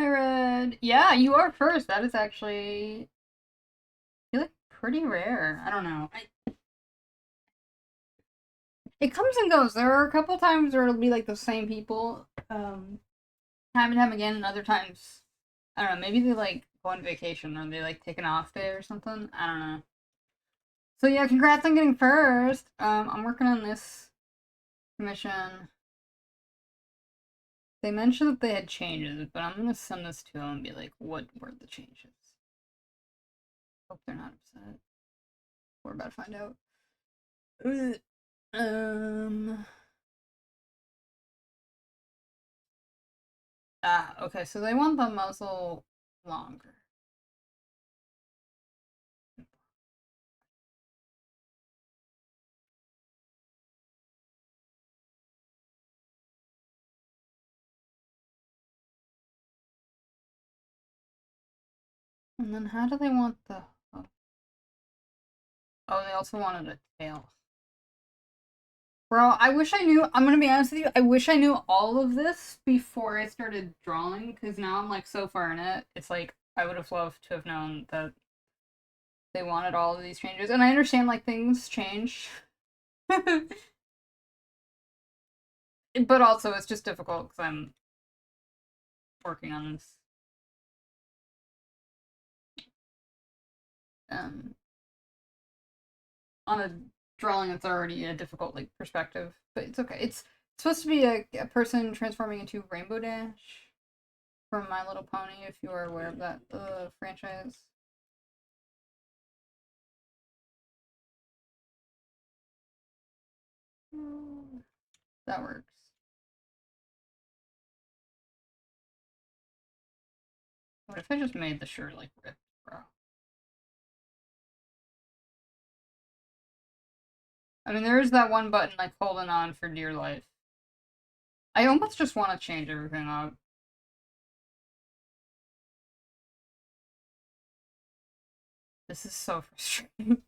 Hi, Red. Yeah, you are first. That is actually, I feel like pretty rare. I don't know. It comes and goes. There are a couple times where it'll be like the same people, time and time again, and other times, I don't know. Maybe they like go on vacation or they like take an off day or something. I don't know. So yeah, congrats on getting first. I'm working on this commission. They mentioned that they had changes, but I'm gonna send this to them and be like, what were the changes? Hope they're not upset. We're about to find out. Um. Okay, so they want the muzzle longer. And then how do they want the... Oh, they also wanted a tail. Bro, I wish I knew... I'm gonna be honest with you, I wish I knew all of this before I started drawing, because now I'm like so far in it. It's like, I would have loved to have known that they wanted all of these changes. And I understand, like, things change. But also, it's just difficult because I'm working on this. Um, on a drawing that's already a difficult like perspective, but it's okay. It's supposed to be a person transforming into Rainbow Dash from My Little Pony. If you are aware of that franchise, that works. What if I just made the shirt like ripped, bro? I mean, there is that one button like holding on for dear life. I almost just want to change everything up. This is so frustrating.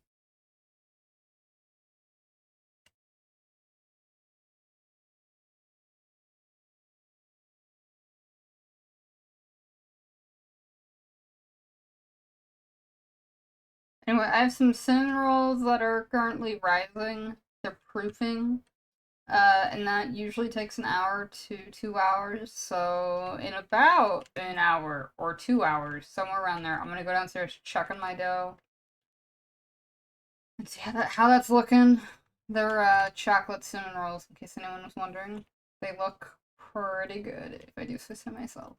Anyway, I have some cinnamon rolls that are currently rising. They're proofing. And that usually takes an hour to 2 hours. So in about an hour or 2 hours, somewhere around there, I'm gonna go downstairs, check on my dough, and see how that's looking. They're chocolate cinnamon rolls, in case anyone was wondering. They look pretty good, if I do say so myself.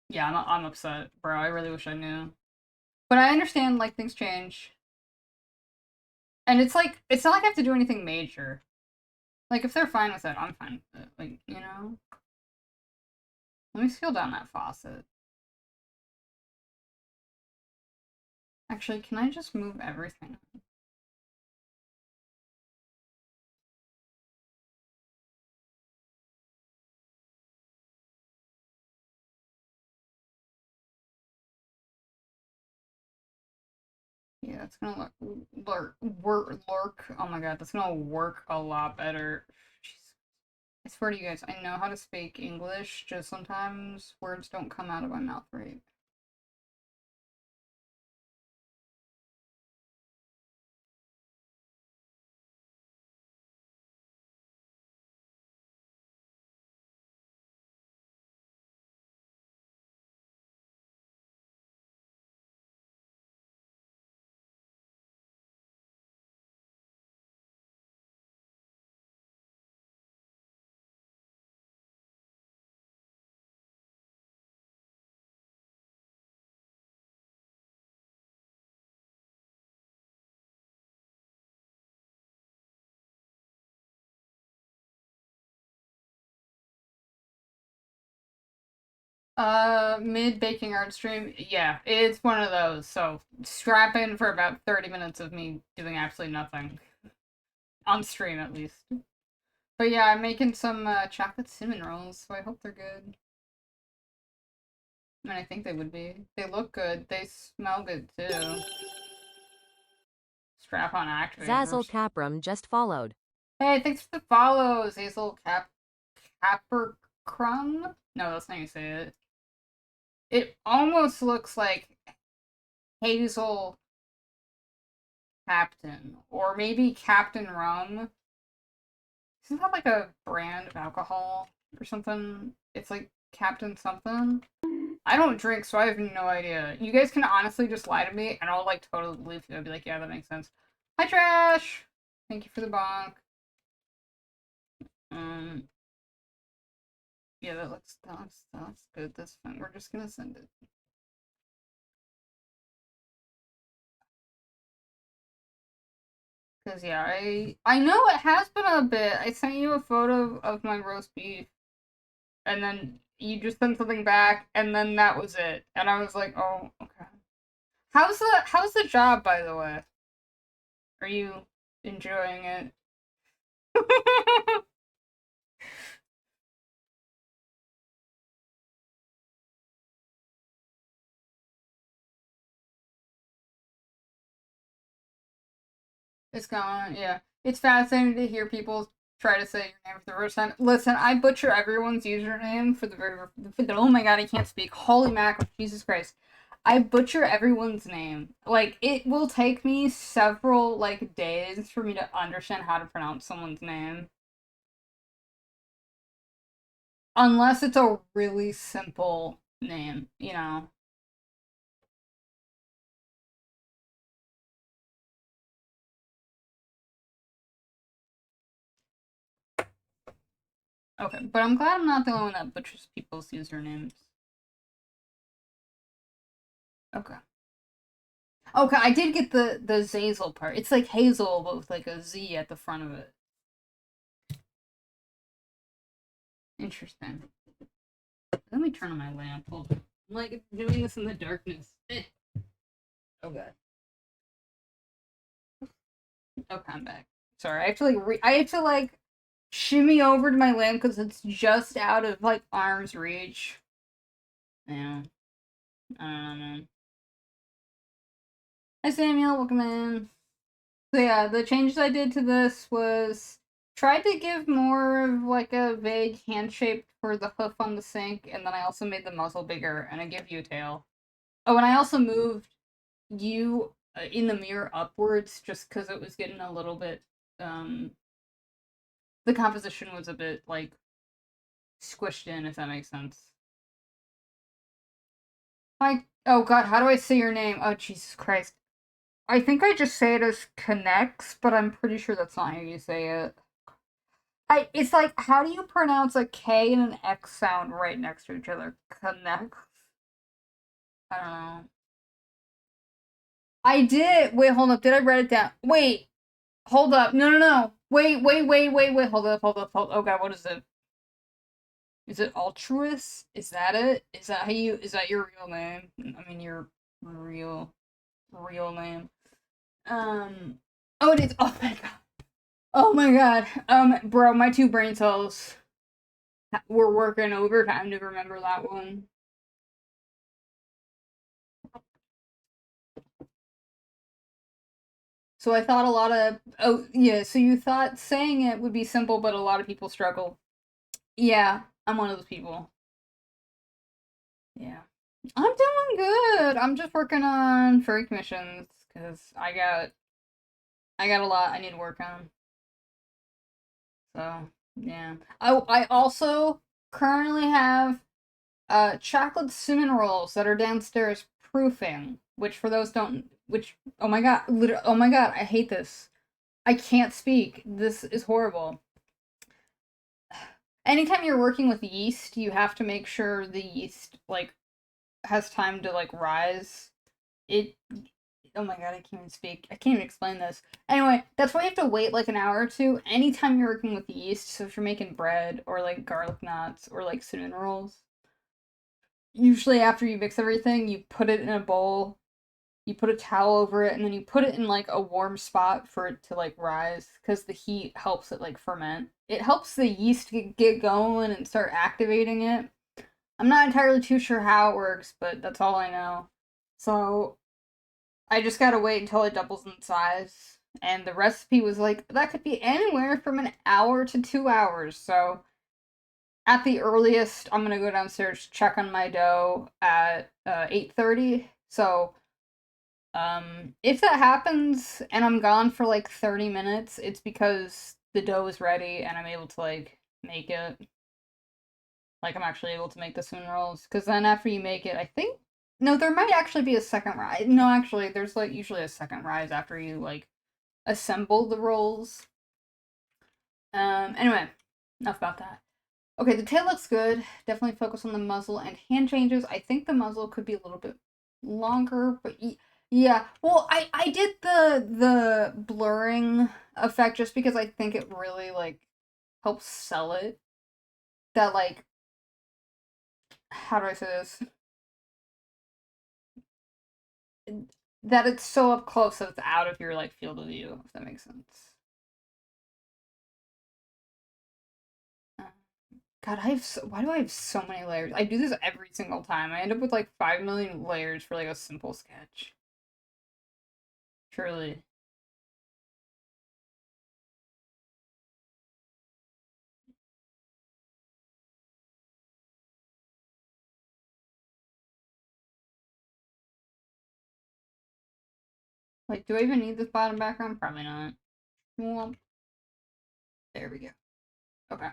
Yeah, I'm upset, bro. I really wish I knew, but I understand like things change, and it's like it's not like I have to do anything major. Like if they're fine with it, I'm fine with it. Like you know. Let me scale down that faucet. Actually, can I just move everything? Yeah, that's gonna lurk. Oh my god, that's gonna work a lot better. Jeez. I swear to you guys, I know how to speak English, just sometimes words don't come out of my mouth right. Mid baking art stream, yeah, it's one of those. So strap in for about 30 minutes of me doing absolutely nothing. On stream, at least. But yeah, I'm making some chocolate cinnamon rolls, so I hope they're good. I mean, I think they would be. They look good. They smell good too. Strap on activated. Zazzle Caprum just followed. Hey, thanks for the follows, Hazel Capper Crumb? No, that's not how you say it. It almost looks like Hazel Captain, or maybe Captain Rum. Isn't that like a brand of alcohol or something? It's like Captain something. I don't drink, so I have no idea. You guys can honestly just lie to me, and I'll like totally believe you. I'll be like, yeah, that makes sense. Hi, Trash. Thank you for the bonk. Um, yeah, that's good. That's fine. We're just gonna send it. Cause yeah, I know it has been a bit. I sent you a photo of my roast beef, and then you just sent something back, and then that was it. And I was like, oh, okay. How's the job, by the way? Are you enjoying it? It's gone, yeah. It's fascinating to hear people try to say your name for the first time. Listen, I butcher everyone's username for the oh my god, I can't speak. Holy mackerel, Jesus Christ. I butcher everyone's name. Like, it will take me several, like, days for me to understand how to pronounce someone's name. Unless it's a really simple name, you know? Okay, but I'm glad I'm not the only one that butchers people's usernames. Okay. Okay, I did get the Zazel part. It's like Hazel, but with like a Z at the front of it. Interesting. Let me turn on my lamp. Hold on. I'm like doing this in the darkness. Okay. Okay, I'm back. Sorry, I have to like I have to like shimmy over to my lamp because it's just out of like arm's reach. Yeah. I don't know, man. Hi Samuel, welcome in. So yeah, the changes I did to this was tried to give more of like a vague hand shape for the hoof on the sink, and then I also made the muzzle bigger, and I give you a tail. Oh, and I also moved you in the mirror upwards just because it was getting a little bit, um, the composition was a bit like squished in, if that makes sense. Hi. Oh god, how do I say your name? Oh Jesus Christ. I think I just say it as connects, but I'm pretty sure that's not how you say it. It's like, how do you pronounce a K and an X sound right next to each other? Connects? I don't know. I did. Wait, hold up. Did I write it down? Wait, hold up. No, no, no. Wait. Hold up. Oh god, what is it? Is it altruist? Is that it? Is that how you? Is that your real name? I mean, your real name. Um. Oh, it is. Oh my god. Oh my god. Bro, my two brain cells were working overtime to remember that one. So I thought a lot of yeah, so you thought saying it would be simple, but a lot of people struggle. Yeah, I'm one of those people. Yeah. I'm doing good. I'm just working on furry commissions because I got a lot I need to work on. So yeah. I also currently have chocolate cinnamon rolls that are downstairs proofing, which for those don't which oh my god, oh my god, I hate this. I can't speak. This is horrible. Anytime you're working with yeast, you have to make sure the yeast like has time to like rise. It oh my god, I can't even speak. I can't even explain this. Anyway, that's why you have to wait like an hour or two anytime you're working with yeast. So if you're making bread or like garlic knots or like cinnamon rolls, usually after you mix everything, you put it in a bowl, you put a towel over it, and then you put it in like a warm spot for it to like rise because the heat helps it like ferment. It helps the yeast get going and start activating it. I'm not entirely too sure how it works, but that's all I know. So I just gotta wait until it doubles in size. And the recipe was like, that could be anywhere from an hour to 2 hours. So at the earliest, I'm gonna go downstairs, check on my dough at 8:30. So, if that happens and I'm gone for like 30 minutes, it's because the dough is ready and I'm able to like make it. Like I'm actually able to make the spoon rolls. Because then after you make it, I think no, there might actually be a second rise. No, actually, there's like usually a second rise after you like assemble the rolls. Anyway, enough about that. Okay, the tail looks good. Definitely focus on the muzzle and hand changes. I think the muzzle could be a little bit longer, but yeah. Well, I did the blurring effect just because I think it really like helps sell it. That like how do I say this? That it's so up close that it's out of your like field of view, if that makes sense. Uh, God, why do I have so many layers? I do this every single time. I end up with like 5 million layers for like a simple sketch. Truly. Like, do I even need this bottom background? Probably not. Well, there we go. Okay.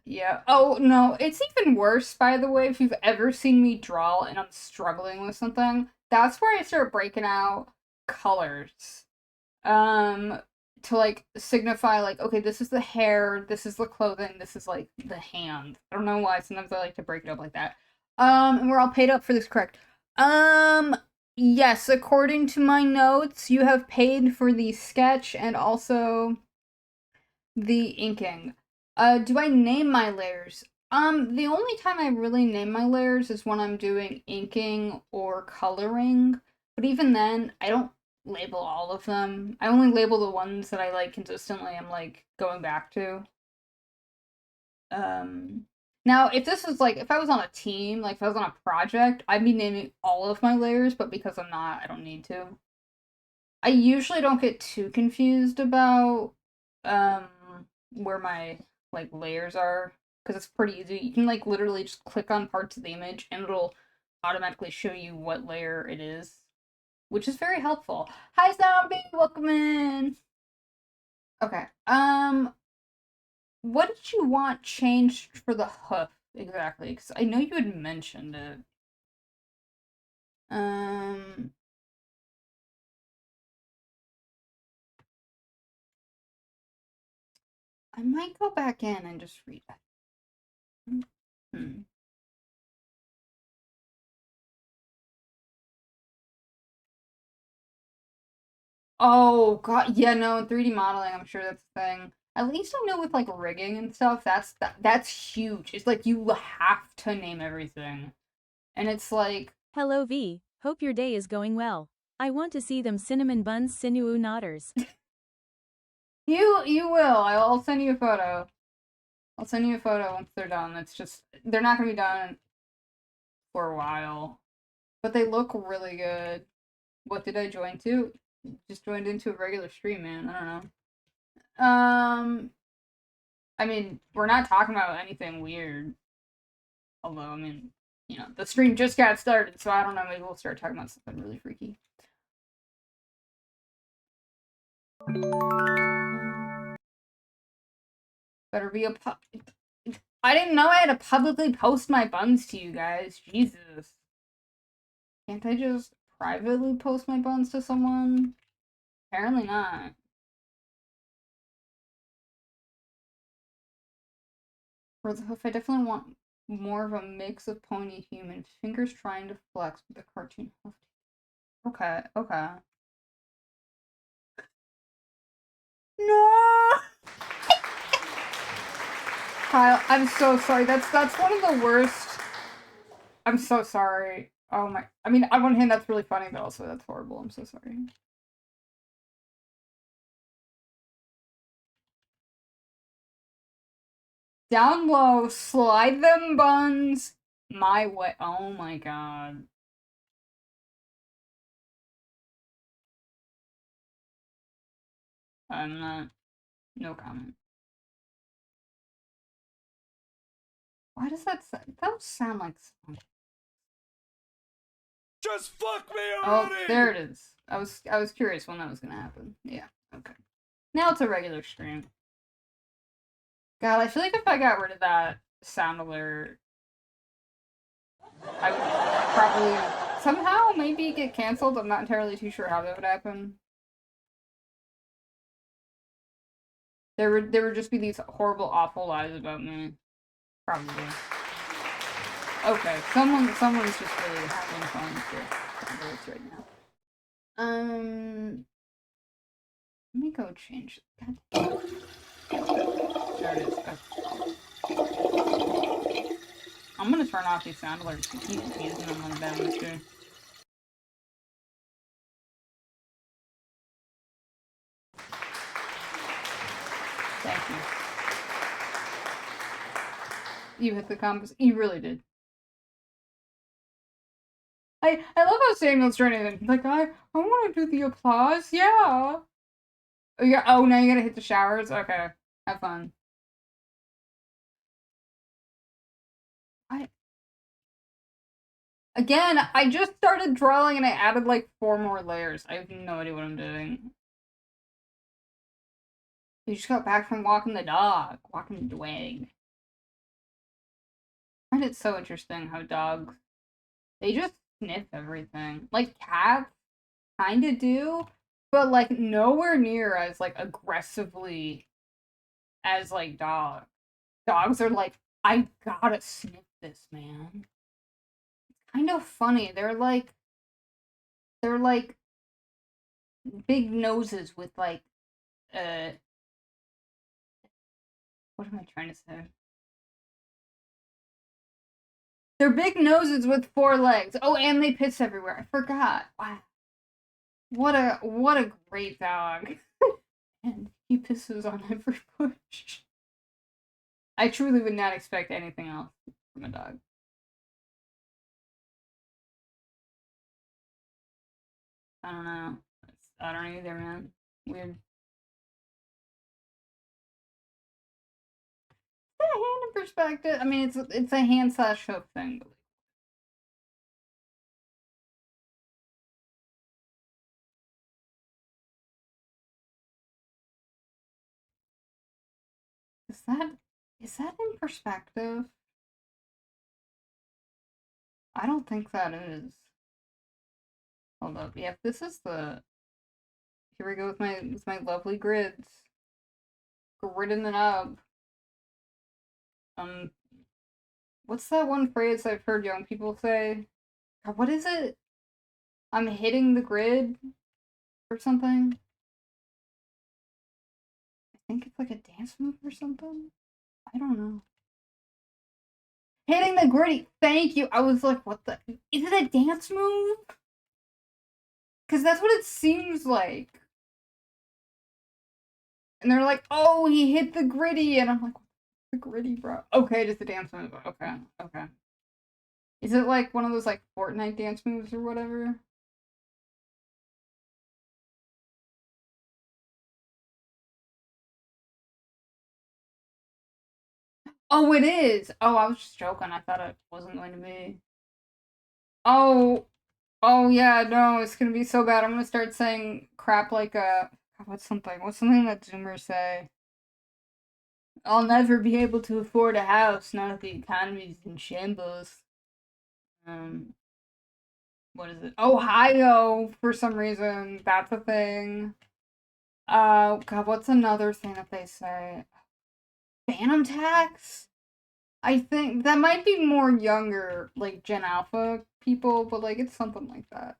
Yeah. Oh, no, it's even worse, by the way, if you've ever seen me draw and I'm struggling with something. That's where I start breaking out colors. Um, to like signify like, okay, this is the hair, this is the clothing, this is like the hand. I don't know why, sometimes I like to break it up like that. And we're all paid up for this, correct? Um, yes, according to my notes, you have paid for the sketch and also the inking. Do I name my layers? The only time I really name my layers is when I'm doing inking or coloring. But even then, I don't label all of them. I only label the ones that I like consistently I'm like going back to. Um Now if this was like if I was on a team, like if I was on a project, I'd be naming all of my layers, but because I'm not, I don't need to. I usually don't get too confused about um where my like layers are because it's pretty easy. You can like literally just click on parts of the image and it'll automatically show you what layer it is, which is very helpful. Hi zombie, welcome in. Okay. What did you want changed for the hoof exactly? Because I know you had mentioned it. Um I might go back in and just read it. Hmm. Oh god, yeah, no, in 3D modeling, I'm sure that's a thing. At least I know with like rigging and stuff, that's huge. It's like you have to name everything. And it's like Hello V, hope your day is going well. I want to see them cinnamon buns sinew nodders. you will. I'll send you a photo. I'll send you a photo once they're done. It's just they're not gonna be done for a while. But they look really good. What did I join to? Just joined into a regular stream, man. I don't know. I mean, we're not talking about anything weird. Although, I mean, the stream just got started, so I don't know. Maybe we'll start talking about something really freaky. Better be a I didn't know I had to publicly post my buns to you guys. Jesus. Can't I just privately post my buns to someone? Apparently not. For the hoof, I definitely want more of a mix of pony human fingers trying to flex with the cartoon hoof. Okay, okay. No! Kyle, I'm so sorry. That's one of the worst. I'm so sorry. Oh my. I mean, on one hand, that's really funny, but also that's horrible. I'm so sorry. Down low, slide them buns my way. Oh my god. I'm not. No comment. Why does that sound like something? Just fuck me Oh, already! there it is. I was curious when that was gonna happen. Yeah, okay. Now it's a regular stream. God, I feel like if I got rid of that sound alert, I would probably somehow maybe get canceled. I'm not entirely too sure how that would happen. There would just be these horrible, awful lies about me. Probably. Okay, someone's just really having fun with this right now. Let me go change. God. There it is. Okay. I'm gonna turn off these sound alerts to keep using them like that, mister. Thank you. You hit the compass. You really did. I love how Samuel's trying to like I want to do the applause. Yeah. Oh, yeah. Oh, now you gotta hit the showers. Okay. Have fun. Again, I just started drawing and I added like 4 more layers. I have no idea what I'm doing. You just got back from walking the dog. Walking the dog. I find it so interesting how dogs, they just sniff everything. Like cats kinda do, but like nowhere near as like aggressively as like dogs. Dogs are like, I gotta sniff this, man. It's kind of funny. They're like big noses with like what am I trying to say? They're big noses with 4 legs. Oh, and they piss everywhere. I forgot. Wow. What a great dog. And he pisses on every bush. I truly would not expect anything else from a dog. I don't know. I don't either, man. Weird. A hand in perspective. I mean, it's a hand slash hook thing. Is that in perspective? I don't think that is. Hold up. Yeah, this is the. Here we go with my lovely grids. Gridding it up. What's that one phrase I've heard young people say? God, what is it? I'm hitting the grid or something. I think it's like a dance move or something. I don't know. Hitting the gritty. Thank you. I was like, what the? Is it a dance move? Because that's what it seems like. And they're like, oh, he hit the gritty. And I'm like, what's the gritty, bro? Okay, just a dance move. Okay, okay. Is it like one of those like Fortnite dance moves or whatever? Oh, it is. Oh, I was just joking. I thought it wasn't going to be. Oh, oh yeah, no, it's gonna be so bad. I'm gonna start saying crap like what's something that Zoomers say? I'll never be able to afford a house now that the economy's in shambles. Um, what is it? Ohio, for some reason, that's a thing. God, what's another thing that they say? Phantom tax? I think that might be more younger, like Gen Alpha people, but like it's something like that.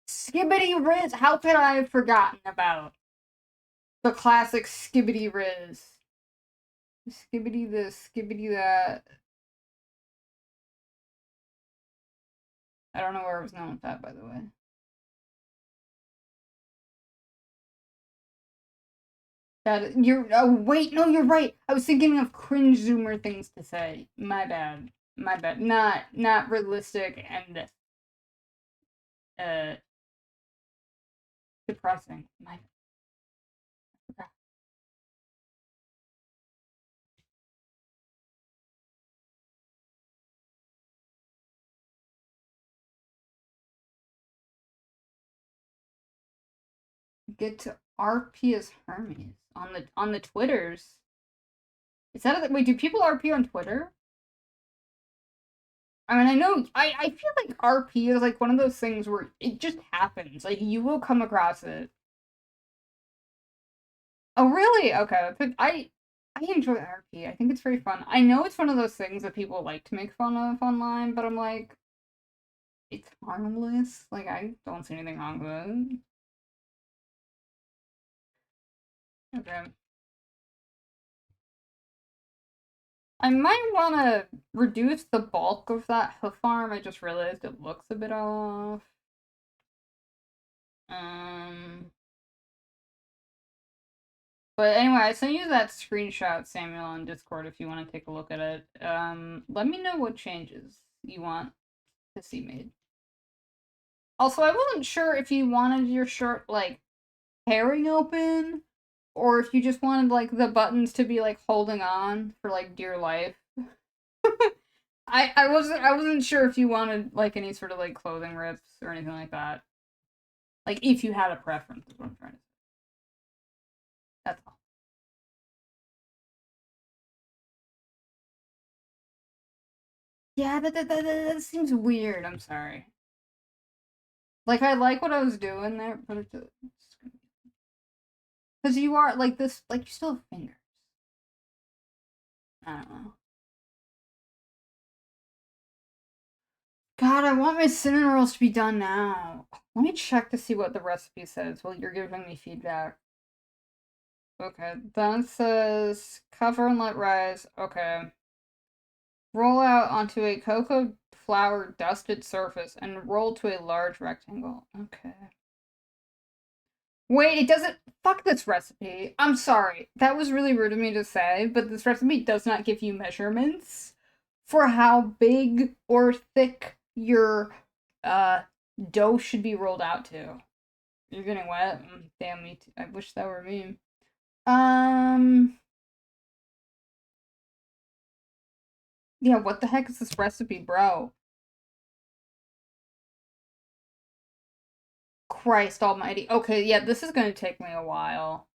Skibbity Riz! How could I have forgotten about the classic Skibbity Riz? Skibbity this, skibbity that. I don't know where I was going with that, by the way. That you're. Oh wait, no, you're right. I was thinking of cringe Zoomer things to say. My bad. My bad. Not realistic and uh depressing. My bad. Get to RP as Hermes on the Twitters. Is that wait? Do people RP on Twitter? I mean, I know I feel like RP is like one of those things where it just happens. Like you will come across it. Oh, really? Okay. I enjoy RP. I think it's very fun. I know it's one of those things that people like to make fun of online, but I'm like, it's harmless. Like I don't see anything wrong with it. Okay. I might want to reduce the bulk of that hoof arm. I just realized it looks a bit off. Um, but anyway, I sent you that screenshot, Samuel, on Discord if you want to take a look at it. Let me know what changes you want to see made. Also, I wasn't sure if you wanted your shirt like tearing open, or if you just wanted like the buttons to be like holding on for like dear life. I wasn't sure if you wanted like any sort of like clothing rips or anything like that. Like if you had a preference is what I'm trying to say. That's all. Yeah, that seems weird. I'm sorry. Like I like what I was doing there, but it's because you are like this, like you still have fingers. I don't know. God, I want my cinnamon rolls to be done now. Let me check to see what the recipe says while you're giving me feedback. Okay, then it says cover and let rise. Okay. Roll out onto a cocoa flour dusted surface and roll to a large rectangle. Okay. Wait, it doesn't. Fuck this recipe. I'm sorry. That was really rude of me to say, but this recipe does not give you measurements for how big or thick your uh dough should be rolled out to. You're getting wet? Damn me too. I wish that were me. Um yeah, what the heck is this recipe, bro? Christ almighty. Okay, yeah, this is gonna take me a while.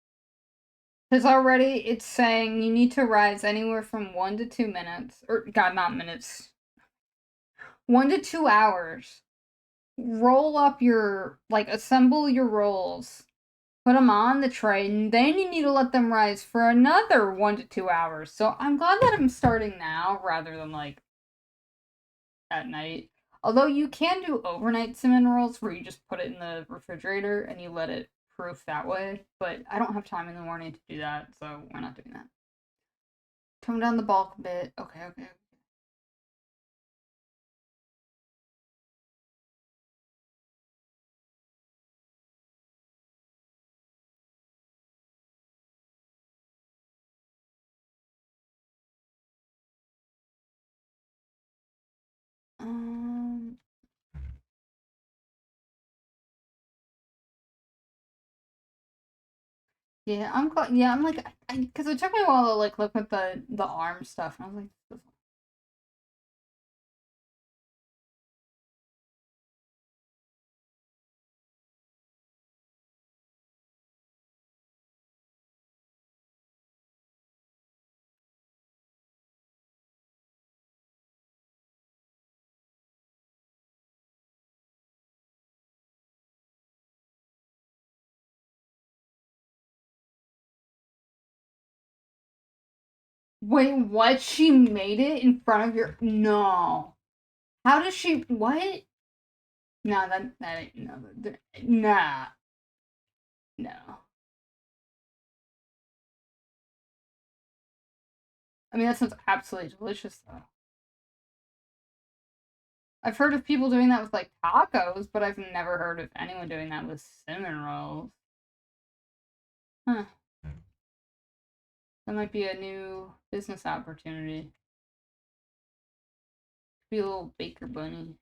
Because already it's saying you need to rise anywhere from 1 to 2 minutes. Or, God, not minutes. 1 to 2 hours. Roll up your, like, assemble your rolls. Put them on the tray, and then you need to let them rise for another 1 to 2 hours. So I'm glad that I'm starting now rather than, like, at night. Although you can do overnight cinnamon rolls where you just put it in the refrigerator and you let it proof that way. But I don't have time in the morning to do that, so we're not doing that. Tone down the bulk a bit. Okay, okay. Um, yeah, I'm glad. Yeah, I'm like, because it took me a while to like look at the arm stuff, and I was like, wait, what? She made it in front of your? No. How does she? What? No, that ain't no. Nah, no. I mean, that sounds absolutely delicious, though. I've heard of people doing that with like tacos, but I've never heard of anyone doing that with cinnamon rolls. Huh. That might be a new business opportunity. Be a little baker bunny.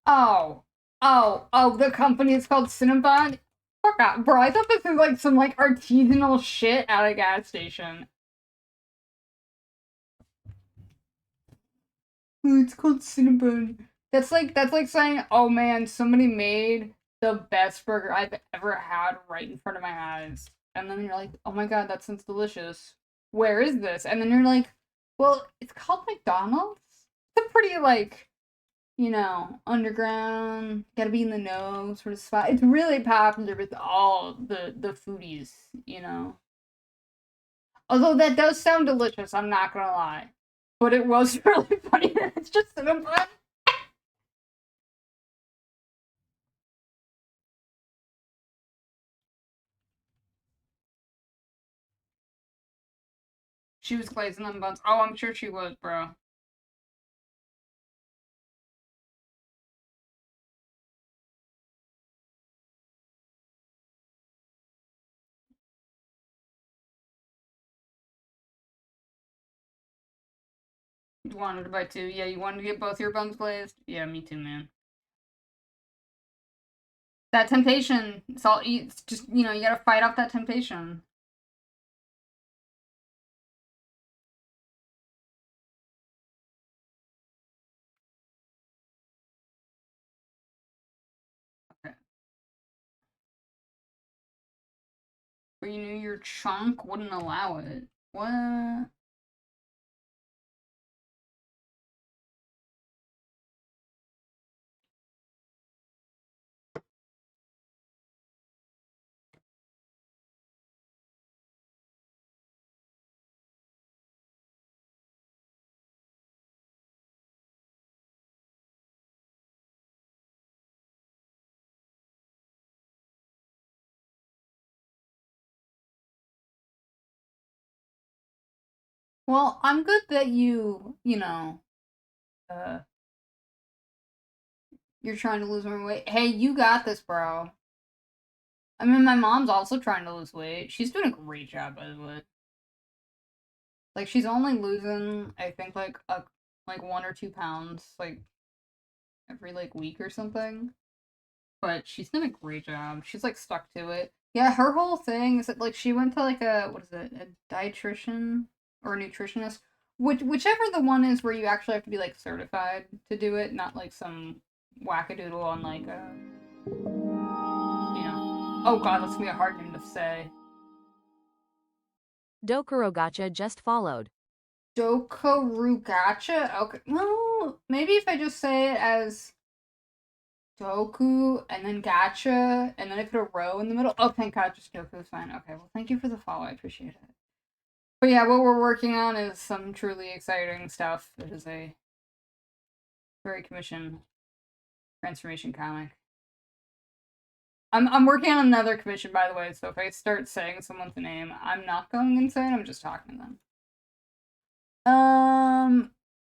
Oh. Oh, the company is called Cinnabon? Fuck off, bro. I thought this was like some like artisanal shit at a gas station. Oh, it's called Cinnabon. That's like saying, oh man, somebody made the best burger I've ever had right in front of my eyes. And then you're like, oh my god, that sounds delicious. Where is this? And then you're like, well, it's called McDonald's? It's a pretty like, underground, gotta be in the know sort of spot. It's really popular with all the foodies. Although that does sound delicious, I'm not gonna lie. But it was really funny that it's just Cinnabon. She was glazing them buns. Oh, I'm sure she was, bro. You wanted to buy two. Yeah, you wanted to get both your buns glazed? Yeah, me too, man. That temptation. It's just, you gotta fight off that temptation. Okay. But you knew your chunk wouldn't allow it. What? Well, I'm good that uh, you're trying to lose more weight. Hey, you got this, bro. I mean, my mom's also trying to lose weight. She's doing a great job, by the way. Like, she's only losing, I think, like 1 or 2 pounds, like, every, like, week or something. But she's done a great job. She's, like, stuck to it. Yeah, her whole thing is that, like, she went to, like, what is it, a dietitian or a nutritionist? Whichever the one is where you actually have to be, like, certified to do it, not, like, some wackadoodle on, like, oh god, that's gonna be a hard name to say. Dokurogacha just followed. Dokurogacha? Okay. Well, maybe if I just say it as Doku and then Gacha and then I put a row in the middle. Oh, thank god, just Doku is fine. Okay, well, thank you for the follow. I appreciate it. But yeah, what we're working on is some truly exciting stuff. It is a very commission transformation comic. I'm working on another commission, by the way, so if I start saying someone's name, I'm not going insane, I'm just talking to them.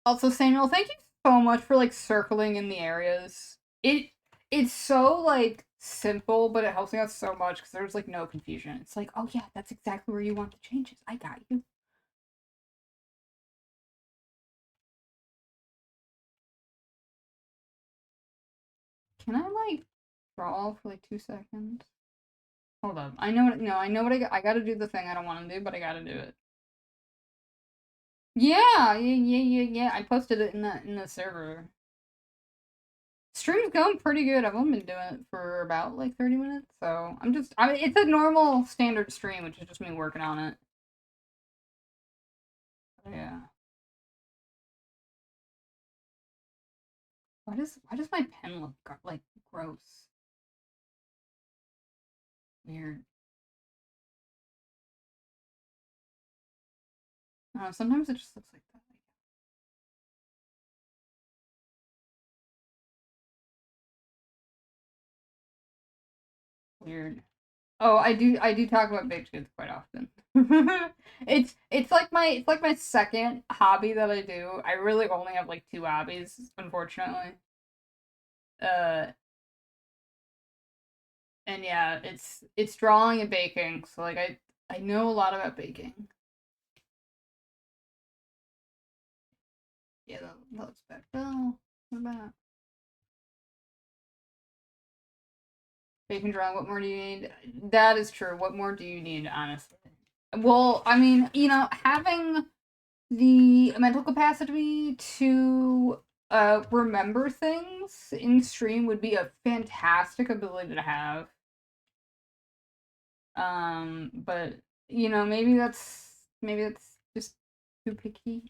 Also, Samuel, thank you so much for like circling in the areas. It's so like simple, but it helps me out so much because there's like no confusion. It's like, oh yeah, that's exactly where you want the changes. I got you. Can I like draw for like 2 seconds? Hold up. I know what. No, I know what I gotta do the thing I don't want to do, but I gotta do it. Yeah. I posted it in the server. Stream's going pretty good. I've only been doing it for about like 30 minutes, so it's a normal standard stream, which is just me working on it. Yeah. Why does my pen look like gross? Weird. No, sometimes it just looks like that. Weird. Oh, I do talk about baked goods quite often. It's like my second hobby that I do. I really only have like two hobbies, unfortunately. Uh, and yeah, it's drawing and baking. So like I know a lot about baking. Yeah, that looks better. Oh, what about baking drawing? What more do you need? That is true. What more do you need, honestly? Well, I mean, having the mental capacity to remember things in stream would be a fantastic ability to have. But maybe that's just too picky.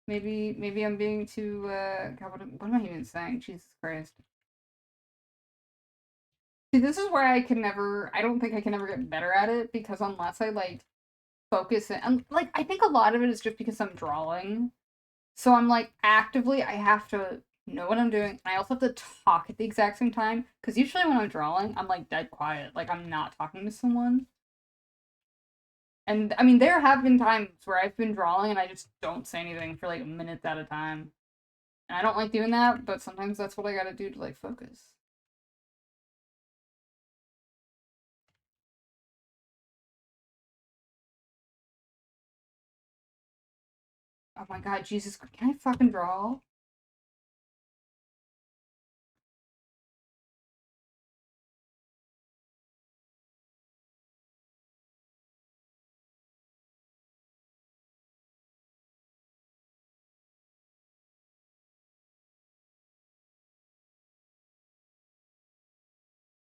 Maybe I'm being too God, what am I even saying? Jesus Christ. See, this is where I don't think I can ever get better at it because unless I like focus it, and like I think a lot of it is just because I'm drawing. So I'm like actively, I have to know what I'm doing. I also have to talk at the exact same time because usually when I'm drawing, I'm like dead quiet, like I'm not talking to someone. And I mean, there have been times where I've been drawing and I just don't say anything for like minutes at a time. And I don't like doing that, but sometimes that's what I gotta do to like focus. Oh my god, Jesus, can I fucking draw?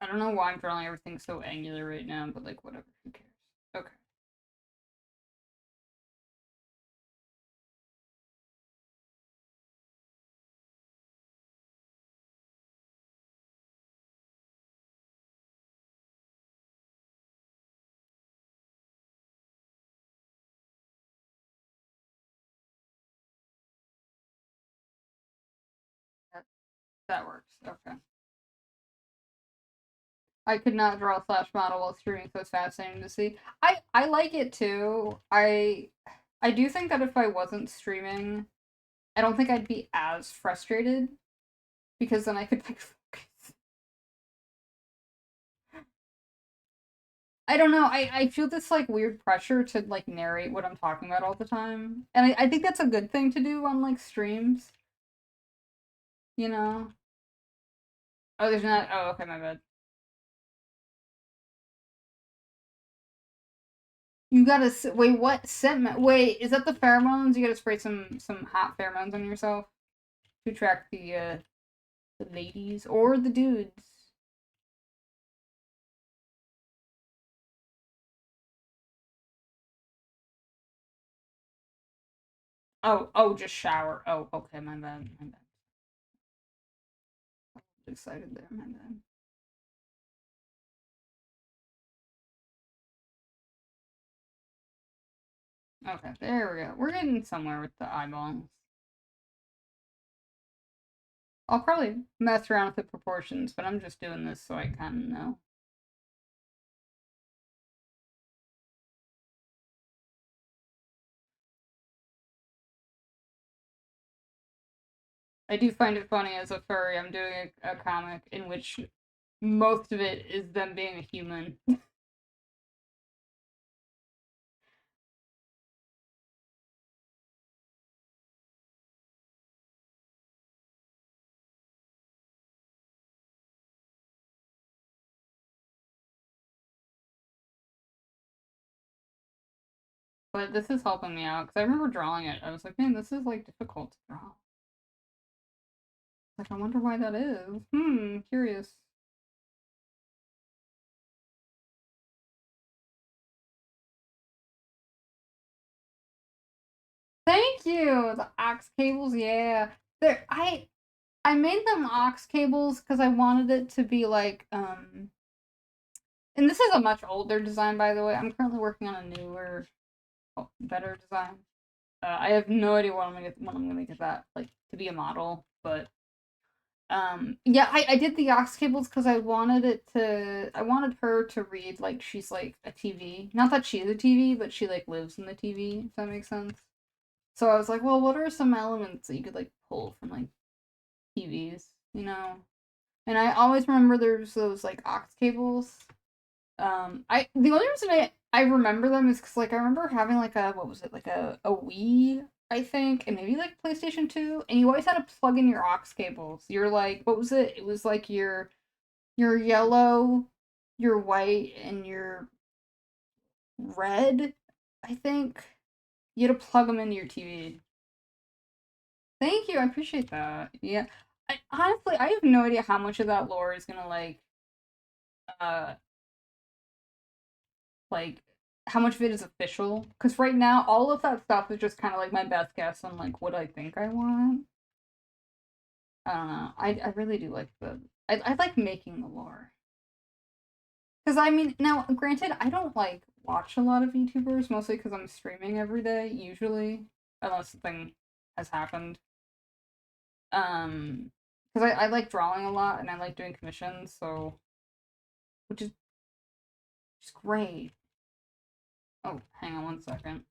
I don't know why I'm drawing everything so angular right now, but like whatever, who cares? Okay. That, that works. Okay. I could not draw a Flash model while streaming, so it's fascinating to see. I like it too. I do think that if I wasn't streaming, I don't think I'd be as frustrated because then I could like focus. I don't know. I feel this like weird pressure to like narrate what I'm talking about all the time, and I think that's a good thing to do on like streams. You know? Oh, there's not. Oh, okay, my bad. You gotta wait. What scent? Wait, is that the pheromones? You gotta spray some hot pheromones on yourself to attract the ladies or the dudes. Oh, just shower. Oh, okay, my bad, my bad. Excited there, my bad. Okay, there we go. We're getting somewhere with the eyeballs. I'll probably mess around with the proportions, but I'm just doing this so I kind of know. I do find it funny as a furry. I'm doing a comic in which most of it is them being a human. But this is helping me out because I remember drawing it. I was like, man, this is like difficult to draw. Like, I wonder why that is. Curious. Thank you. The aux cables, yeah. There, I made them aux cables because I wanted it to be like and this is a much older design, by the way. I'm currently working on a newer, better design. I have no idea when I'm gonna get that like to be a model, but Yeah, I did the aux cables because I wanted her to read like she's like a TV. Not that she is a TV, but she like lives in the TV, if that makes sense. So I was like, well, what are some elements that you could like pull from like TVs, you know? And I always remember there's those like aux cables. I the only reason I remember them is because like I remember having like a what was it like a Wii I think and maybe like PlayStation 2 and you always had to plug in your aux cables. You're like what was it? It was like your yellow, your white, and your red. I think you had to plug them into your TV. Thank you, I appreciate that. Yeah, honestly I have no idea how much of that lore is gonna uh like how much of it is official because right now all of that stuff is just kind of like my best guess on like what I think I want. I don't know. I really do like I like making the lore because I mean now granted I don't like watch a lot of YouTubers mostly because I'm streaming every day usually unless something has happened. Because I like drawing a lot and I like doing commissions so which is just great. Oh, hang on one second.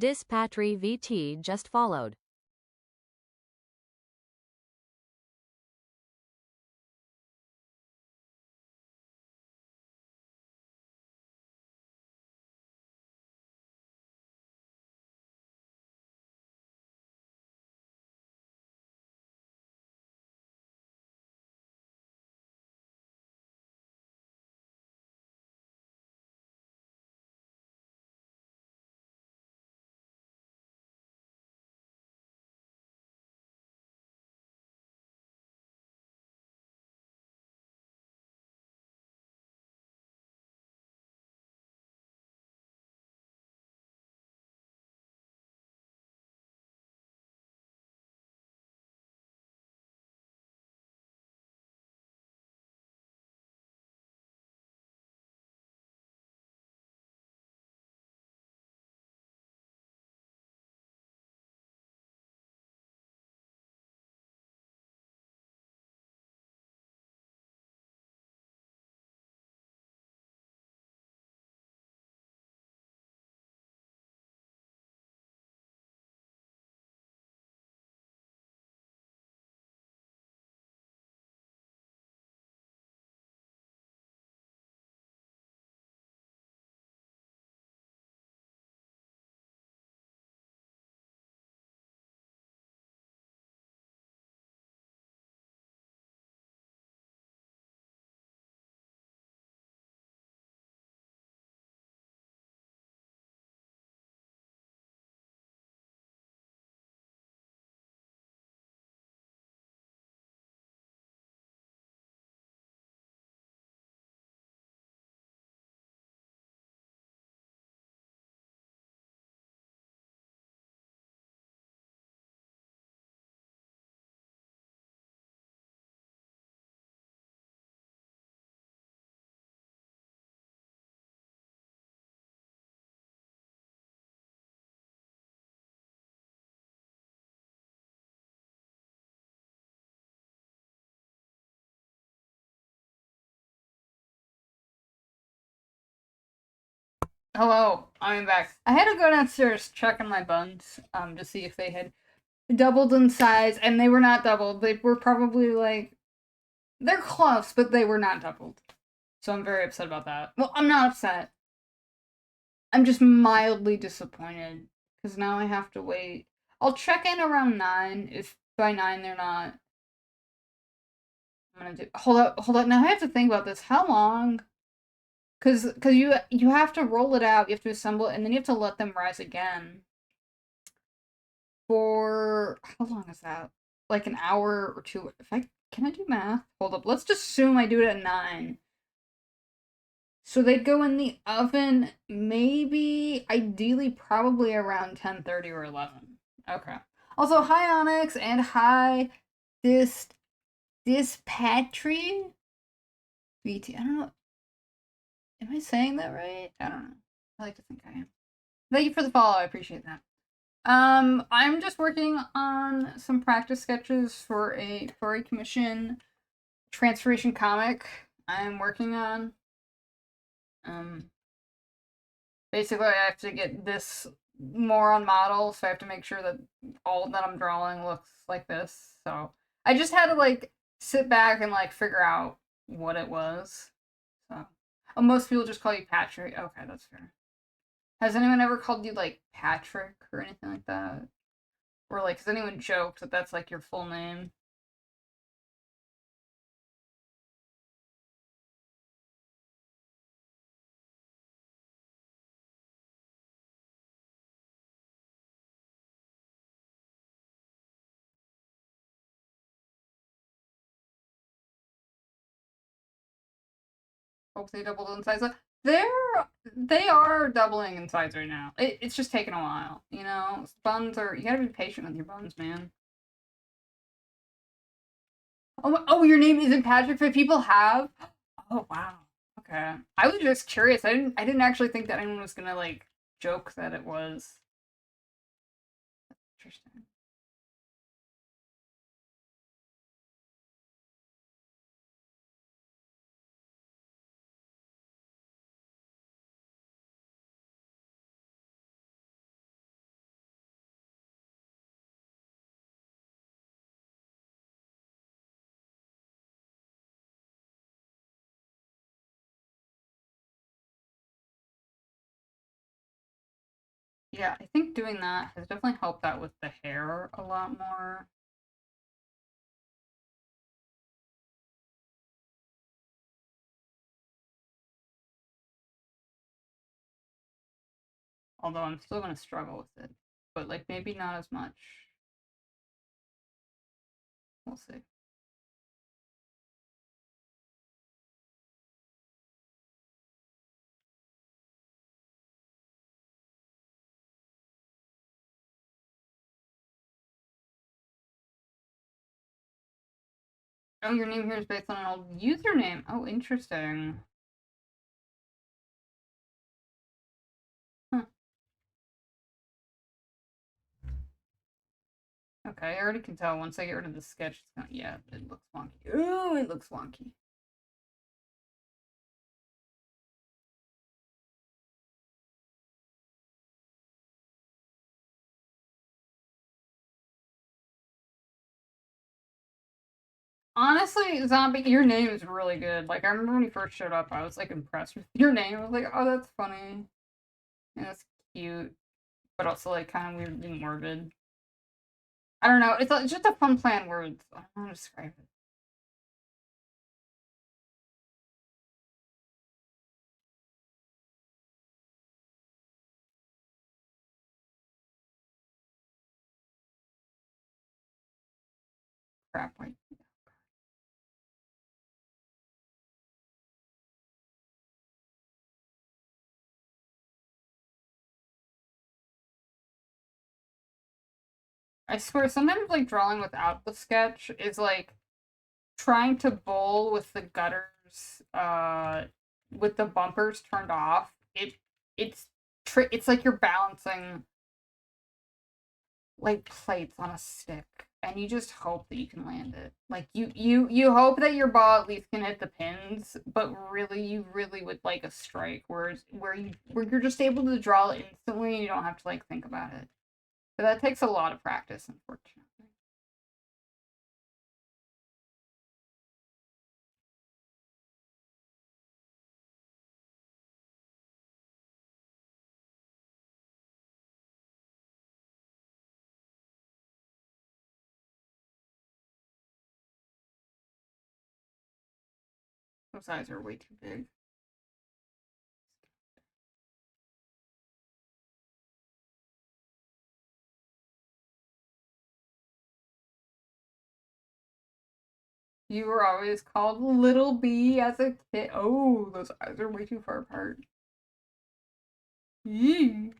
Dis Patri VT just followed. Hello, I'm back. I had to go downstairs check on my buns, to see if they had doubled in size, and they were not doubled. They were probably like they're close, but they were not doubled. So I'm very upset about that. Well, I'm not upset. I'm just mildly disappointed because now I have to wait. I'll check in around 9. If by 9 they're not, I'm gonna do. Hold up. Now I have to think about this. How long? Cause you have to roll it out. You have to assemble it, and then you have to let them rise again. For how long is that? Like an hour or two. If I can I do math? Hold up. Let's just assume I do it at 9. So they'd go in the oven maybe ideally probably around 10:30 or 11. Okay. Also hi Onyx and hi Dispatry VT. I don't know. Am I saying that right? I don't know. I like to think I am. Thank you for the follow. I appreciate that. I'm just working on some practice sketches for a furry commission transformation comic I'm working on. Basically I have to get this more on model, so I have to make sure that all that I'm drawing looks like this. So I just had to like sit back and like figure out what it was. So most people just call you Patrick. Okay, that's fair. Has anyone ever called you like Patrick or anything like that? Or like has anyone joked that that's like your full name? Hope they doubled in size. They're they are doubling in size right now. It's just taking a while, you know. Buns are you gotta be patient with your buns, man. Oh, your name isn't Patrick, but people have. Oh wow. Okay. I was just curious. I didn't actually think that anyone was gonna like joke that it was. Interesting. Yeah, I think doing that has definitely helped out with the hair a lot more. Although I'm still gonna struggle with it. But like maybe not as much. We'll see. Oh, your name here is based on an old username. Oh, interesting. Huh. Okay, I already can tell once I get rid of the sketch, it's gonna, yeah, it looks wonky. Ooh, it looks wonky. Honestly, Zombie, your name is really good. Like, I remember when you first showed up, I was, like, impressed with your name. I was like, oh, that's funny. And that's cute. But also, like, kind of weirdly morbid. I don't know. It's just a fun play on words. I don't know how to describe it. Crap, wait. I swear, sometimes, like, drawing without the sketch is, like, trying to bowl with the gutters, with the bumpers turned off. It's it's like you're balancing like plates on a stick, and you just hope that you can land it. Like you hope that your ball at least can hit the pins, but really you really would like a strike where you're just able to draw it instantly and you don't have to like think about it. But that takes a lot of practice, unfortunately. Those eyes are way too big. You were always called Little B as a kid. Oh, those eyes are way too far apart. Yee.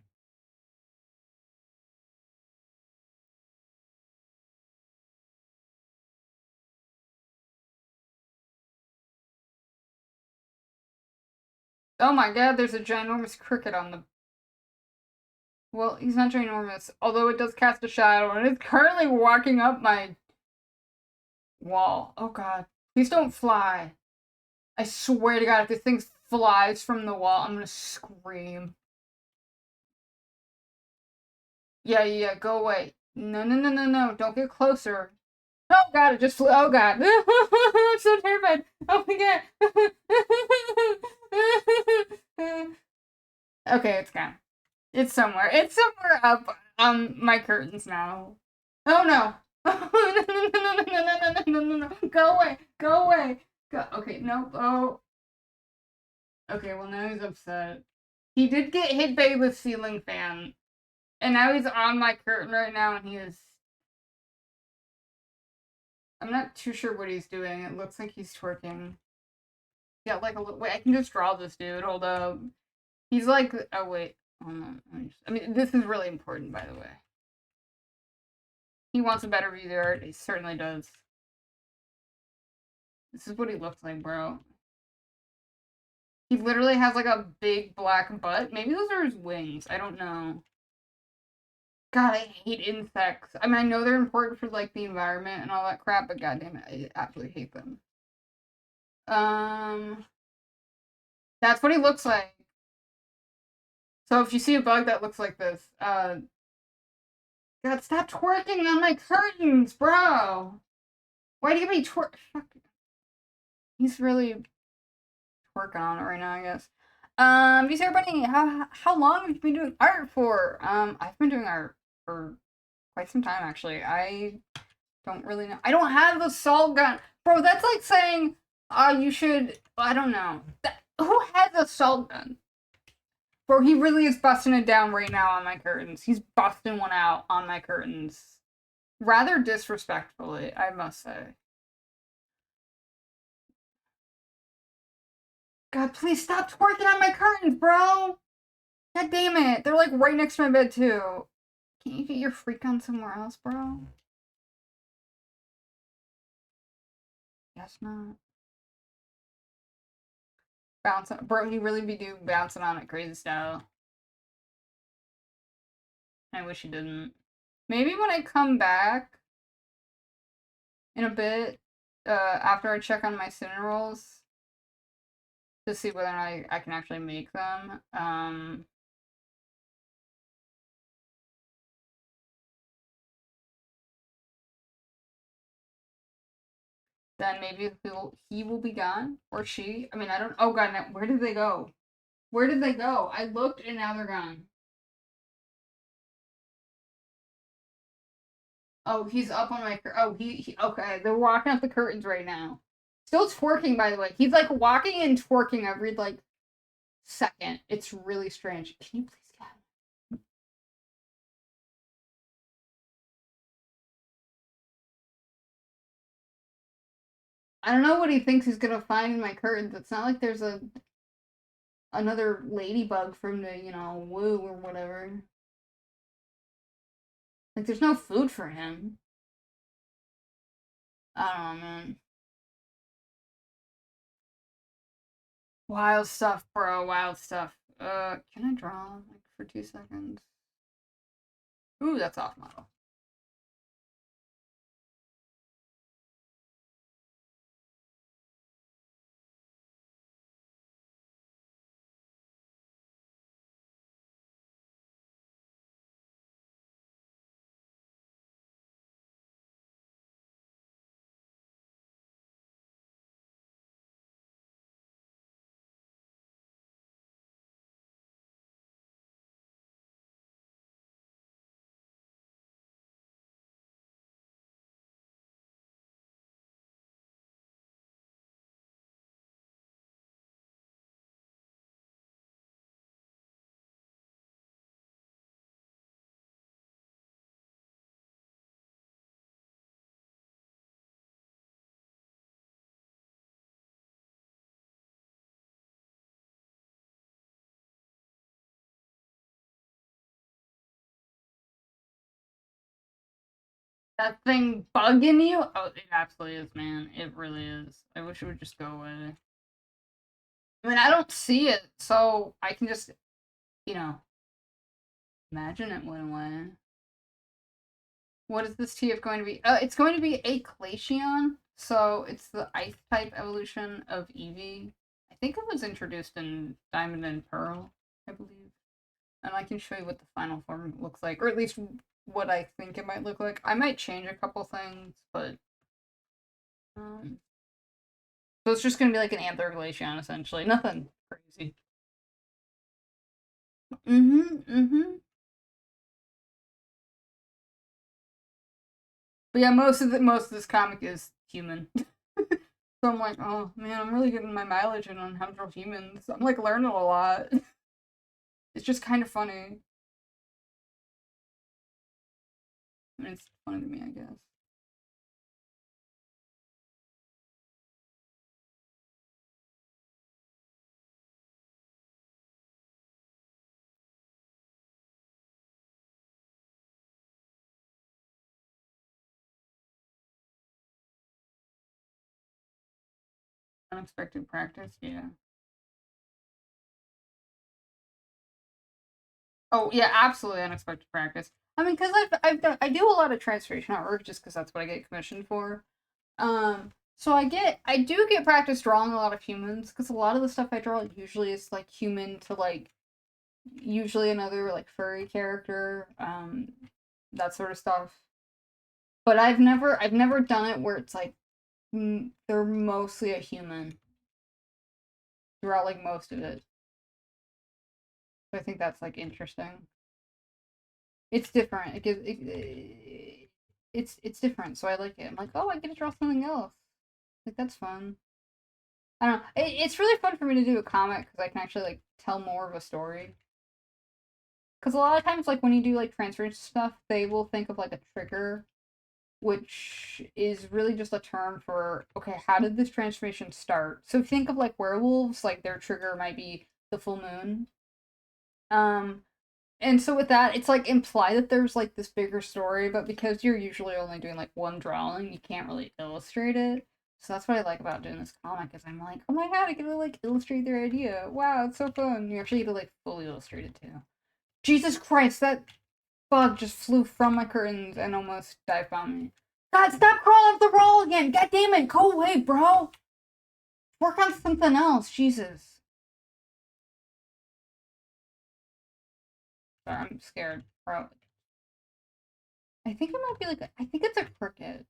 Oh my god, there's a ginormous cricket on the. Well, he's not ginormous, although it does cast a shadow, and it's currently walking up my wall. Oh god. Please don't fly. I swear to god, if this thing flies from the wall, I'm gonna scream. Yeah, yeah, go away. No, no, no, no, no, don't get closer. Oh god, it just flew. Oh god. I'm so terrified. Oh my god. Okay, it's gone. It's somewhere. It's somewhere up on my curtains now. Oh no. No, no, no, no, no, no, no, no, no, no. Go away. Go away. Go. Okay, no. Oh. Okay, well, now he's upset. He did get hit by the ceiling fan. And now he's on my curtain right now, and he is. I'm not too sure what he's doing. It looks like he's twerking. Yeah, like a little. Wait, I can just draw this dude. Hold up. He's like. Oh, wait. Hold on. I mean, this is really important, by the way. He wants a better view there. He certainly does. This is what he looks like, bro. He literally has like a big black butt. Maybe those are his wings. I don't know. God, I hate insects. I mean, I know they're important for like the environment and all that crap, but goddamn it, I absolutely hate them. Um, that's what he looks like. So if you see a bug that looks like this, God, stop twerking on my curtains, bro. Why do you be twerk? Fuck. He's really twerking on it right now, I guess. Sarah Bunny, how long have you been doing art for? I've been doing art for quite some time actually. I don't really know. I don't have a salt gun, bro. That's like saying, you should. I don't know. Who has a salt gun? Bro, he really is busting it down right now on my curtains. He's busting one out on my curtains. Rather disrespectfully, I must say. God, please stop twerking on my curtains, bro! God damn it. They're like right next to my bed, too. Can't you get your freak on somewhere else, bro? Guess not. Bouncing. Bro, he really be doing bouncing on it crazy style. I wish he didn't. Maybe when I come back in a bit, after I check on my cinnamon rolls to see whether or not I can actually make them, then maybe he will be gone. Or she. I mean, I don't. Oh god, where did they go? Where did they go? I looked and now they're gone. Oh, he's up on my. Oh, okay. They're walking up the curtains right now. Still twerking, by the way. He's like walking and twerking every like second. It's really strange. Can you please get him? I don't know what he thinks he's gonna find in my curtains. It's not like there's another ladybug from the woo or whatever. Like there's no food for him. I don't know, man. Wild stuff, bro. Wild stuff. Can I draw like for 2 seconds? Ooh, that's off model. That thing bugging you? Oh, it absolutely is, man. It really is. I wish it would just go away. I mean, I don't see it, so I can just, you know, imagine it went away. What is this TF going to be? It's going to be a Glaceon, so it's the ice type evolution of Eevee. I think it was introduced in Diamond and Pearl, I believe. And I can show you what the final form looks like, or at least what I think it might look like. I might change a couple things, but so it's just gonna be like an Anther Glaceon, essentially. Nothing crazy. Mm-hmm. But yeah, most of this comic is human. So I'm like, oh man, I'm really getting my mileage in on how to draw humans. I'm like learning a lot. It's just kind of funny. I mean, it's funny to me, I guess. Unexpected practice, yeah. Oh yeah, absolutely unexpected practice. I mean, because I do a lot of transformation artwork just because that's what I get commissioned for. So I do get practice drawing a lot of humans because a lot of the stuff I draw usually is like human to like usually another like furry character, that sort of stuff. But I've never done it where it's like they're mostly a human throughout like most of it. So I think that's like interesting. It's different. It's different, so I like it. I'm like, oh, I get to draw something else. Like that's fun. I don't know. It's really fun for me to do a comic because I can actually like tell more of a story. Because a lot of times, like when you do like transference stuff, they will think of like a trigger, which is really just a term for okay, how did this transformation start? So think of like werewolves, like their trigger might be the full moon. Um, and so with that, it's like imply that there's like this bigger story, but because you're usually only doing like one drawing, you can't really illustrate it. So that's what I like about doing this comic is I'm like, oh my god, I get to like illustrate their idea. Wow, it's so fun. You actually get to like fully illustrate it too. Jesus Christ, that bug just flew from my curtains and almost dive bombed me. God, stop crawling up the roll again! God damn it, go away, bro! Work on something else, Jesus. Sorry, I'm scared, bro. I think it might be like I think it's a cricket.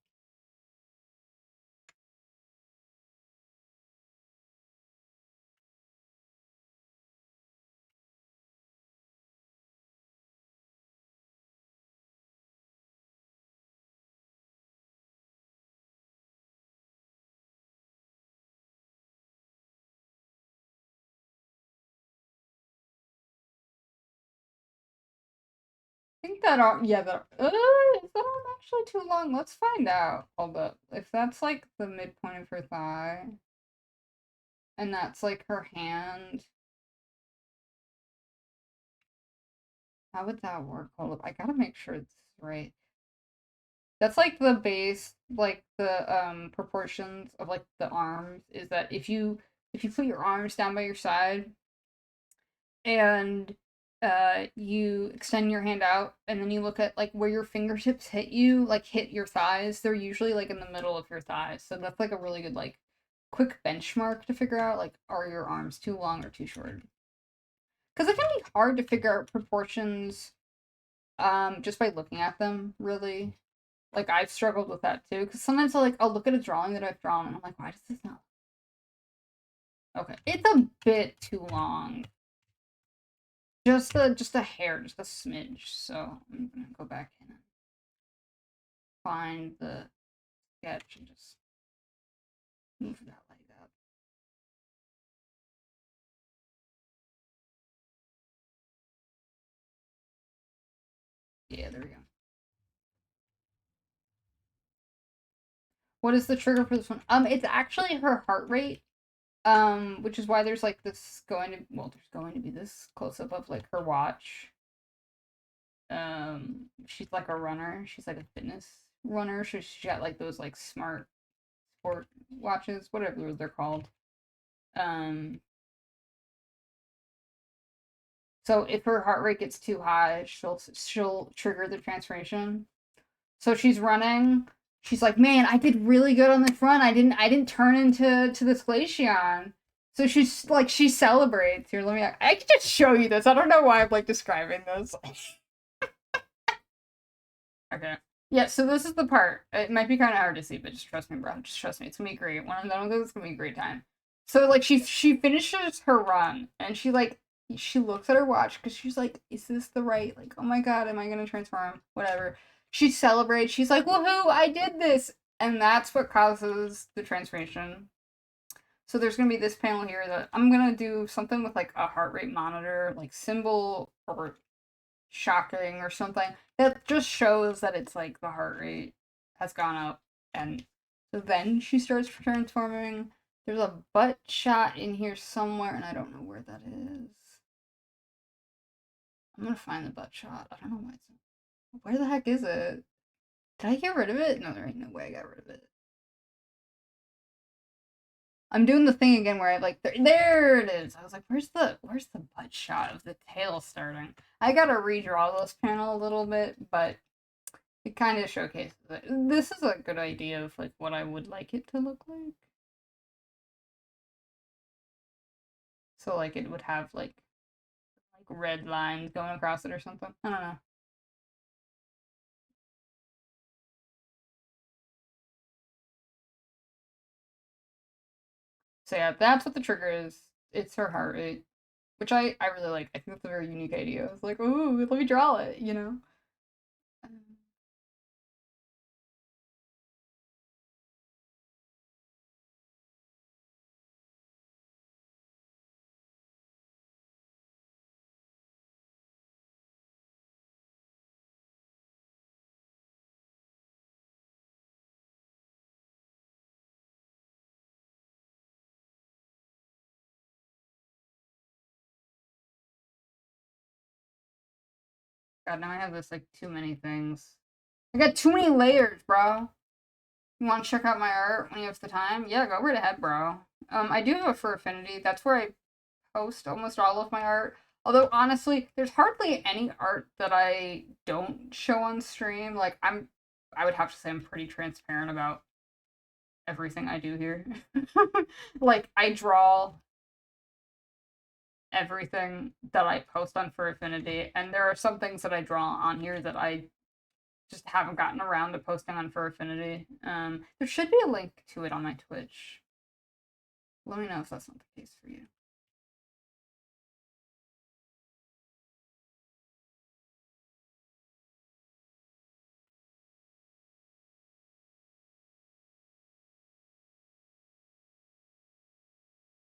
I think that arm, yeah, that is that arm actually too long? Let's find out. Hold up. If that's like the midpoint of her thigh, and that's like her hand, how would that work? Hold up. I gotta make sure it's right. That's like the base, like the proportions of like the arms is that if you put your arms down by your side and you extend your hand out and then you look at like where your fingertips hit you, like hit your thighs, they're usually like in the middle of your thighs. So that's like a really good like quick benchmark to figure out like are your arms too long or too short. Because it can be hard to figure out proportions just by looking at them, really. Like I've struggled with that too, because sometimes I'll look at a drawing that I've drawn and I'm like, why does this not? Okay, it's a bit too long. Just a hair, just a smidge. So I'm gonna go back in and find the sketch and just move that light up. Yeah, there we go. What is the trigger for this one? It's actually her heart rate. Which is why there's like this there's going to be this close up of like her watch. She's like a runner. She's like a fitness runner. So she's got like those like smart sport watches, whatever they're called. Um, so if her heart rate gets too high, she'll trigger the transformation. So she's running. She's like, man, I did really good on this run. I didn't turn into this glaceon. So she celebrates. Here, let me. I can just show you this. I don't know why I'm like describing this. Okay. Yeah, so this is the part. It might be kind of hard to see, but just trust me, bro. Just trust me. It's gonna be great. When I'm done with this, it's gonna be a great time. So like she finishes her run and she looks at her watch because she's like, is this the right like? Oh my god, am I gonna transform? Whatever. She celebrates. She's like, woohoo! I did this, and that's what causes the transformation. So there's gonna be this panel here that I'm gonna do something with like a heart rate monitor, like symbol or shocking or something that just shows that it's like the heart rate has gone up and so then she starts transforming. There's a butt shot in here somewhere and I don't know where that is. I'm gonna find the butt shot. I don't know why it's where the heck is it? Did I get rid of it? No, there ain't no way I got rid of it. I'm doing the thing again where I like there it is. I was like, where's the butt shot of the tail starting? I gotta redraw this panel a little bit, but it kind of showcases it. This is a good idea of like what I would like it to look like. So like it would have like red lines going across it or something. I don't know. So yeah, that's what the trigger is. It's her heart rate. which I really like. I think that's a very unique idea. It's like, ooh, let me draw it, you know? God, now I have this like too many things. I got too many layers, bro. You want to check out my art when you have the time? Yeah, go right ahead, bro. I do have a Fur Affinity. That's where I post almost all of my art. Although honestly, there's hardly any art that I don't show on stream. Like I would have to say I'm pretty transparent about everything I do here. Like I draw everything that I post on Fur Affinity, and there are some things that I draw on here that I just haven't gotten around to posting on Fur Affinity. There should be a link to it on my Twitch. Let me know if that's not the case for you.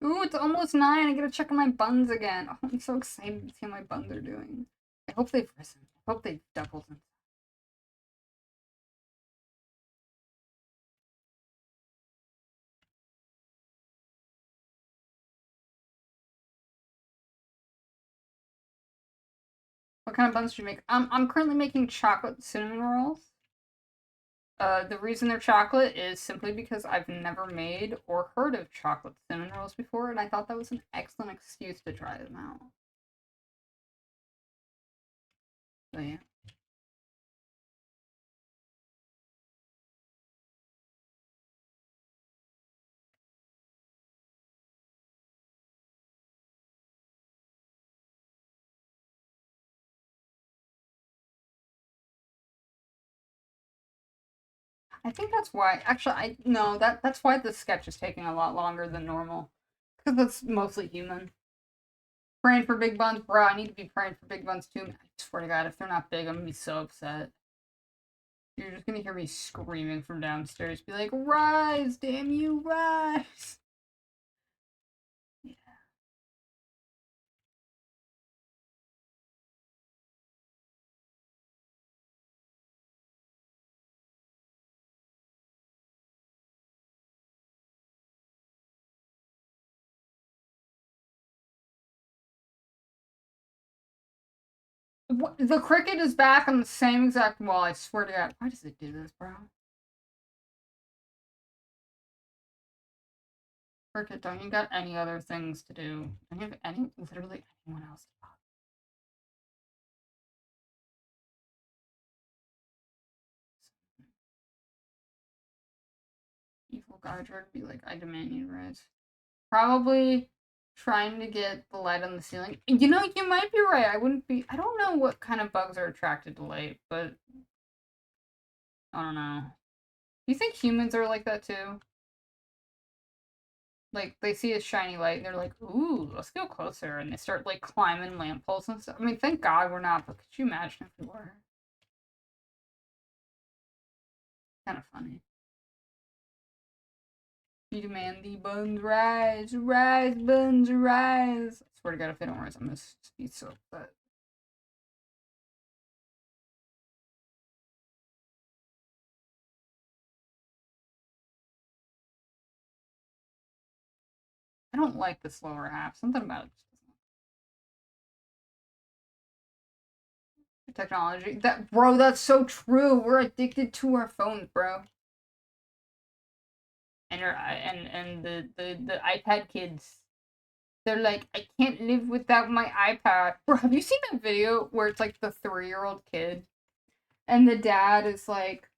Ooh, it's almost 9. I gotta check on my buns again. Oh, I'm so excited to see how my buns are doing. I hope they've risen. I hope they've doubled. What kind of buns do you make? I'm currently making chocolate cinnamon rolls. The reason they're chocolate is simply because I've never made or heard of chocolate cinnamon rolls before, and I thought that was an excellent excuse to try them out. So yeah. I think that's why. Actually, no, that's why the sketch is taking a lot longer than normal, because it's mostly human. Praying for big buns, bro. I need to be praying for big buns too. I swear to God, if they're not big, I'm gonna be so upset. You're just gonna hear me screaming from downstairs, be like, "Rise, damn you, rise!" Yeah. What? The cricket is back on the same exact wall. I swear to God. Why does it do this, bro? Cricket, don't you got any other things to do? Don't you have literally anyone else to talk? Evil Godric be like, I demand you rise. Probably trying to get the light on the ceiling. You know, you might be right. I don't know what kind of bugs are attracted to light, but I don't know. Do you think humans are like that too? Like, they see a shiny light and they're like, ooh, let's go closer. And they start, like, climbing lampposts and stuff. I mean, thank God we're not, but could you imagine if we were? Kind of funny. You demand the buns rise, rise, buns rise. I swear to God, if they don't rise, I'm gonna be so upset. I don't like this lower half. Something about it just doesn't. Technology. Bro, that's so true. We're addicted to our phones, bro. And the iPad kids. They're like, I can't live without my iPad. Bro, have you seen that video where it's like the 3-year-old kid and the dad is like,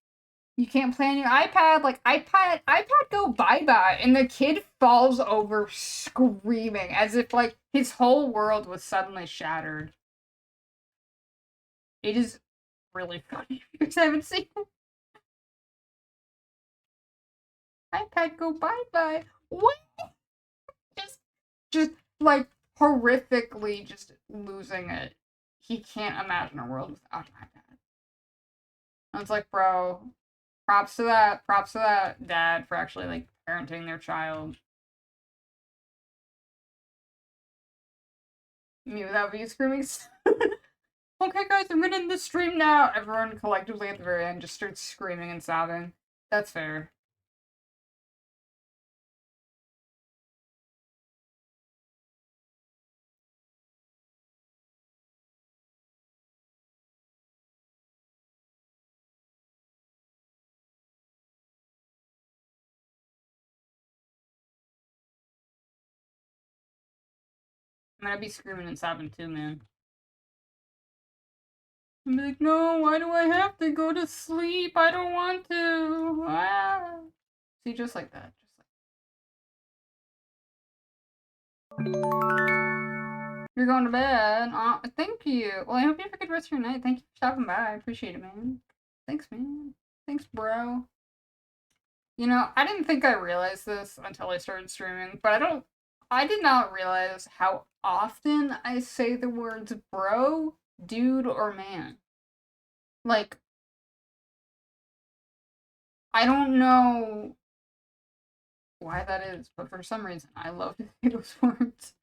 you can't play on your iPad, like iPad go bye-bye, and the kid falls over screaming as if like his whole world was suddenly shattered. It is really funny because I haven't seen it. iPad go bye-bye. What? Just like horrifically just losing it. He can't imagine a world without my dad. And it's like, bro, props to that dad for actually like parenting their child. Me without me screaming. Okay, guys, I'm gonna end the stream now. Everyone collectively at the very end just starts screaming and sobbing. That's fair. I'm gonna be screaming and sobbing too, man. I'm like, no, why do I have to go to sleep? I don't want to. Ah. See, just like that. You're going to bed. Thank you. Well, I hope you have a good rest of your night. Thank you for stopping by. I appreciate it, man. Thanks, man. Thanks, bro. You know, I didn't think I realized this until I started streaming, but I did not realize how often I say the words bro, dude, or man. Like, I don't know why that is, but for some reason, I love to say those words.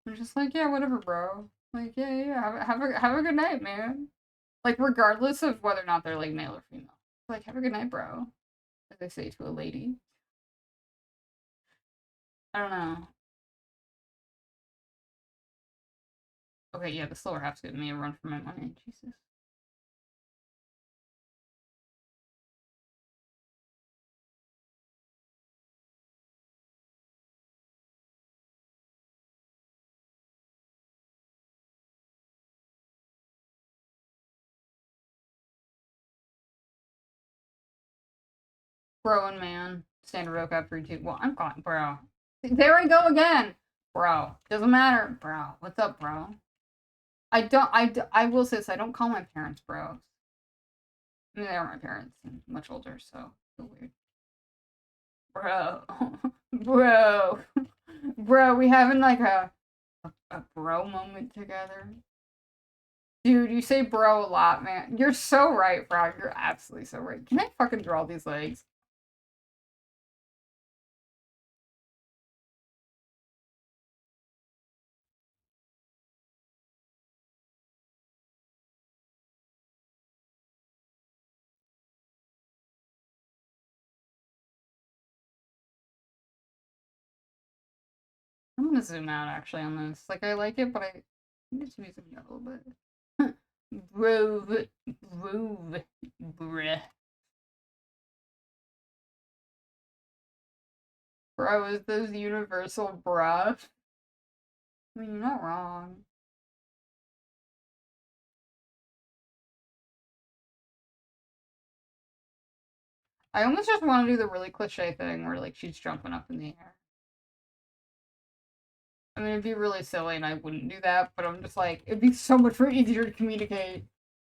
I'm just like, yeah, whatever, bro. Like, yeah. Have a good night, man. Like, regardless of whether or not they're like male or female. Like, have a good night, bro. As they say to a lady. I don't know. Okay, yeah, the slower half's giving me a run for my money. Jesus. Bro and man. Standard vocab 3-2. Well, I'm calling bro. There I go again! Bro. Doesn't matter. Bro. What's up, bro? I will say this, I don't call my parents bros. I mean, they are my parents and much older, so it's weird. Bro. Bro. Bro, we having like a bro moment together. Dude, you say bro a lot, man. You're so right, bro. You're absolutely so right. Can I fucking draw these legs? I'm gonna zoom out actually on this. Like, I like it, but I need to be zoomed out a little bit. Rove. Rove. Bruh. Bro, is those universal bruh? I mean, you're not wrong. I almost just want to do the really cliche thing where, like, she's jumping up in the air. I mean, it'd be really silly and I wouldn't do that, but I'm just like, it'd be so much more easier to communicate.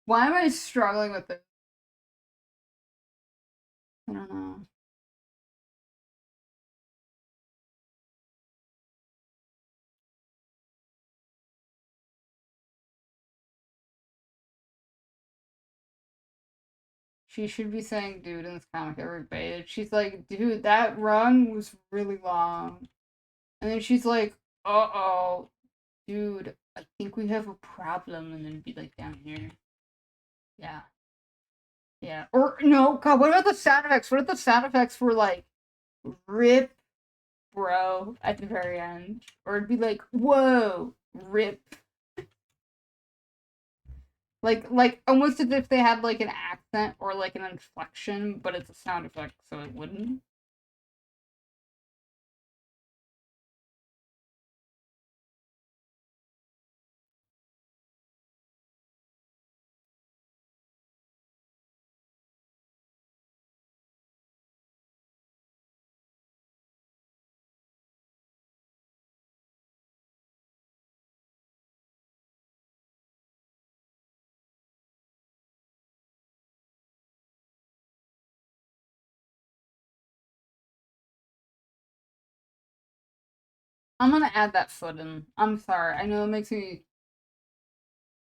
Why am I struggling with this? I don't know. She should be saying dude in this comic every page. She's like, dude, that run was really long. And then she's like, uh-oh, dude, I think we have a problem. And then be like down here. Yeah. Yeah. Or, no, God, what about the sound effects? What if the sound effects were like, rip, bro, at the very end? Or it'd be like, whoa, rip. Like almost as if they had like an accent or like an inflection, but it's a sound effect, so it wouldn't. I'm gonna add that foot in. I'm sorry. I know it makes me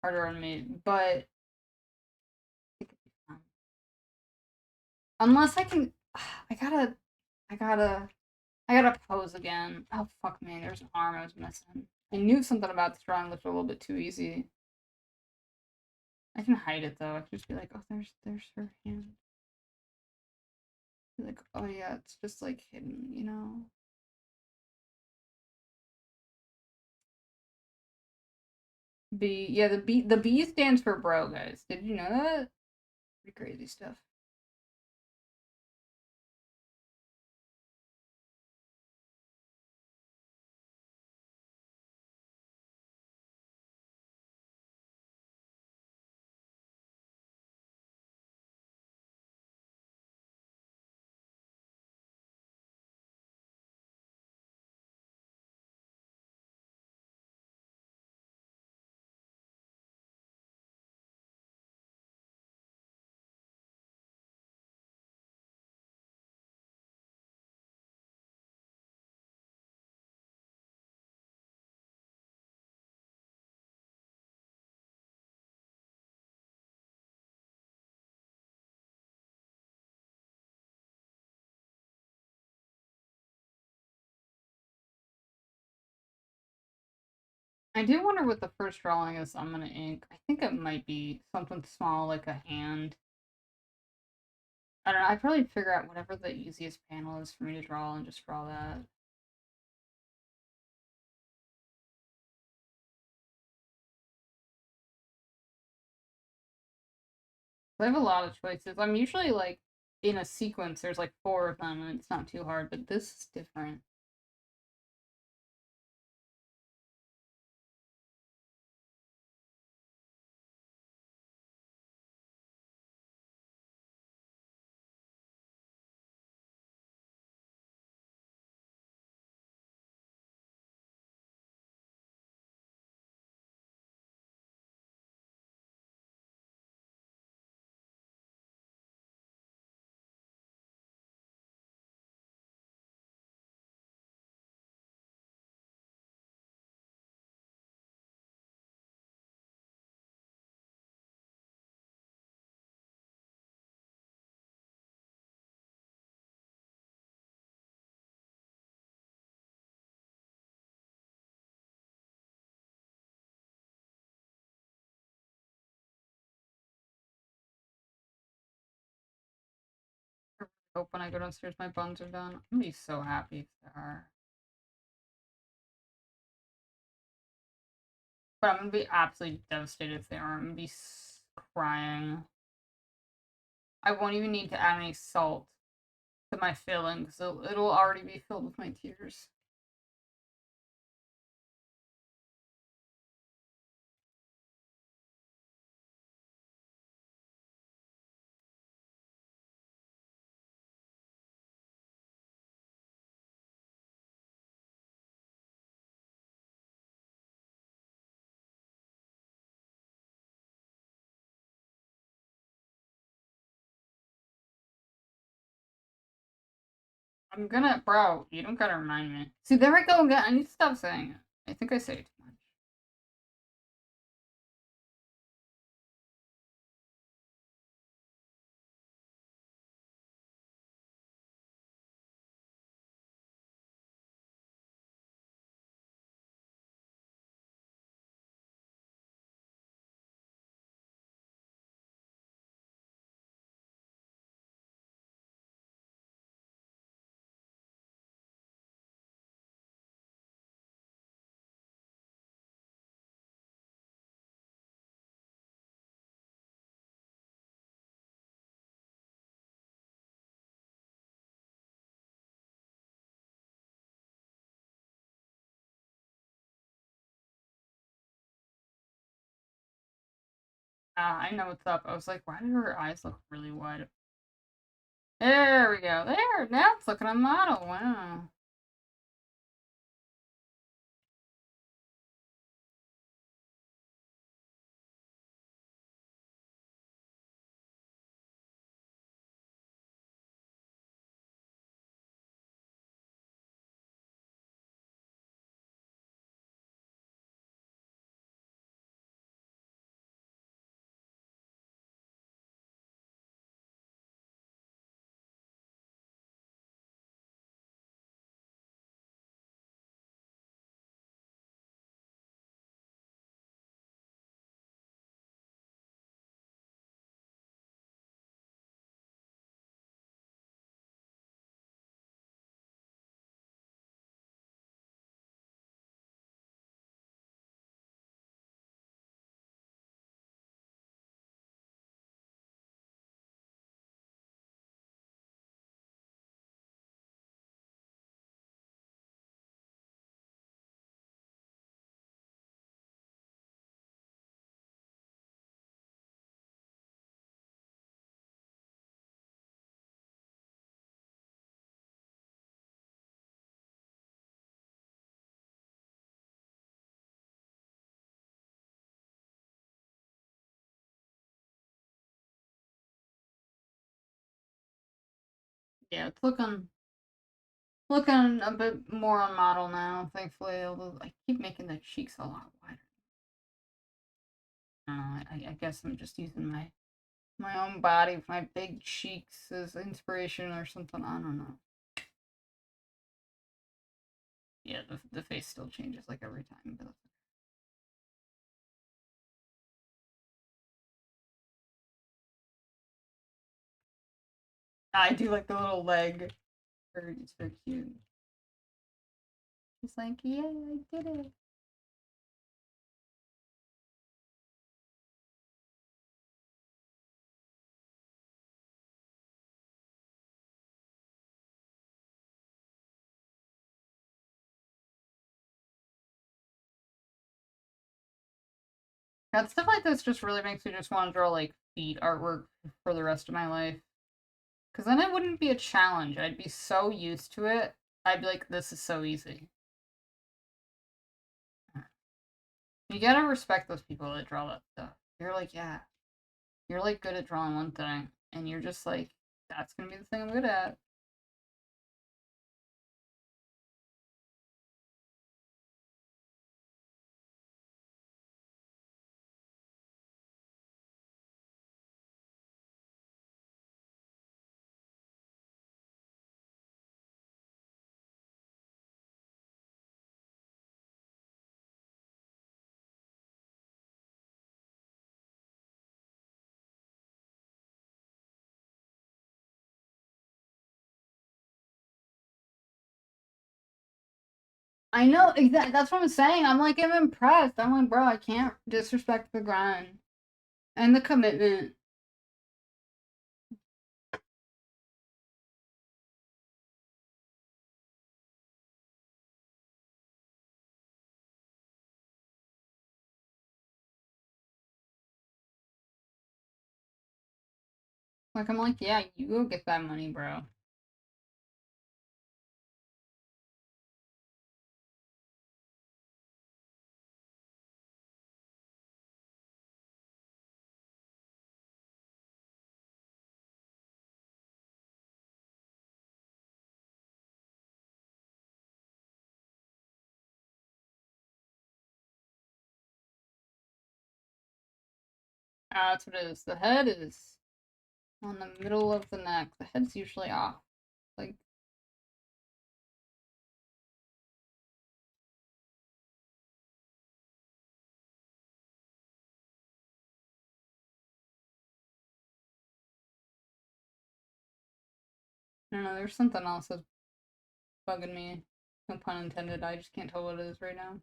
harder on me, but unless I can, I gotta, I gotta, I gotta pose again. Oh fuck me, there's an arm I was missing. I knew something about this drawing looked a little bit too easy. I can hide it though. I can just be like, oh, there's her hand. Be like, oh yeah, it's just like hidden, you know. B, yeah, the B stands for bro, guys. Did you know that? Pretty crazy stuff. I do wonder what the first drawing is I'm gonna ink. I think it might be something small like a hand. I don't know. I'd probably figure out whatever the easiest panel is for me to draw and just draw that. I have a lot of choices. I'm usually like in a sequence, there's like 4 of them and it's not too hard, but this is different. I hope when I go downstairs my buns are done. I'm gonna be so happy if they are. But I'm gonna be absolutely devastated if they aren't. I'm gonna be crying. I won't even need to add any salt to my filling because it'll already be filled with my tears. I'm gonna, bro, you don't gotta remind me. See, there I go again. I need to stop saying it. I think I say it too much. I know what's up. I was like, why do her eyes look really wide? There we go. There, now it's looking a model. Wow. Yeah, it's looking a bit more on model now, thankfully, although I keep making the cheeks a lot wider. I don't know, I guess I'm just using my own body, my big cheeks as inspiration or something, I don't know. Yeah, the face still changes like every time, but I do like the little leg. It's very cute. She's like, yeah, I did it. God, stuff like this just really makes me just want to draw like feet artwork for the rest of my life. Because then it wouldn't be a challenge. I'd be so used to it. I'd be like, this is so easy. You gotta respect those people that draw that stuff. You're like, yeah, you're like good at drawing one thing, and you're just like, that's gonna be the thing I'm good at. I know exactly. That's what I'm saying. I'm like, I'm impressed. I'm like, bro, I can't disrespect the grind and the commitment. Like, I'm like, yeah, you go get that money, bro. Ah, that's what it is. The head is on the middle of the neck. The head's usually off. Like, I don't know. There's something else that's bugging me. No pun intended. I just can't tell what it is right now.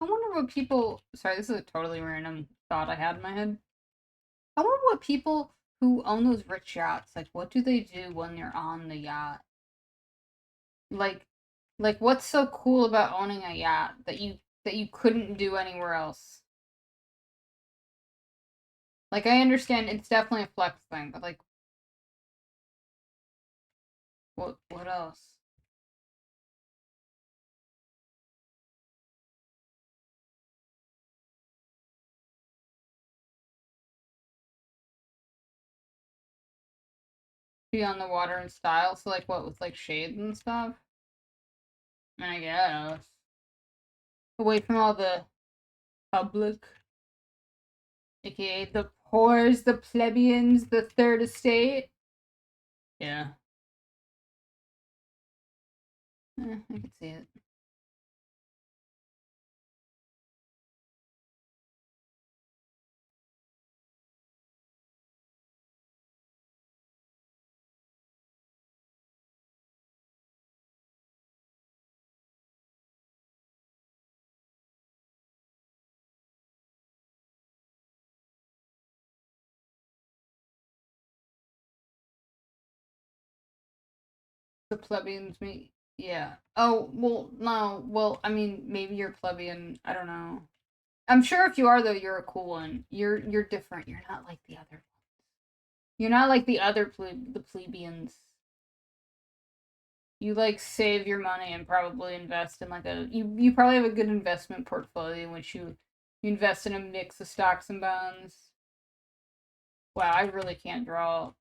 I wonder what people. Sorry, this is a totally random thought I had in my head. I wonder what people who own those rich yachts, like, what do they do when they're on the yacht? Like, what's so cool about owning a yacht that you couldn't do anywhere else? Like, I understand it's definitely a flex thing, but like, what else? Be on the water in style, so like what with like shades and stuff? I mean, I guess away from all the public, aka the poors, the plebeians, the third estate. Yeah, I could see it. The plebeians me. Yeah. Oh, well, no. Well, I mean, maybe you're plebeian. I don't know. I'm sure if you are though, you're a cool one. You're different. You're not like the other. You're not like the other the plebeians. You like save your money and probably invest in like you probably have a good investment portfolio in which you invest in a mix of stocks and bonds. Wow, I really can't draw.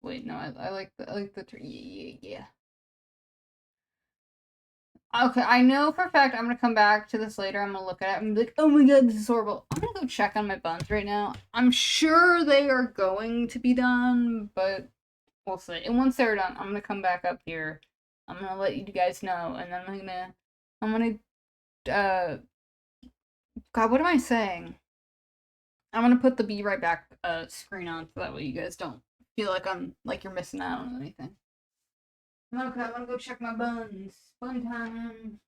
Wait, no, I like the tree. Yeah. Okay, I know for a fact I'm gonna come back to this later. I'm gonna look at it. I'm like, oh my god, this is horrible. I'm gonna go check on my buns right now. I'm sure they are going to be done, but we'll see. And once they're done, I'm gonna come back up here. I'm gonna let you guys know, and then I'm gonna God, what am I saying? I'm gonna put the Be Right Back screen on so that way you guys don't feel like you're missing out on anything. Okay, I'm gonna go check my buns. Bun time.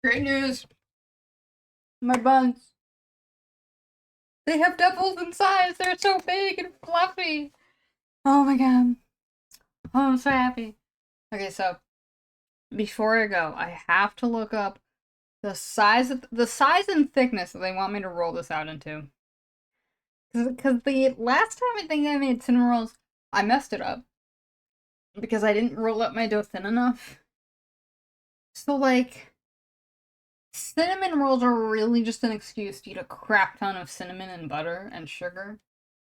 Great news! My buns. They have doubled in size. They're so big and fluffy. Oh my god. Oh, I'm so happy. Okay, so before I go, I have to look up the size and thickness that they want me to roll this out into. Because the last time I think I made cinnamon rolls, I messed it up because I didn't roll up my dough thin enough. So like, cinnamon rolls are really just an excuse to eat a crap ton of cinnamon and butter and sugar.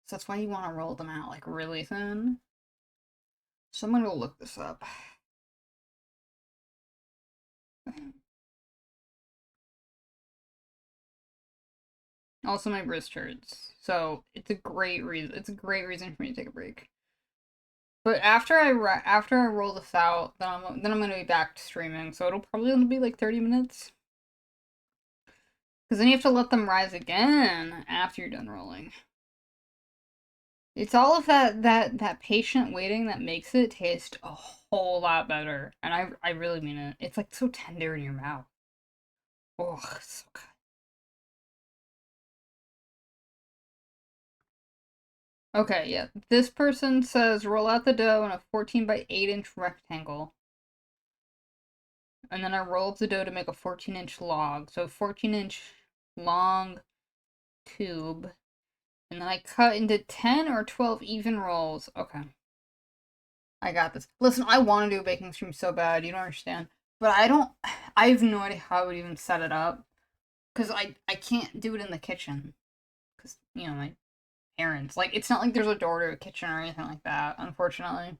So that's why you want to roll them out like really thin. So I'm gonna go look this up. Also, my wrist hurts, so it's a great reason. It's a great reason for me to take a break. But after I roll this out, then I'm gonna be back to streaming. So it'll probably only be like 30 minutes. Because then you have to let them rise again after you're done rolling. It's all of that patient waiting that makes it taste a whole lot better. And I really mean it. It's like so tender in your mouth. Oh, so good. Okay, yeah. This person says roll out the dough in a 14 by 8-inch rectangle. And then I roll up the dough to make a 14-inch log. So 14-inch long tube. And then I cut into 10 or 12 even rolls. Okay. I got this. Listen, I want to do a baking stream so bad. You don't understand. But I have no idea how I would even set it up. Because I can't do it in the kitchen. Because, you know, my parents. Like, it's not like there's a door to a kitchen or anything like that, unfortunately.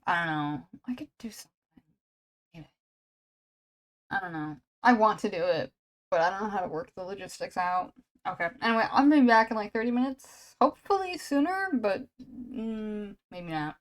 I don't know. I could do something. Maybe. I don't know. I want to do it, but I don't know how to work the logistics out. Okay. Anyway, I'll be back in like 30 minutes. Hopefully sooner, but maybe not.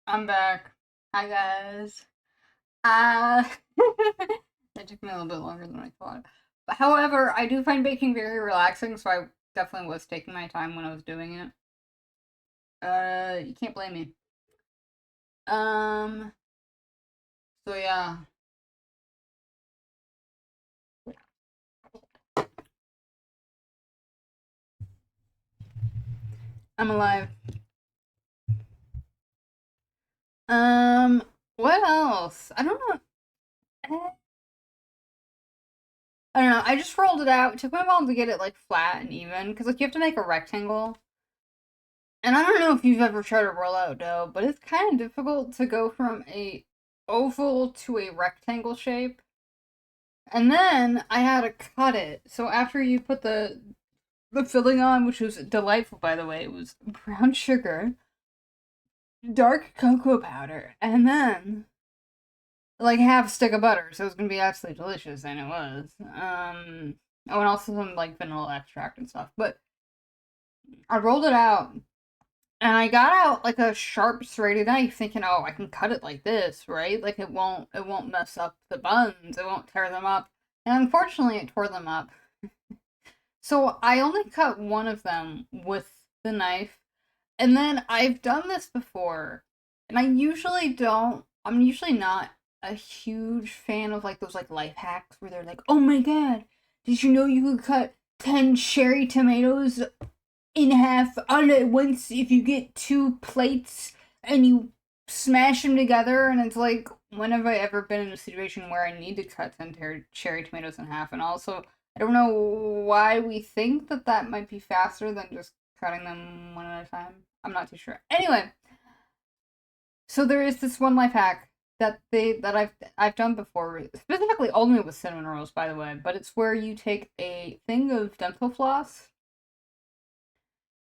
I'm back. Hi guys. Uh That took me a little bit longer than I thought. But however, I do find baking very relaxing, so I definitely was taking my time when I was doing it. You can't blame me. Um, so yeah. I'm alive. Um, what else? I don't know. I don't know. I just rolled it out. It took me a while to get it like flat and even because like you have to make a rectangle. And I don't know if you've ever tried to roll out dough, but it's kind of difficult to go from a oval to a rectangle shape. And then I had to cut it. So after you put the filling on, which was delightful by the way, it was brown sugar, dark cocoa powder, and then like half a stick of butter. So it was gonna be absolutely delicious, and it was. Oh, and also some like vanilla extract and stuff. But I rolled it out and I got out like a sharp serrated knife thinking, oh, I can cut it like this, right? Like it won't mess up the buns, it won't tear them up. And unfortunately it tore them up. So I only cut one of them with the knife. And then I've done this before. And I'm usually not a huge fan of like those like life hacks where they're like, oh my god, did you know you could cut 10 cherry tomatoes in half on it once if you get two plates and you smash them together? And it's like, when have I ever been in a situation where I need to cut 10 cherry tomatoes in half? And also, I don't know why we think that that might be faster than just cutting them one at a time. I'm not too sure. Anyway, so there is this one life hack that I've done before, specifically only with cinnamon rolls, by the way. But it's where you take a thing of dental floss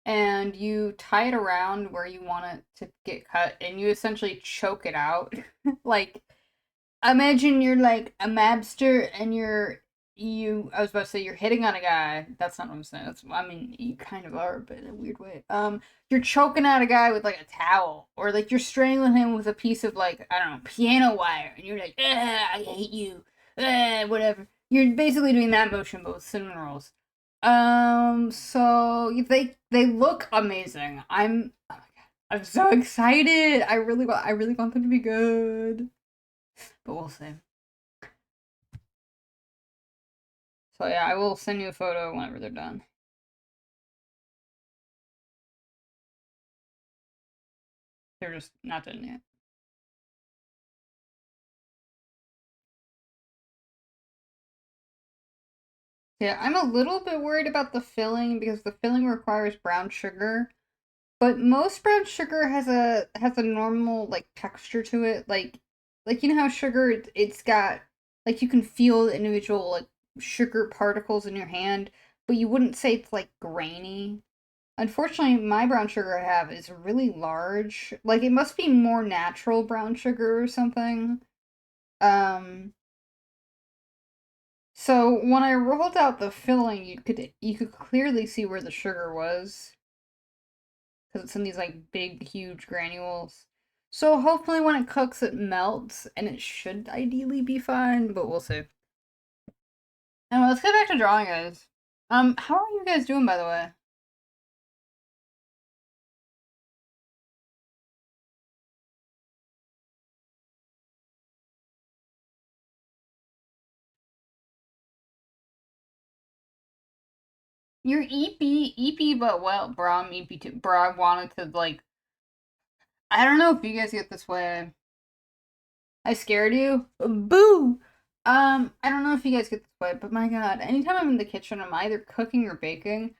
and you tie it around where you want it to get cut, and you essentially choke it out. Like, imagine you're like a mobster and I was about to say you're hitting on a guy. That's not what I'm saying. I mean, you kind of are, but in a weird way. You're choking out a guy with like a towel, or like you're strangling him with a piece of like, I don't know, piano wire, and you're like, I hate you, whatever. You're basically doing that motion, but with cinnamon rolls. So they look amazing. Oh my god, I'm so excited. I really want them to be good, but we'll see. So yeah, I will send you a photo whenever they're done. They're just not done yet. Yeah, I'm a little bit worried about the filling because the filling requires brown sugar, but most brown sugar has a normal like texture to it. Like you know how sugar it's got like you can feel the individual like sugar particles in your hand, but you wouldn't say it's like grainy. Unfortunately, my brown sugar I have is really large. Like it must be more natural brown sugar or something. Um, so when I rolled out the filling, you could clearly see where the sugar was because it's in these like big, huge granules. So hopefully when it cooks, it melts, and it should ideally be fine, but we'll see. Anyway, let's get back to drawing, guys. How are you guys doing, by the way? You're EP, but well, bro, I'm EP too. Bro, I wanted to like. I don't know if you guys get this way. I scared you? Boo! I don't know if you guys get this way, but my god, anytime I'm in the kitchen, I'm either cooking or baking.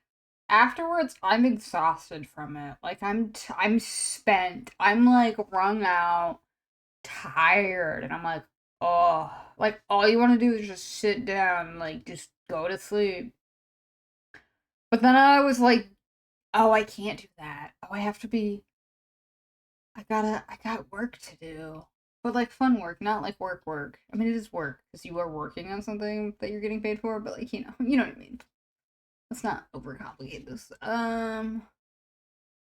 Afterwards, I'm exhausted from it. Like I'm spent. I'm like wrung out, tired, and I'm like, oh, like all you want to do is just sit down, like just go to sleep. But then I was like, oh, I can't do that. Oh, I have to be. I got work to do. But like fun work, not like work. I mean, it is work because you are working on something that you're getting paid for, but like, you know what I mean. Let's not overcomplicate this. Let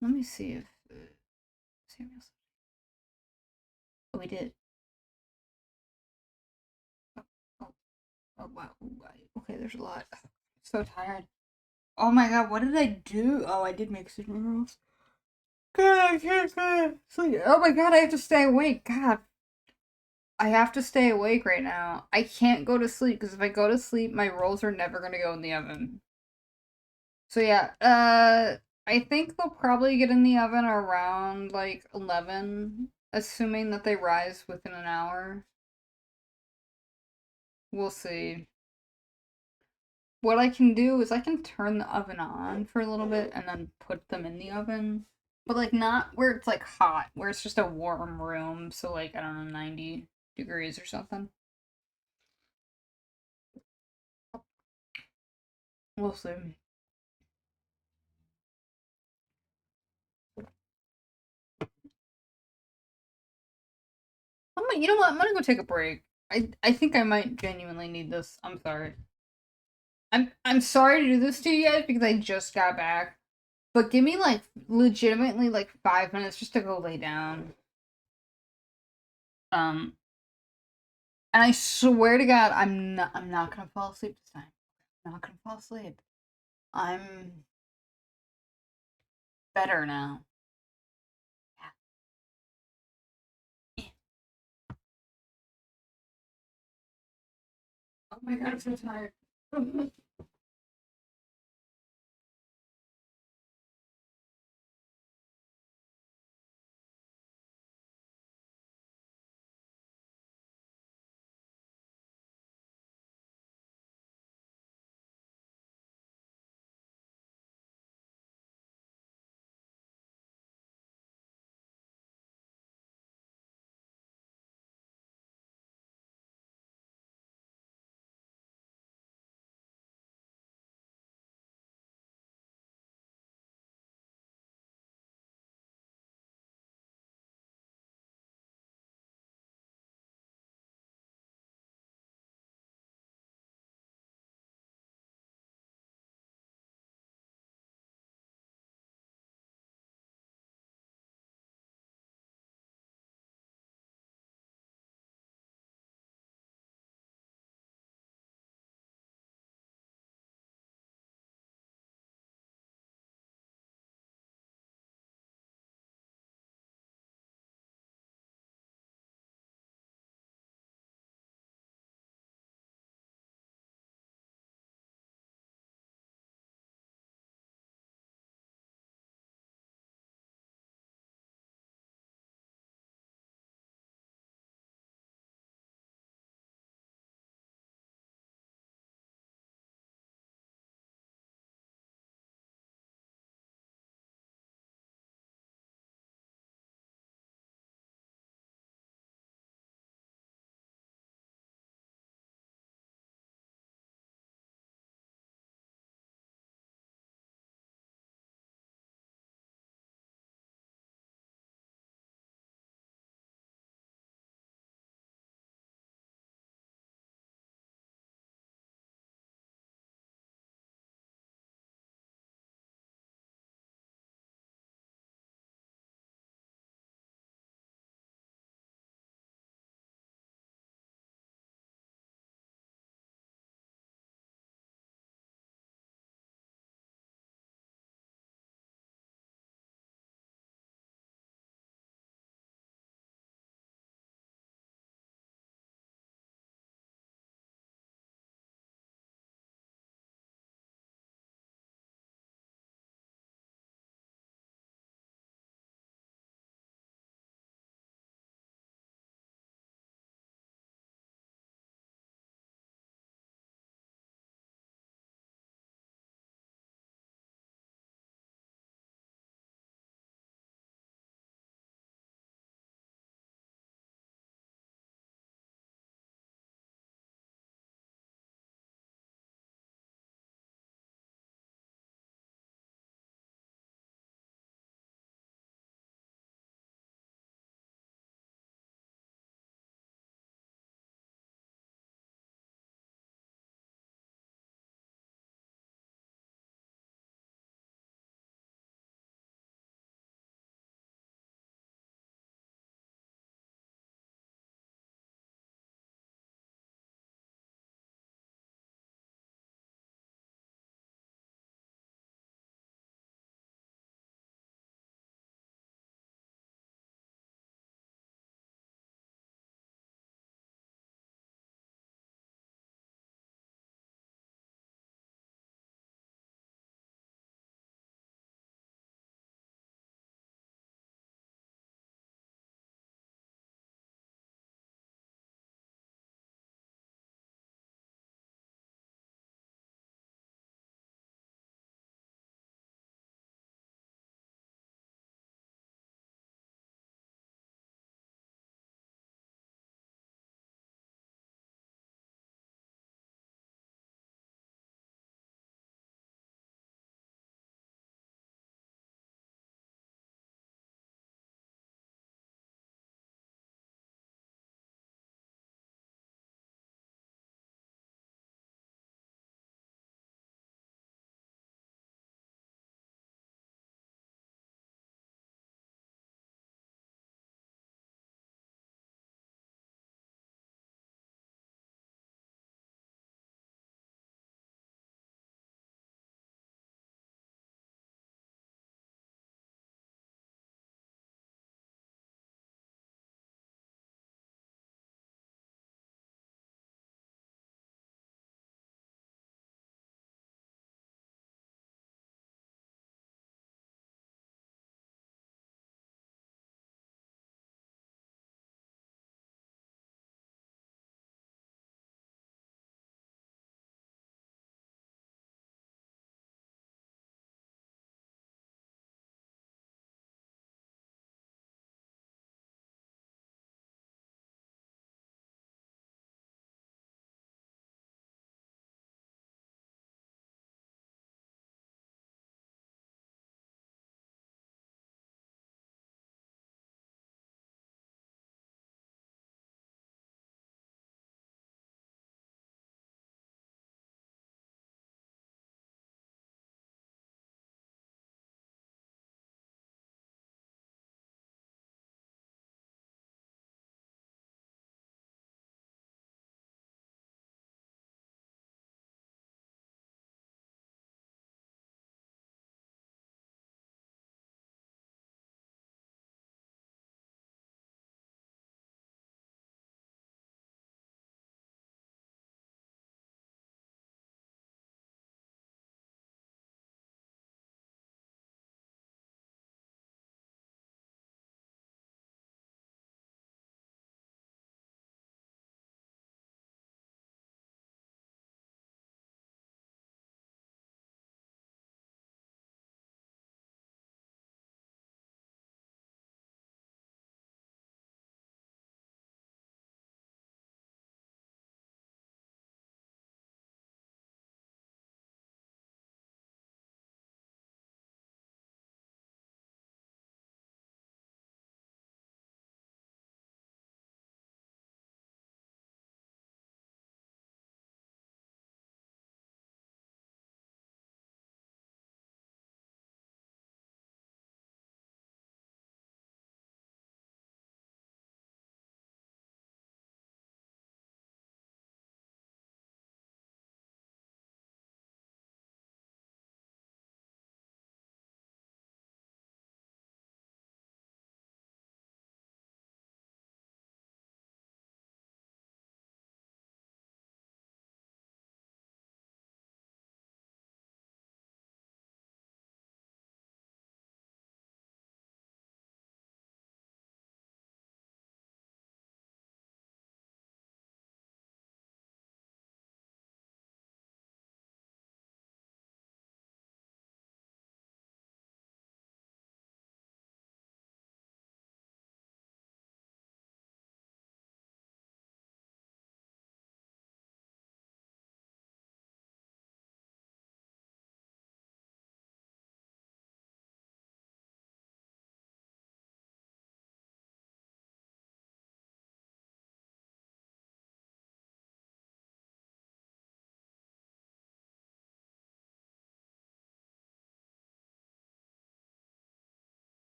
me see if Samuel's. Oh, we did. Oh, oh, oh wow. Okay, there's a lot. So tired. Oh my god, what did I do? Oh, I did make cinnamon rolls. God, I can't sleep. Oh my god, I have to stay awake. God, I have to stay awake right now. I can't go to sleep because if I go to sleep, my rolls are never gonna go in the oven. So yeah, I think they'll probably get in the oven around like 11, assuming that they rise within an hour. We'll see. What I can do is I can turn the oven on for a little bit and then put them in the oven. But like not where it's like hot, where it's just a warm room, so like I don't know, 90 degrees or something. We'll see. You know what? I'm gonna go take a break. I think I might genuinely need this. I'm sorry. I'm sorry to do this to you guys because I just got back. But give me like legitimately like 5 minutes just to go lay down. Um, and I swear to God, I'm not gonna fall asleep this time. I'm not gonna fall asleep. I'm better now. Yeah. Oh my God, I'm so tired.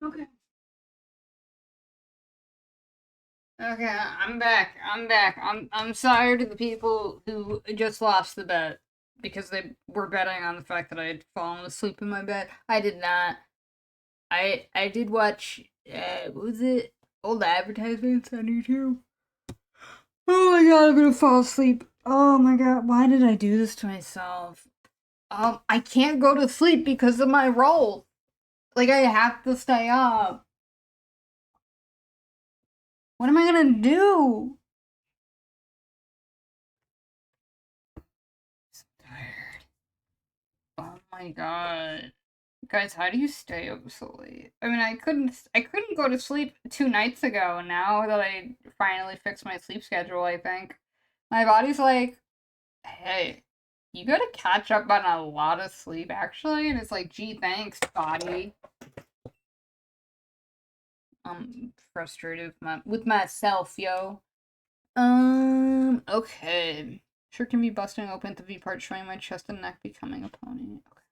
Okay. Okay, I'm back. I'm back. I'm sorry to the people who just lost the bet because they were betting on the fact that I had fallen asleep in my bed. I did not. I did watch what was it? Old advertisements on YouTube. Oh my god, I'm gonna fall asleep. Oh my god, why did I do this to myself? I can't go to sleep because of my role. Like I have to stay up. What am I gonna do? I'm tired. Oh my god. Guys, how do you stay up so late? I mean, I couldn't go to sleep 2 nights ago. Now that I finally fixed my sleep schedule, I think my body's like, "Hey, you gotta catch up on a lot of sleep, actually." And it's like, "Gee, thanks, body." I'm frustrated with myself, yo. Okay. Sure can be busting open the V part, showing my chest and neck becoming a pony. Okay.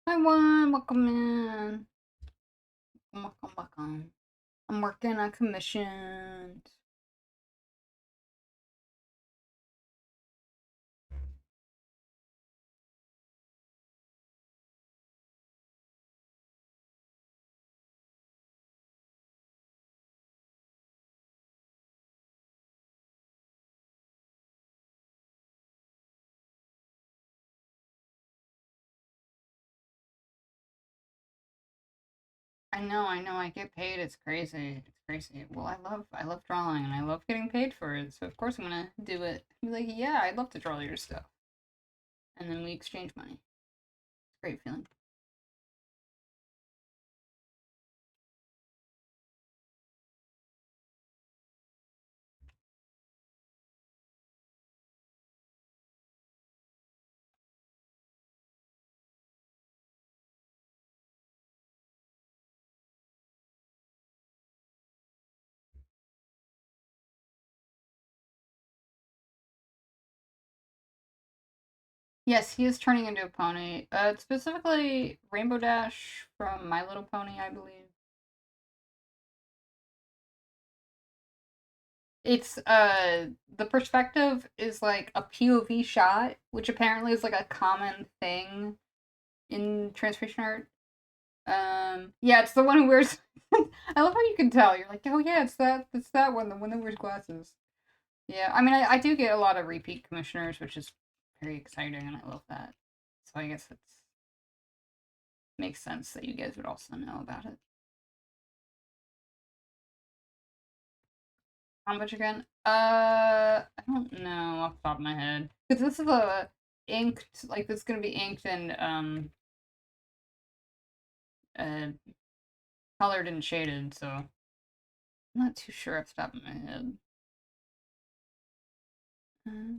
Hi, one. Welcome in. Welcome, welcome. I'm working on commissions. I know. I get paid. It's crazy. It's crazy. Well, I love drawing and I love getting paid for it. So of course I'm gonna do it. Be like, yeah, I'd love to draw your stuff. And then we exchange money. It's a great feeling. Yes, he is turning into a pony. Specifically Rainbow Dash from My Little Pony, I believe. It's the perspective is like a POV shot, which apparently is like a common thing in transformation art. Yeah, it's the one who wears. I love how you can tell. You're like, oh yeah, it's that one, the one that wears glasses. Yeah, I mean, I do get a lot of repeat commissioners, which is very exciting, and I love that. So I guess it's makes sense that you guys would also know about it. How much again? I don't know off the top of my head. Because this is a inked, like, this is gonna be inked and, uh, colored and shaded, so I'm not too sure off the top of my head. Uh,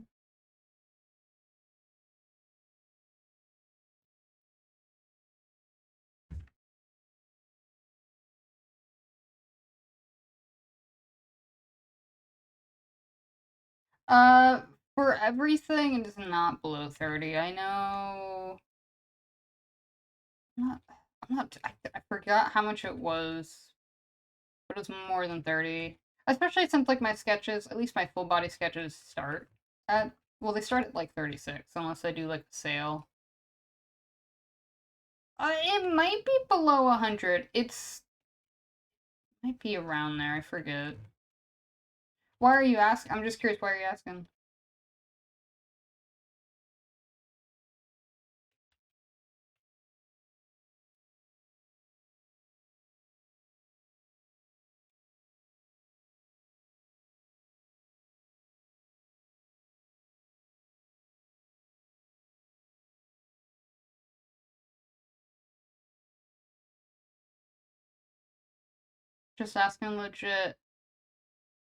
Uh, for everything, it is not below 30. I know. I'm not. I forgot how much it was, but it was more than 30. Especially since, like, my sketches, at least my full body sketches, start at. Well, they start at like 36, unless I do like a sale. It might be below 100. It's might be around there. I forget. Why are you asking? I'm just curious. Why are you asking? Just asking legit.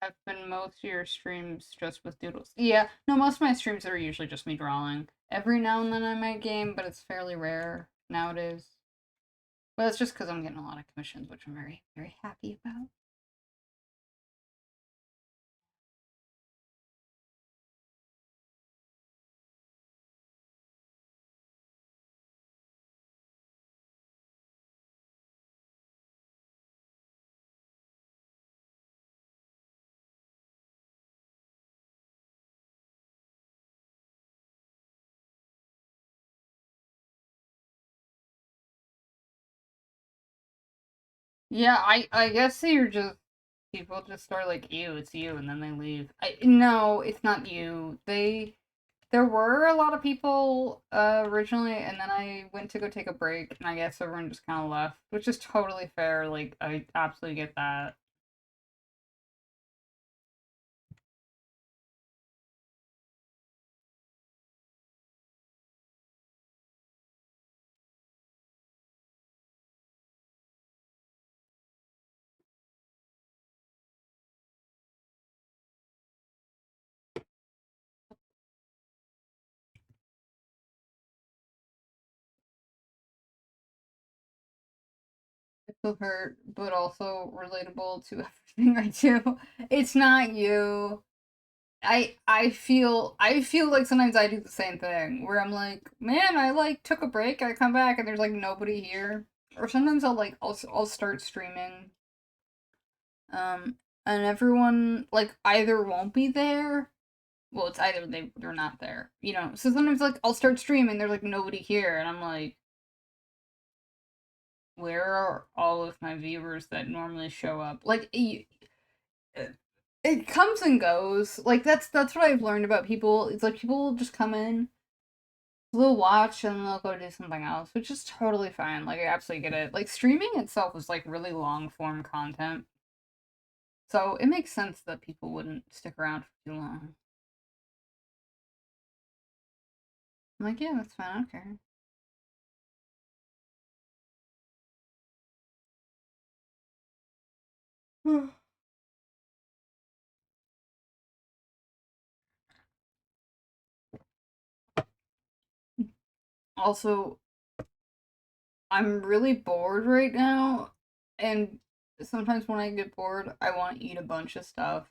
I've been most of your streams just with doodles. Yeah, no, most of my streams are usually just me drawing. Every now and then I might game, but it's fairly rare nowadays. But it's just because I'm getting a lot of commissions, which I'm very, very happy about. Yeah, I guess you're just people just start like you, it's you, and then they leave. No, it's not you. There were a lot of people originally, and then I went to go take a break, and I guess everyone just kind of left, which is totally fair. Like, I absolutely get that. I feel hurt, but also relatable to everything I do. It's not you. I feel like sometimes I do the same thing where I'm like, man, I like took a break, I come back and there's like nobody here. Or sometimes I'll start streaming, um, and everyone like either won't be there. Well, it's either they're not there, you know. So sometimes like I'll start streaming, there's like nobody here, and I'm like, where are all of my viewers that normally show up? Like it comes and goes. Like that's what I've learned about people. It's like people will just come in, they'll watch, and they'll go do something else, which is totally fine. Like I absolutely get it. Like streaming itself is like really long form content, so it makes sense that people wouldn't stick around for too long. I'm like, yeah, that's fine. Okay. Also, I'm really bored right now, and sometimes when I get bored, I want to eat a bunch of stuff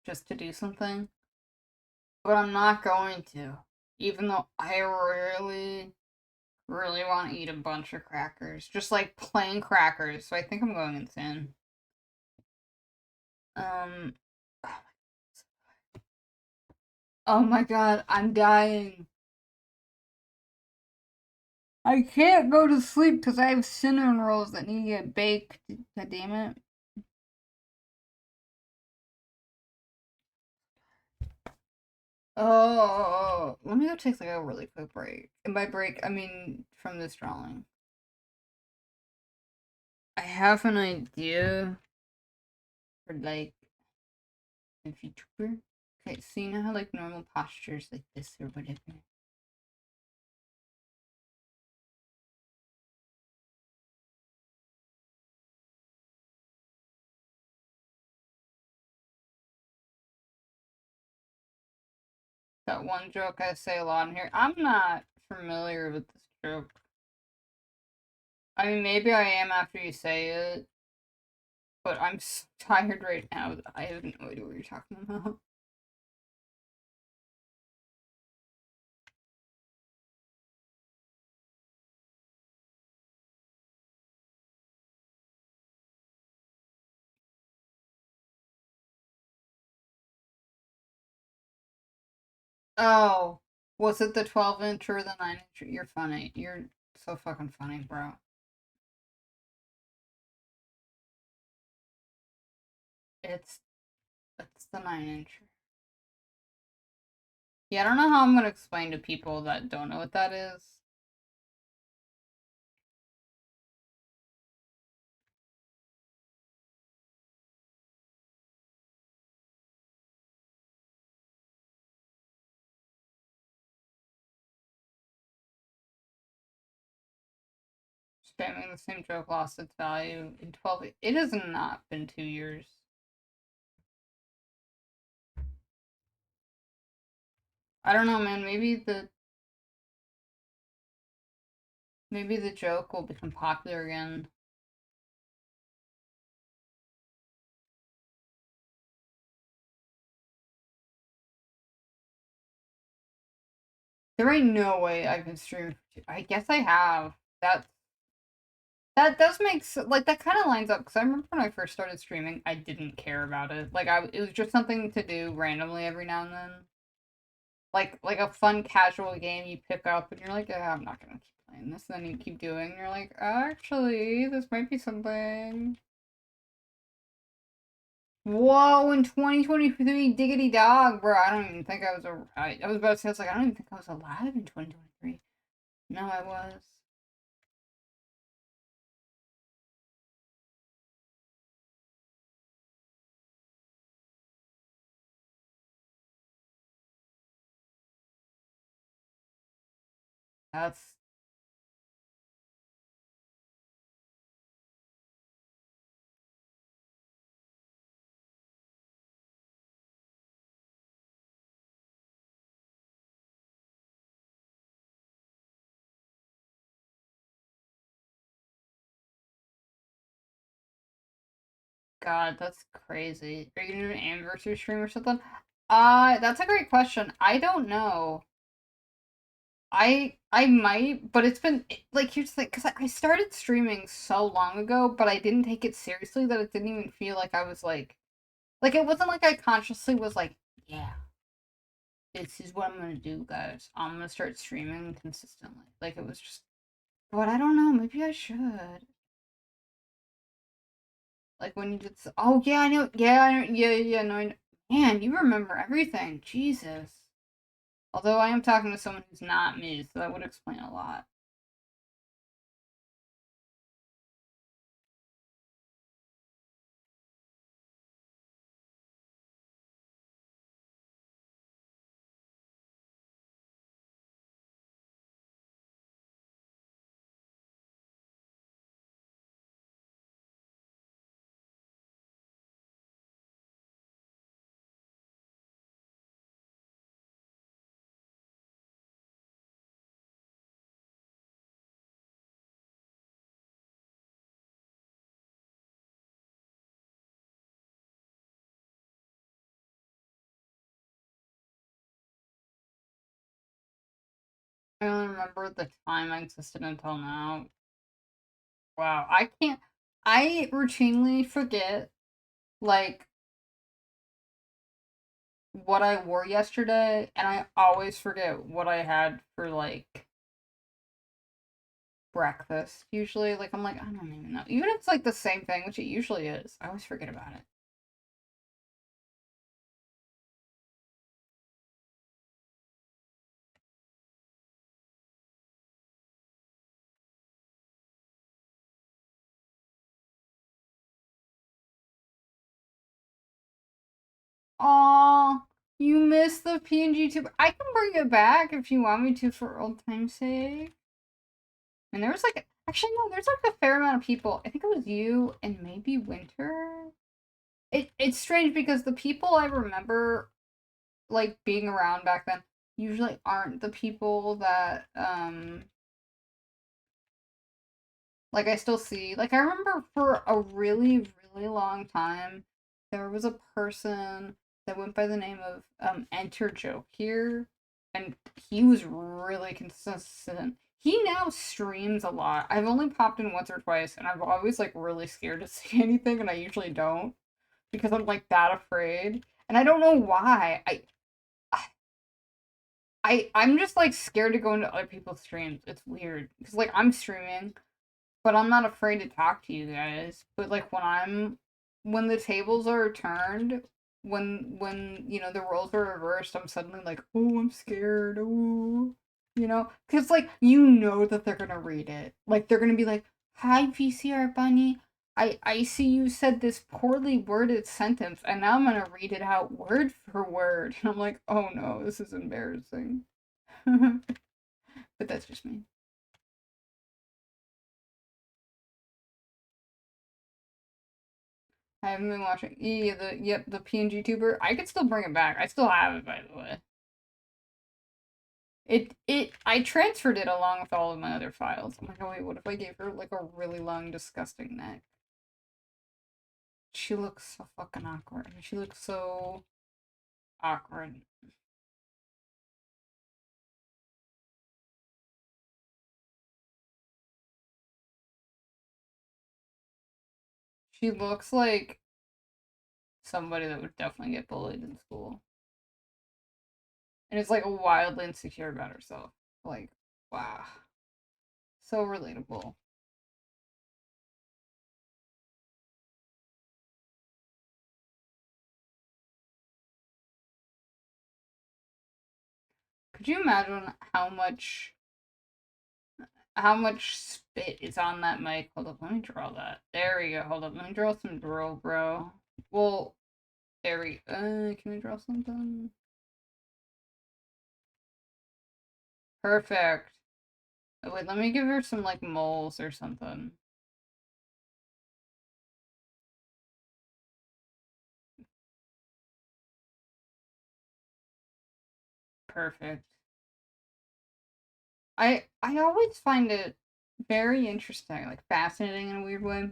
just to do something. But I'm not going to. Even though I really, really want to eat a bunch of crackers. Just like plain crackers. So I think I'm going insane. Um. Oh my god, I'm dying. I can't go to sleep because I have cinnamon rolls that need to get baked. God damn it. Oh, let me go take like a really quick break. And by break, I mean from this drawing. I have an idea for like VTuber. Okay, so you know how like normal postures like this or whatever. That one joke I say a lot in here. I'm not familiar with this joke. I mean, maybe I am after you say it, but I'm so tired right now that I have no idea what you're talking about. Oh, was it the 12-inch or the 9-inch? You're funny. You're so fucking funny, bro. It's it's the 9-inch. Yeah, I don't know how I'm gonna explain to people that don't know what that is. Spamming the same joke lost its value in 12. It has not been 2 years. I don't know, man. Maybe the joke will become popular again. There ain't no way I can stream. I guess I have. That does make like that kind of lines up because I remember when I first started streaming, I didn't care about it. Like it was just something to do randomly every now and then. Like a fun casual game you pick up and you're like, yeah, I'm not gonna keep playing this. And then you keep doing, and you're like, actually, this might be something. Whoa, in 2023, diggity dog, bro. I don't even think I was I was about to say, I was like, I don't even think I was alive in 2023. No, I was. That's God, that's crazy. Are you gonna do an anniversary stream or something? That's a great question. I don't know. I might, but it's been like here's the thing, because I started streaming so long ago, but I didn't take it seriously that it didn't even feel like I was like it wasn't like I consciously was like, yeah, this is what I'm gonna do, guys. I'm gonna start streaming consistently. Like it was just, but I don't know. Maybe I should. Like when you did, oh yeah, I know, yeah, yeah, no, man, you remember everything, Jesus. Although I am talking to someone who's not me, so that would explain a lot. I only remember the time I existed until now. Wow, I can't. I routinely forget, like, what I wore yesterday, and I always forget what I had for, like, breakfast. Usually, like, I'm like, I don't even know. Even if it's, like, the same thing, which it usually is, I always forget about it. Aw, you missed the PNG tube. I can bring it back if you want me to for old time's sake. And there was like, actually no, there's like a fair amount of people. I think it was you and maybe Winter. It's strange because the people I remember like being around back then usually aren't the people that like I still see. Like I remember for a really really long time there was a person that went by the name of Enter Joke here, and he was really consistent. He now streams a lot. I've only popped in once or twice, and I'm always like really scared to see anything, and I usually don't because I'm like that afraid. And I don't know why. I'm just like scared to go into other people's streams. It's weird because like I'm streaming, but I'm not afraid to talk to you guys. But like when the tables are turned, when you know the roles are reversed, I'm suddenly like, oh, I'm scared. Oh, you know, because like you know that they're gonna read it. Like they're gonna be like, "Hi, VCR Bunny. I see you said this poorly worded sentence, and now I'm gonna read it out word for word." And I'm like, "Oh no, this is embarrassing." But that's just me. I haven't been watching. The PNG tuber. I could still bring it back. I still have it, by the way. I transferred it along with all of my other files. I'm like, oh wait, what if I gave her like a really long, disgusting neck? She looks so fucking awkward. She looks so awkward. She looks like somebody that would definitely get bullied in school. And is like wildly insecure about herself. Like, wow. So relatable. Could you imagine how much spit is on that mic? Hold up, let me draw that. There we go. Hold up, let me draw some drill, bro. Well, there we. Can we draw something? Perfect. Oh, wait, let me give her some like moles or something. Perfect. I always find it very interesting, like fascinating in a weird way.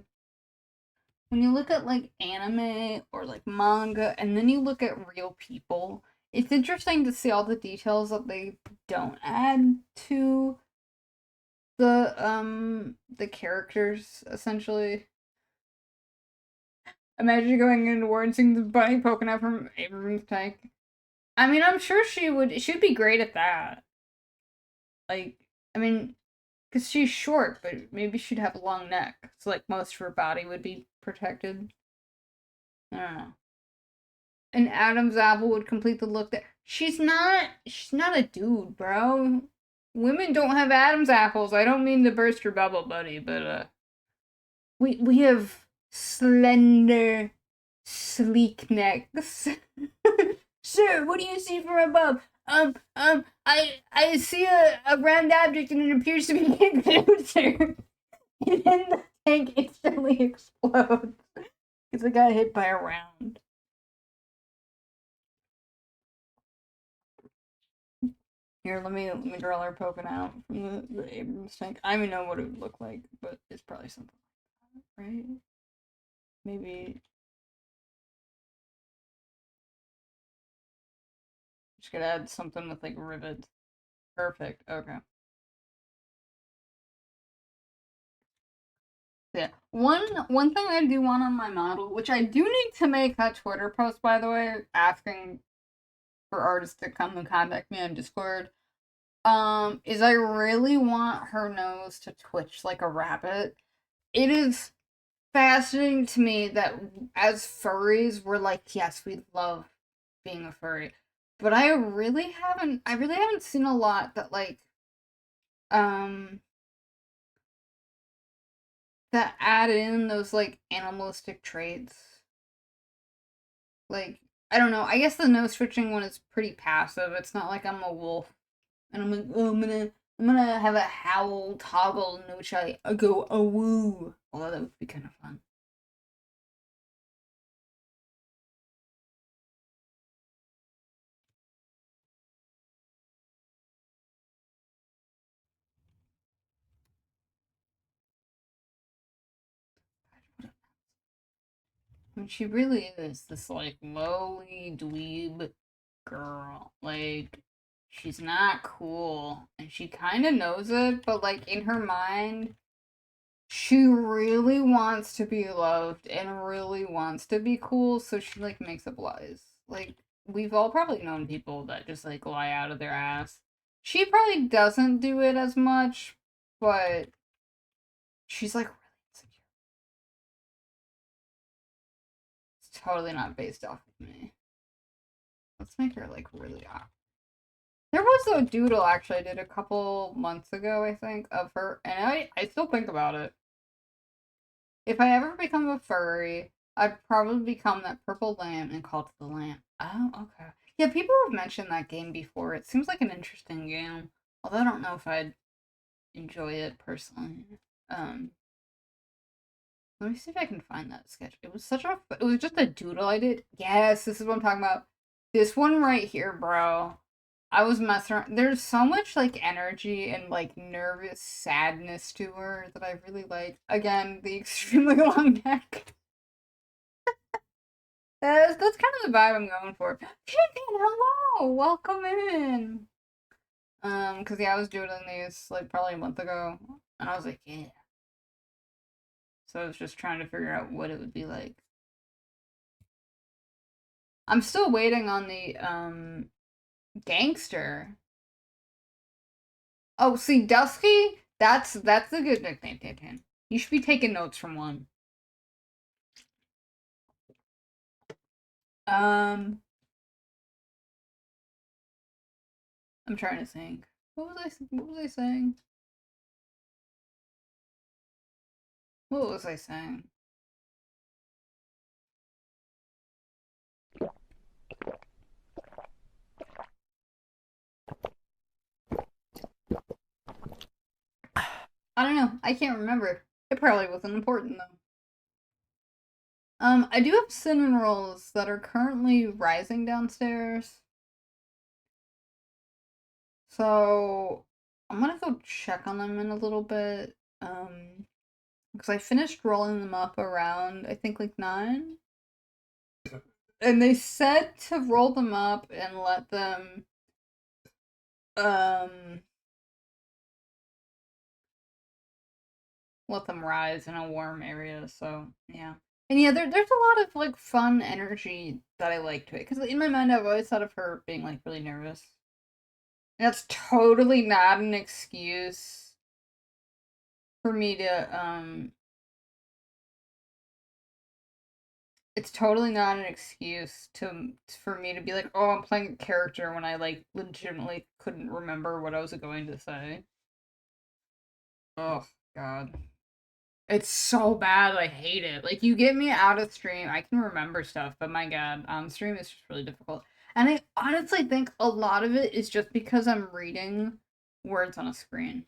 When you look at like anime or like manga and then you look at real people, it's interesting to see all the details that they don't add to the characters essentially. Imagine going into war and seeing the bunny poking out from Abrams tank. I mean, I'm sure she'd be great at that. Like, I mean, because she's short, but maybe she'd have a long neck, so like most of her body would be protected. I don't know. An Adam's apple would complete the look that she's not a dude, bro. Women don't have Adam's apples. I don't mean to burst your bubble, buddy, but we have slender, sleek necks. Sir, what do you see from above? I see a round object and it appears to be Big Food, sir. And then the tank instantly explodes because it got hit by a round. Here, let me draw her poking out from the Abrams tank. I don't even know what it would look like, but it's probably something like that, right? Maybe just gonna add something with like rivets. Perfect. Okay. Yeah. One thing I do want on my model, which I do need to make a Twitter post by the way, asking for artists to come and contact me on Discord. Is I really want her nose to twitch like a rabbit. It is fascinating to me that as furries we're like, yes, we love being a furry. But I really haven't seen a lot that like um that add in those like animalistic traits. Like I don't know. I guess the no switching one is pretty passive. It's not like I'm a wolf and I'm like, oh, I'm gonna have a howl toggle in which I go a woo. Although that would be kind of fun. I mean, she really is this like lowly dweeb girl. Like, she's not cool, and she kind of knows it, but like in her mind, she really wants to be loved and really wants to be cool, so she like makes up lies. Like, we've all probably known people that just like lie out of their ass. She probably doesn't do it as much, but she's like really insecure. It's totally not based off of me. Let's make her like really off. There was a doodle actually I did a couple months ago, I think, of her, and I still think about it. If I ever become a furry, I'd probably become that purple lamp and call to the lamp. Oh, okay. Yeah, people have mentioned that game before. It seems like an interesting game, although I don't know if I'd enjoy it personally. Um, Let me see if I can find that sketch. It was such a. It was just a doodle I did. Yes, this is what I'm talking about. This one right here, bro. I was messing around. There's so much like energy and like nervous sadness to her that I really like. Again, the extremely long neck. That's kind of the vibe I'm going for. Chicken, hello, welcome in. Cause yeah, I was doodling these like probably a month ago, and I was like, yeah. So I was just trying to figure out what it would be like. I'm still waiting on the gangster. Oh, see, Dusky. That's a good nickname, Tintin. You should be taking notes from one. Um, I'm trying to think. What was I saying? What was I saying? I don't know. I can't remember. It probably wasn't important though. I do have cinnamon rolls that are currently rising downstairs. So I'm gonna go check on them in a little bit. Because I finished rolling them up around I think like 9. And they said to roll them up and um let them rise in a warm area, so yeah. And yeah, there's a lot of like fun energy that I like to it. Because in my mind I've always thought of her being like really nervous. And that's totally not an excuse for me to it's totally not an excuse to for me to be like, oh, I'm playing a character when I like legitimately couldn't remember what I was going to say. Oh god. It's so bad, I hate it. Like you get me out of stream, I can remember stuff, but my god, on stream it's just really difficult. And I honestly think a lot of it is just because I'm reading words on a screen.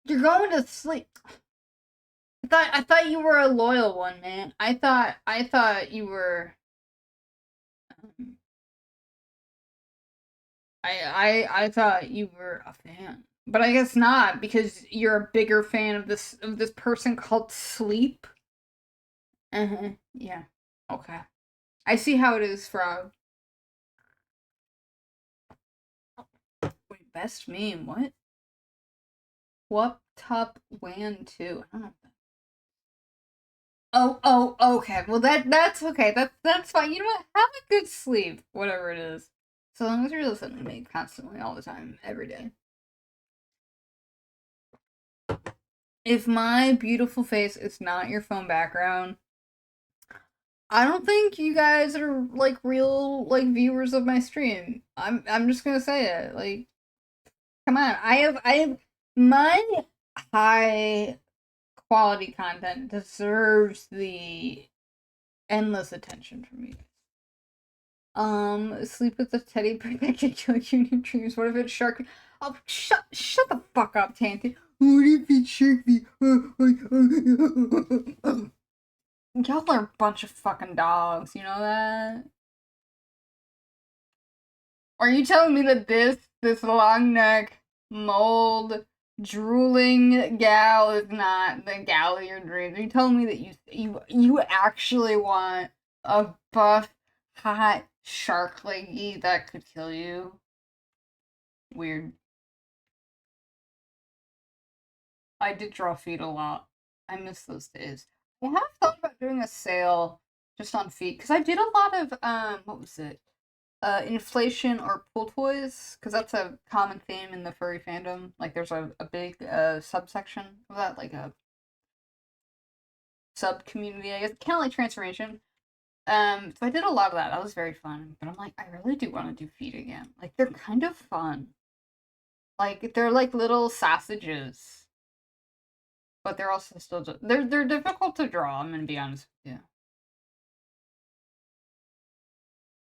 You're going to sleep. I thought you were a loyal one, man. I thought you were um, I thought you were a fan. But I guess not, because you're a bigger fan of this person called Sleep. Uh-huh. Yeah. Okay. I see how it is, Frog. Wait, best meme, what? What top WAN 2? I don't know. Oh, okay. Well that's okay. That's fine. You know what? Have a good sleep, whatever it is. So long as you're listening to me constantly, all the time, every day. If my beautiful face is not your phone background, I don't think you guys are like real like viewers of my stream. I'm just gonna say it. Like, come on. I have my high quality content deserves the endless attention from you. Sleep with the teddy bear that can kill you in your dreams. What if it's shark? Oh, shut the fuck up, Tanty. What if it's sharky? Y'all are a bunch of fucking dogs, you know that? Are you telling me that this long neck, mold, drooling gal is not the gal of your dreams? Are you telling me that you actually want a buff, hot shark leggy that could kill you? Weird. I did draw feet a lot. I miss those days. I have thought about doing a sale just on feet because I did a lot of what was it? Inflation or pool toys, because that's a common theme in the furry fandom. Like, there's a big subsection of that, like a sub community, I guess, kind of like transformation. So I did a lot of that. That was very fun. But I'm like, I really do want to do feet again. Like, they're kind of fun. Like, they're like little sausages, but they're also still they're difficult to draw. I'm gonna be honest with you.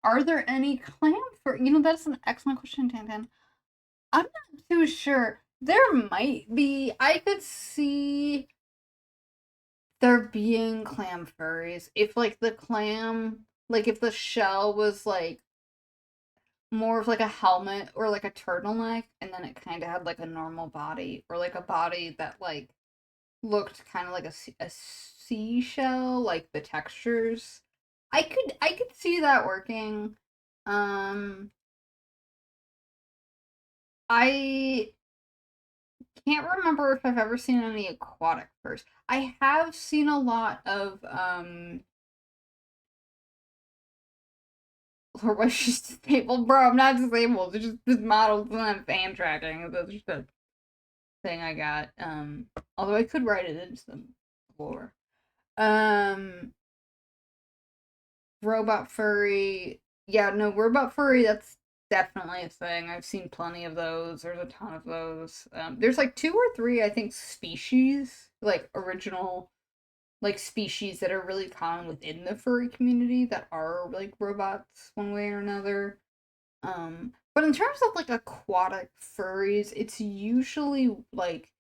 Are there any clam for that's an excellent question, Tantan. I'm not too sure. There might be. I could see there being clam furries if like the clam, like if the shell was like more of like a helmet or like a turtleneck, and then it kind of had like a normal body or like a body that like looked kind of like a seashell, like the textures. I could see that working. Um, I can't remember if I've ever seen any aquatic furs. I have seen a lot of or was she's disabled, bro. I'm not disabled. It's just this model's on fan tracking. That's just a thing I got. Although I could write it into the lore. Um Robot furry. Yeah, no, robot furry, that's definitely a thing. I've seen plenty of those. There's a ton of those. There's like 2 or 3, I think, species, like original like species that are really common within the furry community that are like robots one way or another. But in terms of like aquatic furries, it's usually like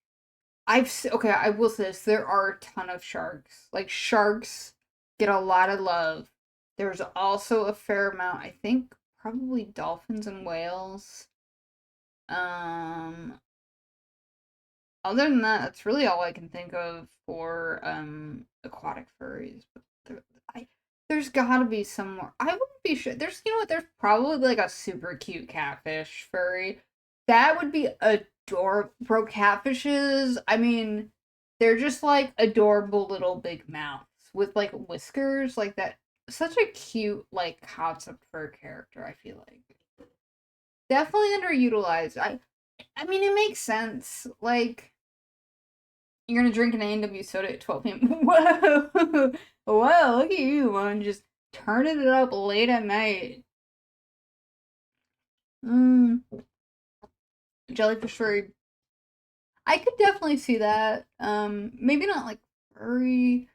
okay, I will say this, there are a ton of sharks. Like sharks get a lot of love. There's also a fair amount, I think, probably dolphins and whales. Um, Other than that, that's really all I can think of for aquatic furries. But there's gotta be some more. I wouldn't be sure. There's there's probably like a super cute catfish furry. That would be adorable. Bro, catfishes, I mean, they're just like adorable little big mouths with like whiskers, like that. Such a cute like concept for a character, I feel like. Definitely underutilized. I mean, it makes sense. Like, you're gonna drink an A&W soda at 12 p.m. Whoa! Whoa, look at you, man. Just turning it up late at night. Mmm. Jellyfish furry. I could definitely see that. Maybe not like furry,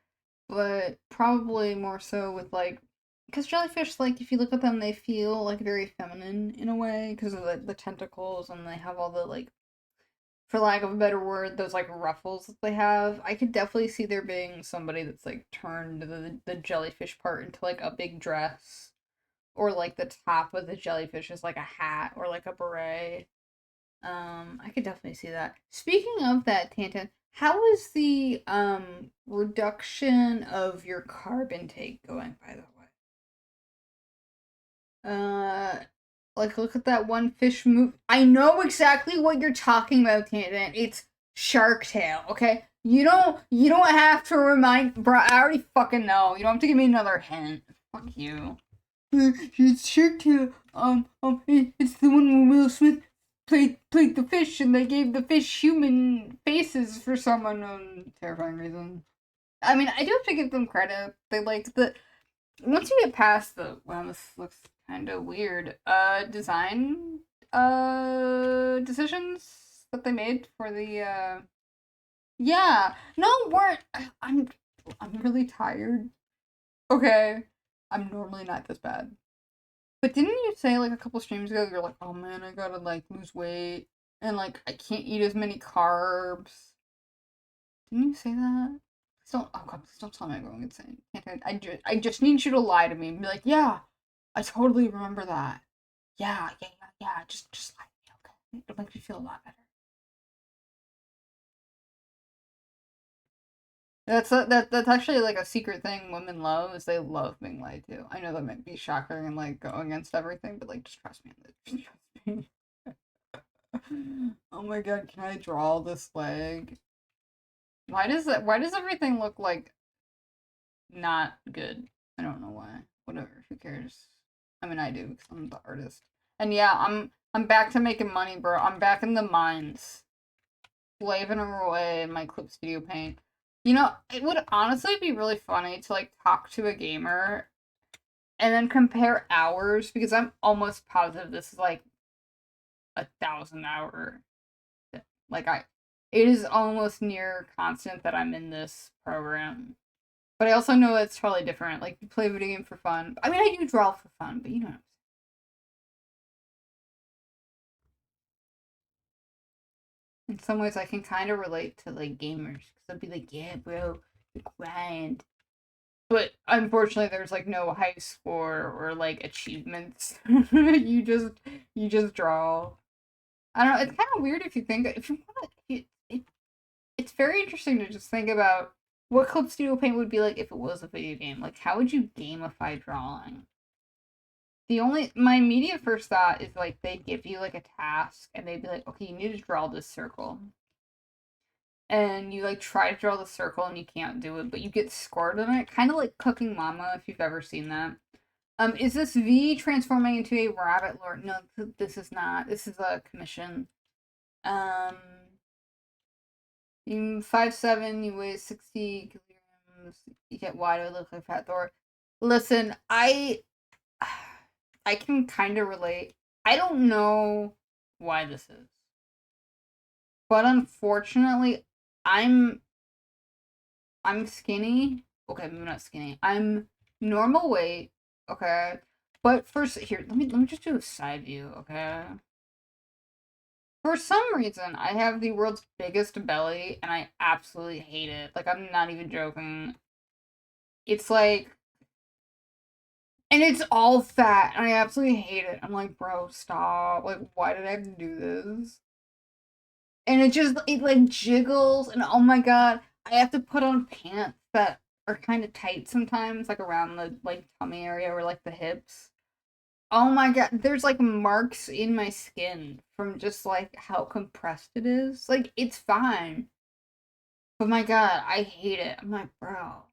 but probably more so with like. Because jellyfish, like, if you look at them, they feel like very feminine in a way because of the tentacles and they have all the like, for lack of a better word, those like ruffles that they have. I could definitely see there being somebody that's like turned the jellyfish part into like a big dress, or like the top of the jellyfish is like a hat or like a beret. I could definitely see that. Speaking of that, Tantan, how is the reduction of your carb intake going, by the way? Like, look at that one fish move. I know exactly what you're talking about, Tantan. It's Shark Tale, okay? You don't have to remind, bro. I already fucking know. You don't have to give me another hint. Fuck you. It's Shark Tale. It's the one where Will Smith played the fish, and they gave the fish human faces for some unknown terrifying reason. I mean, I do have to give them credit. They like the once you get past the wow, this looks kind of weird. Design decisions that they made for the yeah. No, weren't I'm really tired. Okay. I'm normally not this bad. But didn't you say like a couple streams ago you're like, oh man, I gotta like lose weight and like I can't eat as many carbs. Didn't you say that? Please don't. Oh god, please don't tell me I'm going insane. I just need you to lie to me and be like, yeah, I totally remember that. Yeah, yeah, yeah, yeah. Just lie to me, okay? It'll make me feel a lot better. That's actually like a secret thing women love is they love being lied to. I know that might be shocking and like go against everything, but like just trust me. Just trust me. Oh my god, can I draw this leg? Why does everything look like not good? I don't know why. Whatever, who cares? I mean I do because I'm the artist. And yeah, I'm back to making money, bro. I'm back in the mines. Slaving away in my Clip Studio Paint. You know, it would honestly be really funny to like talk to a gamer and then compare hours because I'm almost positive this is like 1,000 hour. Like it is almost near constant that I'm in this program. But I also know it's probably different. Like you play a video game for fun. I mean, I do draw for fun, but you know. In some ways, I can kind of relate to like gamers because I'd be like, "Yeah, bro, the grind." But unfortunately, there's like no high score or like achievements. You just draw. I don't know. It's kind of weird if you think if you want it's very interesting to just think about what Clip Studio Paint would be like if it was a video game. Like, how would you gamify drawing? My immediate first thought is like they give you like a task and they'd be like, okay, you need to draw this circle. And you like try to draw the circle and you can't do it, but you get scored on it. Kind of like Cooking Mama, if you've ever seen that. Is this V transforming into a rabbit lord? No, this is not. This is a commission. Um, you 5'7", you weigh 60 kilograms. You get wide, I look like Fat Thor. Listen, I can kind of relate. I don't know why this is, but unfortunately, I'm I'm skinny. Okay, maybe not skinny. I'm normal weight. Okay, but first here, let me just do a side view. Okay. For some reason, I have the world's biggest belly, and I absolutely hate it. Like I'm not even joking. It's like, and it's all fat, and I absolutely hate it. I'm like, bro, stop. Like, why did I have to do this? And it like jiggles, and oh my god, I have to put on pants that are kind of tight sometimes, like around the like tummy area or like the hips. Oh my god, there's like marks in my skin from just like how compressed it is. Like it's fine, but my god, I hate it. I'm like, bro,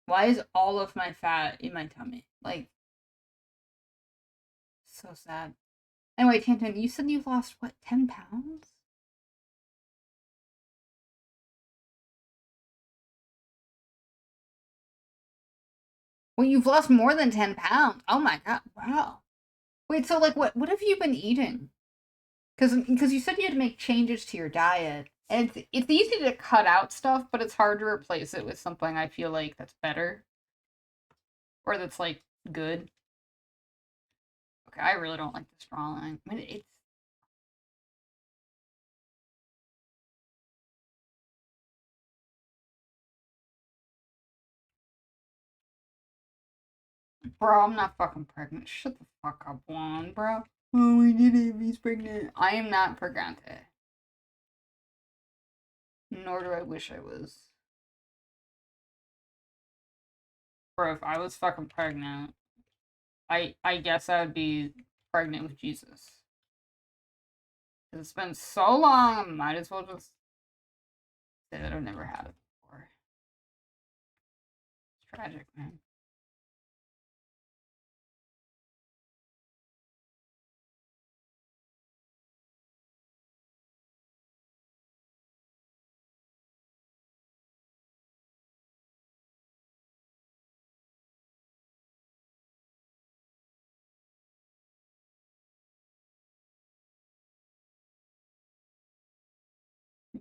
why is all of my fat in my tummy? Like, so sad. Anyway, Tantan, you said you've lost what, 10 pounds? Well, you've lost more than 10 pounds. Oh my god, wow. Wait, so like what have you been eating? Because you said you had to make changes to your diet. And it's easy to cut out stuff, but it's hard to replace it with something I feel like that's better or that's like good. Okay, I really don't like this drawing. I mean, it's bro, I'm not fucking pregnant. Shut the fuck up, Juan, bro. Oh, we did it. He's pregnant. I am not pregnant. Nor do I wish I was. Bro, if I was fucking pregnant, I guess I would be pregnant with Jesus. It's been so long, I might as well just say that I've never had it before. It's tragic, man.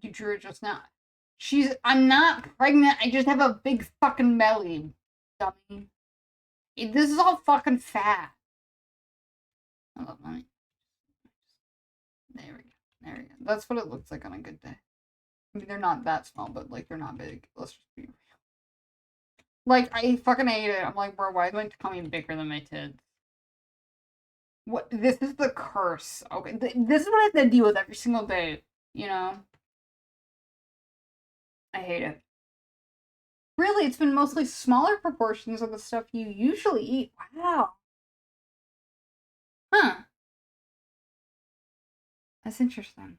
You drew it just now. I'm not pregnant, I just have a big fucking belly, dummy. This is all fucking fat. Oh, let me. There we go. There we go. That's what it looks like on a good day. I mean, they're not that small, but like they're not big. Let's just be real. Like I fucking hate it. I'm like, bro, why is my tummy bigger than my tits? What? This is the curse. Okay, this is what I have to deal with every single day. You know, I hate it. Really, it's been mostly smaller proportions of the stuff you usually eat. Wow. Huh. That's interesting.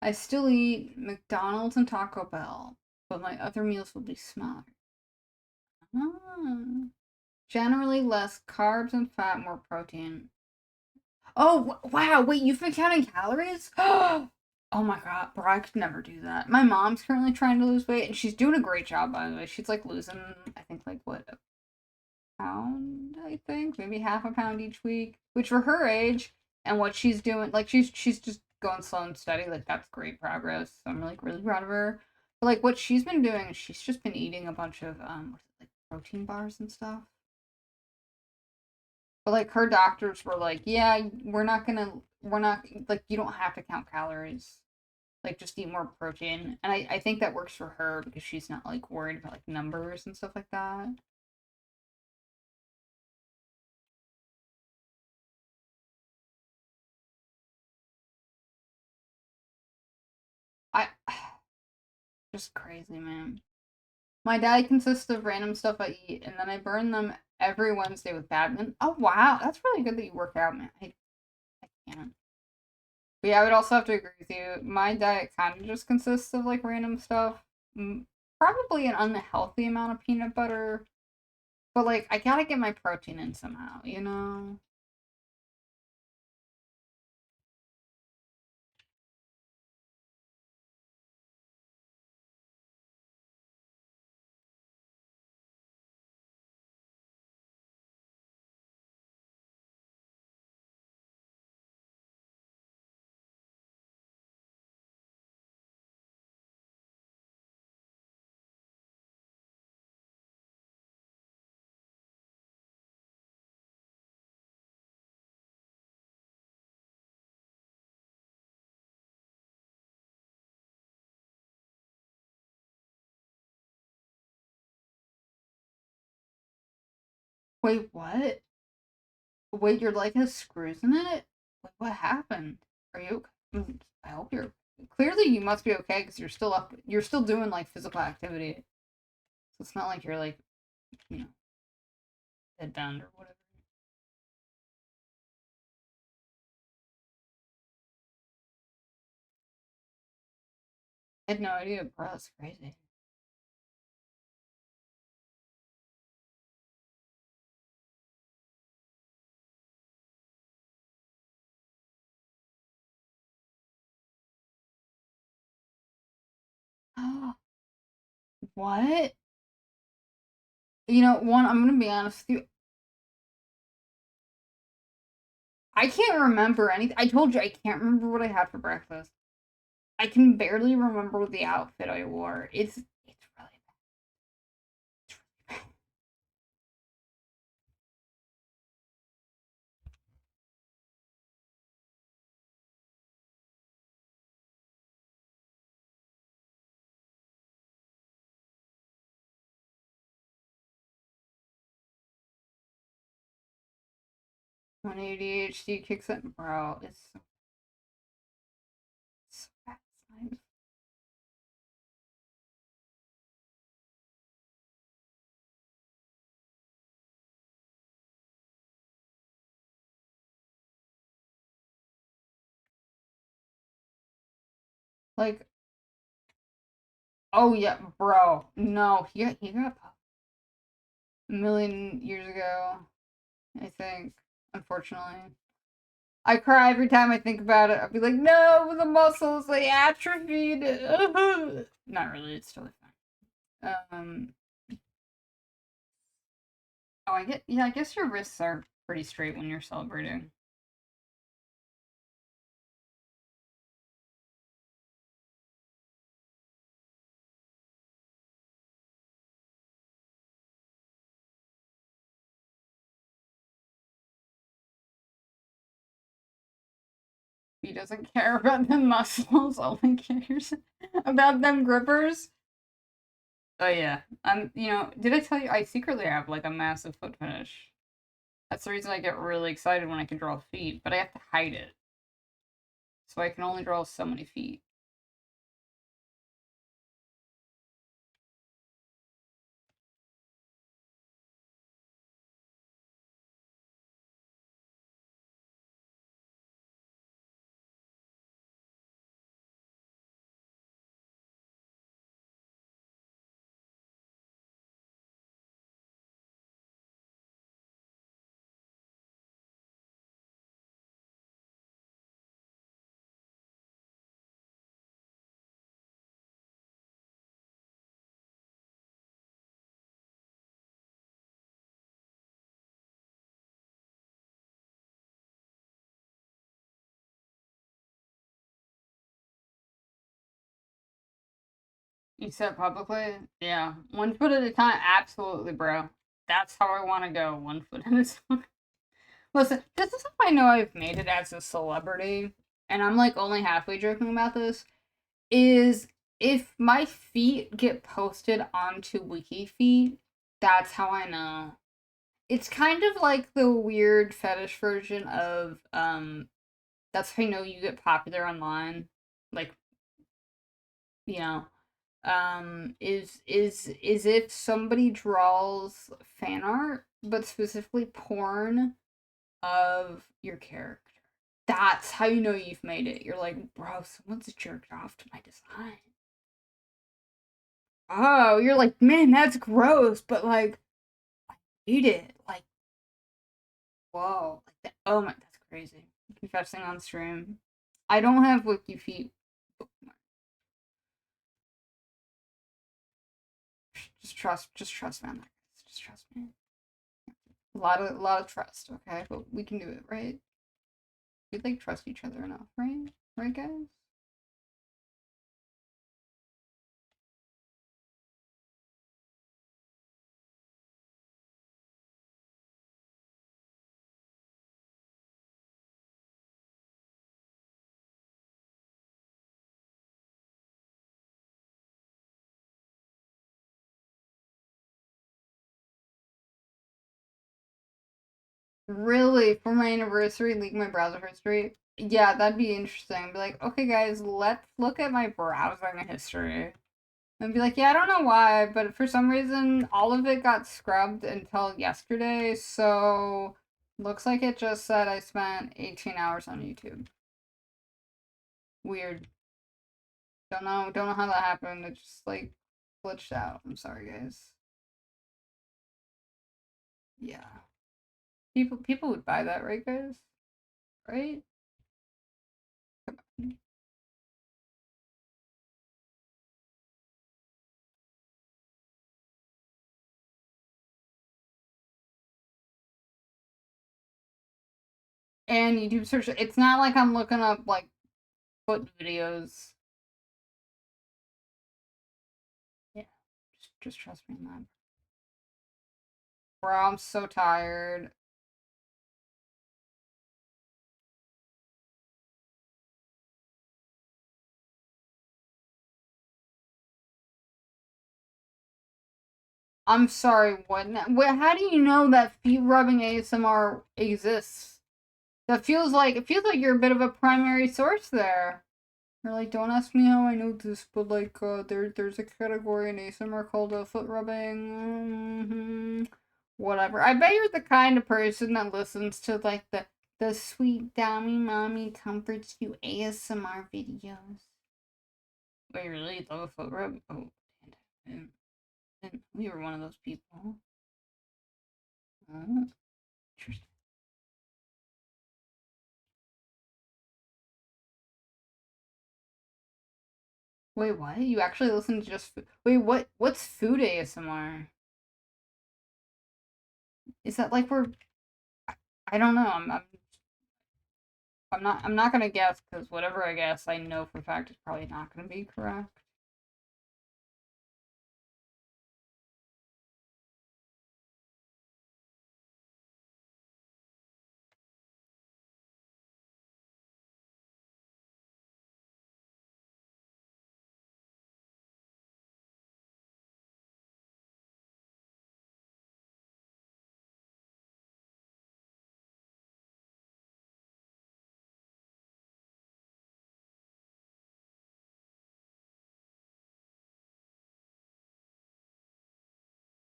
I still eat McDonald's and Taco Bell, but my other meals will be smaller. Ah. Generally less carbs and fat, more protein. Oh, wow. Wait, you've been counting calories? Oh my god, bro, I could never do that. My mom's currently trying to lose weight, and she's doing a great job, by the way. She's like losing, I think, like what, a pound, I think? Maybe half a pound each week. Which for her age and what she's doing, like she's just going slow and steady, like that's great progress. So I'm like really proud of her. But like what she's been doing, she's just been eating a bunch of like protein bars and stuff. But like her doctors were like, yeah, we're not like you don't have to count calories. Like just eat more protein. And I think that works for her because she's not like worried about like numbers and stuff like that. I just crazy, man. My diet consists of random stuff I eat and then I burn them every Wednesday with badminton. Oh wow, that's really good that you work out, man. I can't. But yeah, I would also have to agree with you. My diet kind of just consists of like random stuff. Probably an unhealthy amount of peanut butter, but like I gotta get my protein in somehow, you know? Wait, what? Wait, your leg has screws in it? Wait, what happened? Are you okay? I hope you're. Clearly, you must be okay because you're still up. You're still doing like physical activity. So it's not like you're like, you know, head down or whatever. I had no idea, bro. That's crazy. What? You know, one, I'm gonna be honest with you. I can't remember anything. I told you I can't remember what I had for breakfast. I can barely remember the outfit I wore. It's really bad. It's really bad. 1 ADHD kicks in, bro. So bad. Like, oh yeah, bro. No, he got popped a million years ago. I think, unfortunately. I cry every time I think about it. I'll be like, no, the muscles they atrophied. Not really. It's totally fine. Oh, I get. Yeah, I guess your wrists are pretty straight when you're celebrating. He doesn't care about them muscles, only cares about them grippers. Oh yeah. Did I tell you I secretly have like a massive foot fetish? That's the reason I get really excited when I can draw feet, but I have to hide it. So I can only draw so many feet. You said publicly? Yeah. 1 foot at a time, absolutely, bro. That's how I want to go, 1 foot at a time. Listen, this is how I know I've made it as a celebrity, and I'm like only halfway joking about this, is if my feet get posted onto WikiFeet, that's how I know. It's kind of like the weird fetish version of that's how you know you get popular online. Like, you know, is if somebody draws fan art, but specifically porn of your character. That's how you know you've made it. You're like, bro, someone's jerked off to my design. Oh, you're like, man, that's gross, but like, I hate it. Like, whoa, like that. Oh my, that's crazy. Confessing on stream. I don't have wiki feet. Just trust, man. Just trust me. A lot of trust. Okay, but we can do it, right? We like trust each other enough, right? Right, guys? Really, for my anniversary, leak my browser history. Yeah, that'd be interesting. Be like, okay, guys, let's look at my browsing history. And be like, yeah, I don't know why, but for some reason, all of it got scrubbed until yesterday, so looks like it just said I spent 18 hours on YouTube. Weird. Don't know how that happened. It just like glitched out. I'm sorry, guys. Yeah. People would buy that, right, guys? Right? And YouTube search. It's not like I'm looking up like foot videos. Yeah, just trust me on that. Bro, I'm so tired. I'm sorry, what? How do you know that feet rubbing ASMR exists? It feels like you're a bit of a primary source there. You're like, don't ask me how I know this, but like, there's a category in ASMR called foot rubbing. Whatever. I bet you're the kind of person that listens to like the sweet dummy mommy comforts you ASMR videos. Wait, you really love a foot rub? Oh, and we were one of those people. Oh, interesting. Wait, what? You actually listen to just food? Wait, what? What's food ASMR? Is that like we're? I don't know. I'm not gonna guess because whatever I guess, I know for a fact is probably not gonna be correct.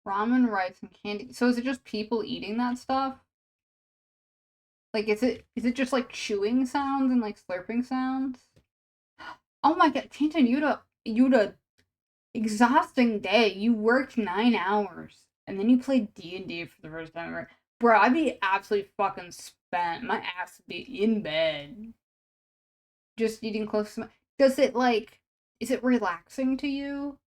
Ramen, rice, and candy. So is it just people eating that stuff? Like, is it just like chewing sounds and like slurping sounds? Oh my god, Tantan, you had a exhausting day. You worked 9 hours and then you played D&D for the first time ever. Bro, I'd be absolutely fucking spent. My ass would be in bed. Just eating close to my. Does it like. Is it relaxing to you?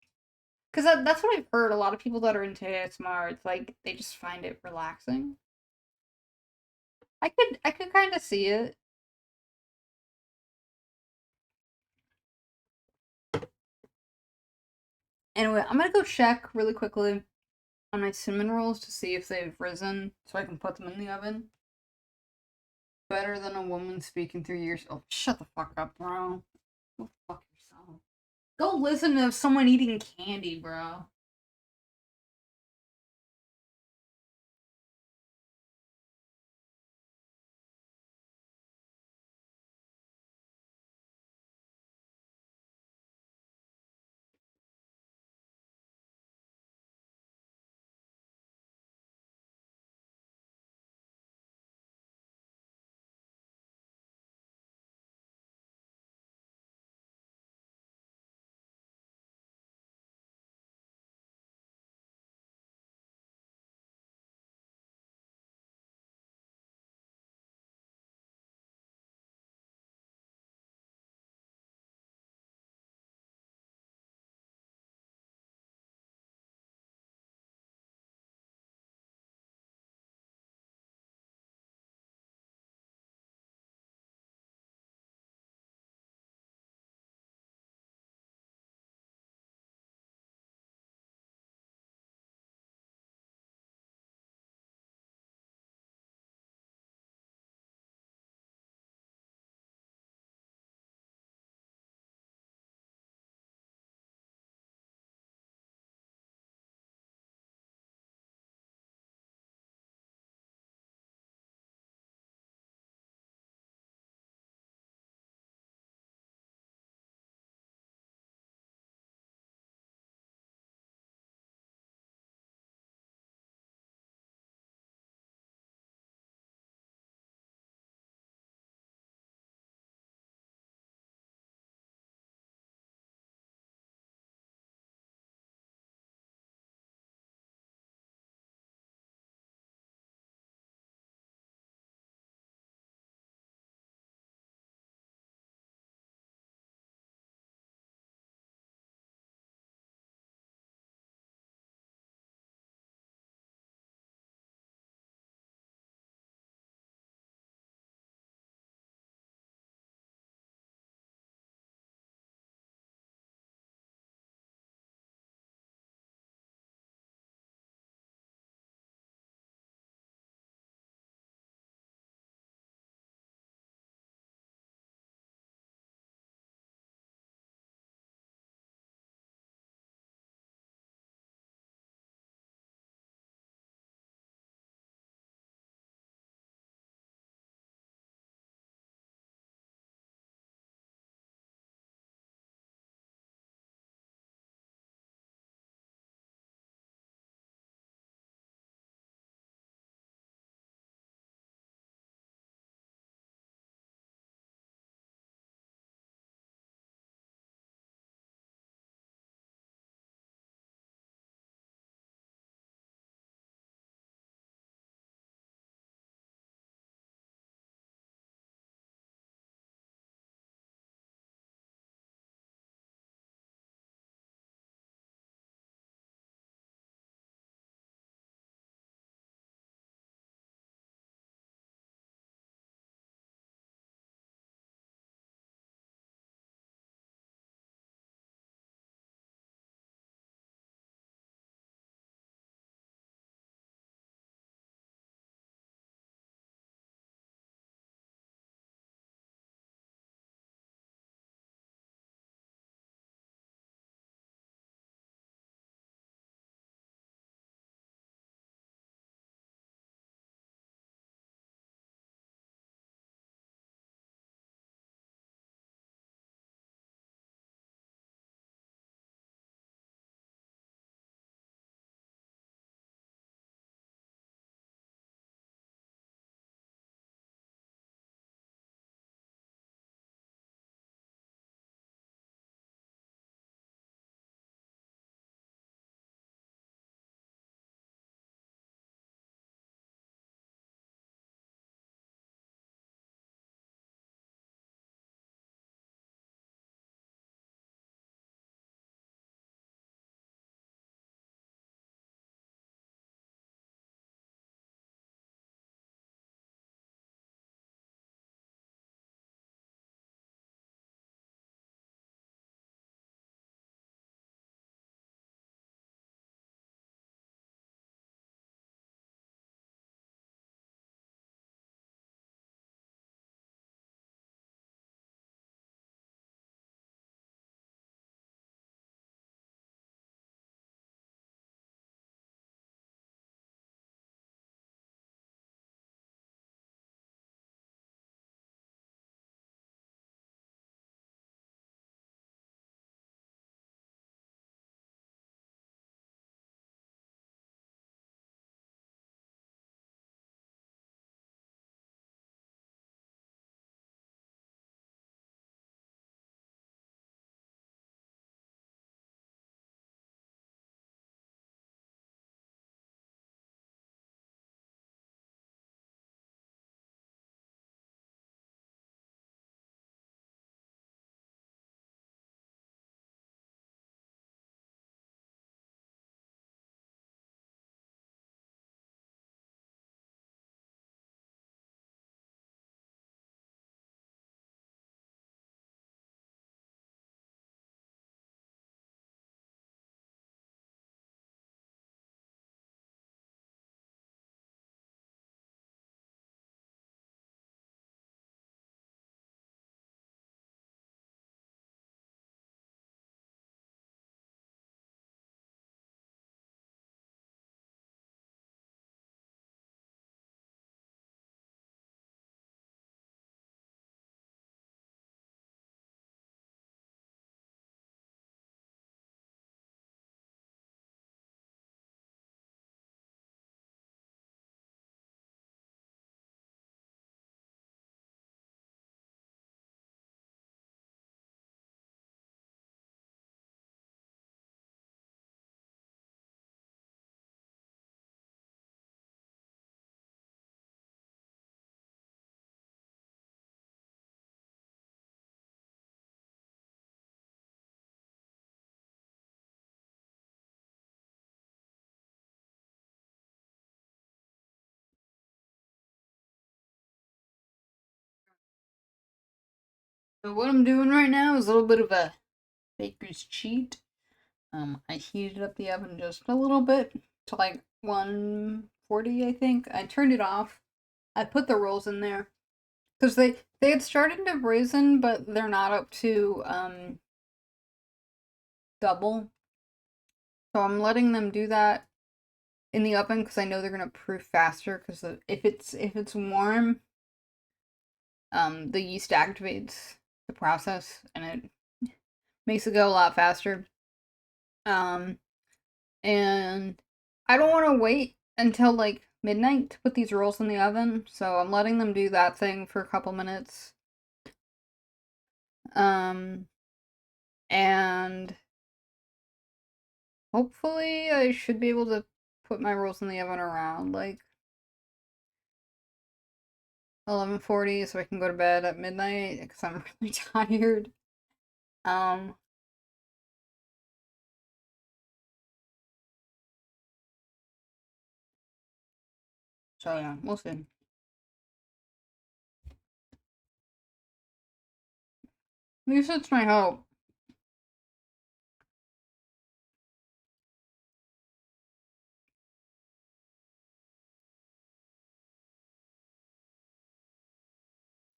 Because that's what I've heard. A lot of people that are into ASMR, it's like they just find it relaxing. I could kind of see it. Anyway, I'm gonna go check really quickly on my cinnamon rolls to see if they've risen so I can put them in the oven. Better than a woman speaking through years. Oh, shut the fuck up, bro. Go fuck yourself. Go listen to someone eating candy, bro. So what I'm doing right now is a little bit of a baker's cheat. I heated up the oven just a little bit to like 140, I think. I turned it off. I put the rolls in there because they had started to raisin, but they're not up to double. So I'm letting them do that in the oven because I know they're gonna proof faster. Because if it's warm, the yeast activates the process and it makes it go a lot faster. Um, and I don't want to wait until like midnight to put these rolls in the oven, so I'm letting them do that thing for a couple minutes. Um, and hopefully I should be able to put my rolls in the oven around like 11:40 so I can go to bed at midnight because I'm really tired. Um, so yeah, we'll see. At least it's my hope.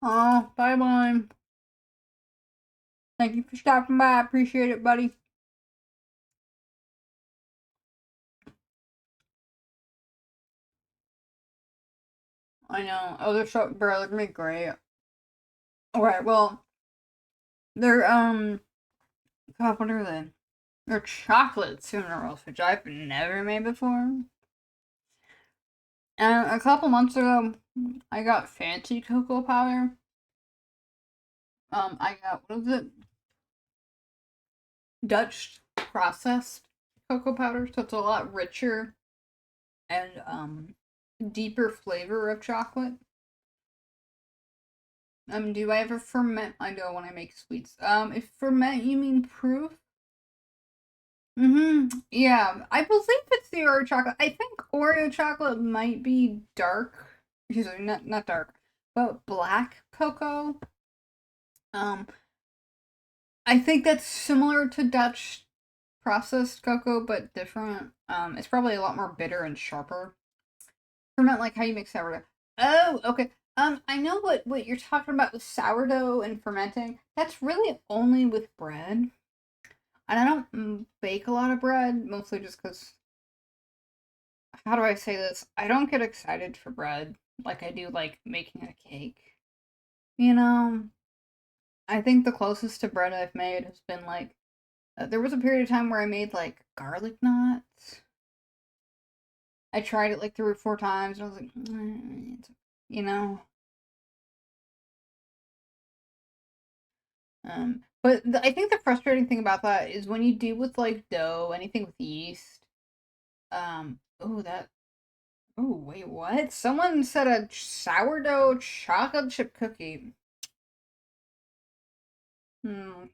Oh, bye bye. Thank you for stopping by. I appreciate it, buddy. I know. Oh, they're so, bro, they're gonna be great. Alright, well, they're, God, what are they? They're chocolate cinnamon rolls, which I've never made before. And a couple months ago, I got fancy cocoa powder. I got, what is it? Dutch processed cocoa powder, so it's a lot richer and, deeper flavor of chocolate. Do I ever ferment? I know when I make sweets. If ferment you mean proof? Yeah, I believe it's the Oreo chocolate. I think Oreo chocolate might be dark. Excuse me, not dark, but black cocoa. Um, I think that's similar to Dutch processed cocoa, but different. It's probably a lot more bitter and sharper. Ferment like how you make sourdough. Oh, okay. I know what you're talking about with sourdough and fermenting. That's really only with bread. And I don't bake a lot of bread, mostly just because, how do I say this? I don't get excited for bread like I do like making a cake. You know, I think the closest to bread I've made has been like, there was a period of time where I made like garlic knots. I tried it like 3 or 4 times and I was like, you know. But I think the frustrating thing about that is when you do with like dough, anything with yeast. Oh that. Oh wait, what? Someone said a sourdough chocolate chip cookie. Hmm.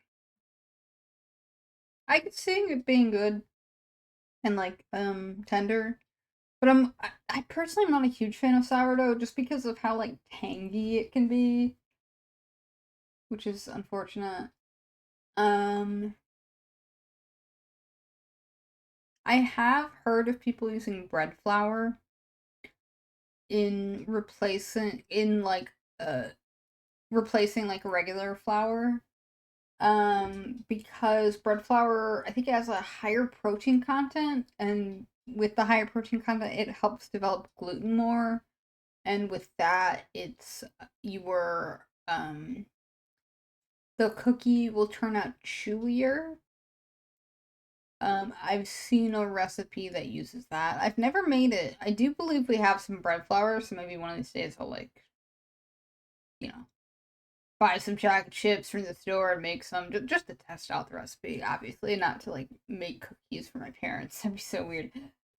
I could see it being good and like tender, but I personally am not a huge fan of sourdough just because of how like tangy it can be, which is unfortunate. Um, I have heard of people using bread flour in replacing in like replacing like regular flour. Because bread flour, I think it has a higher protein content, and with the higher protein content, it helps develop gluten more. And with that, it's your the cookie will turn out chewier. I've seen a recipe that uses that. I've never made it. I do believe we have some bread flour, so maybe one of these days I'll like, you know, buy some chocolate chips from the store and make some just to test out the recipe. Obviously, not to like make cookies for my parents. That'd be so weird.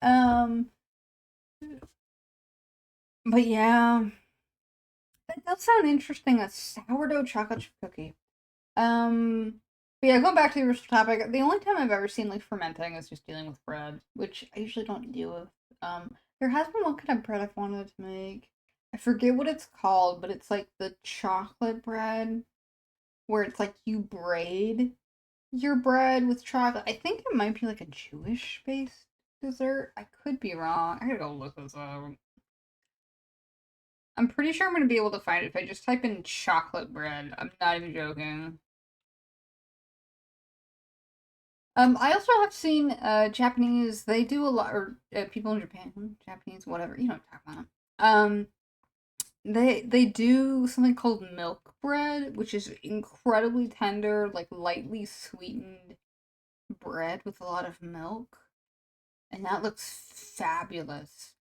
Um, but yeah, that does sound interesting. A sourdough chocolate chip cookie. But yeah, going back to the original topic, the only time I've ever seen like fermenting is just dealing with bread, which I usually don't deal with. There has been one kind of bread I've wanted to make. I forget what it's called, but it's like the chocolate bread. where it's like you braid your bread with chocolate. I think it might be like a Jewish based dessert. I could be wrong. I gotta go look this up. I'm pretty sure I'm gonna be able to find it if I just type in chocolate bread. I'm not even joking. I also have seen Japanese. They do a lot, or people in Japan, Japanese, whatever. You know what I'm talking about. They do something called milk bread, which is incredibly tender, like lightly sweetened bread with a lot of milk, and that looks fabulous.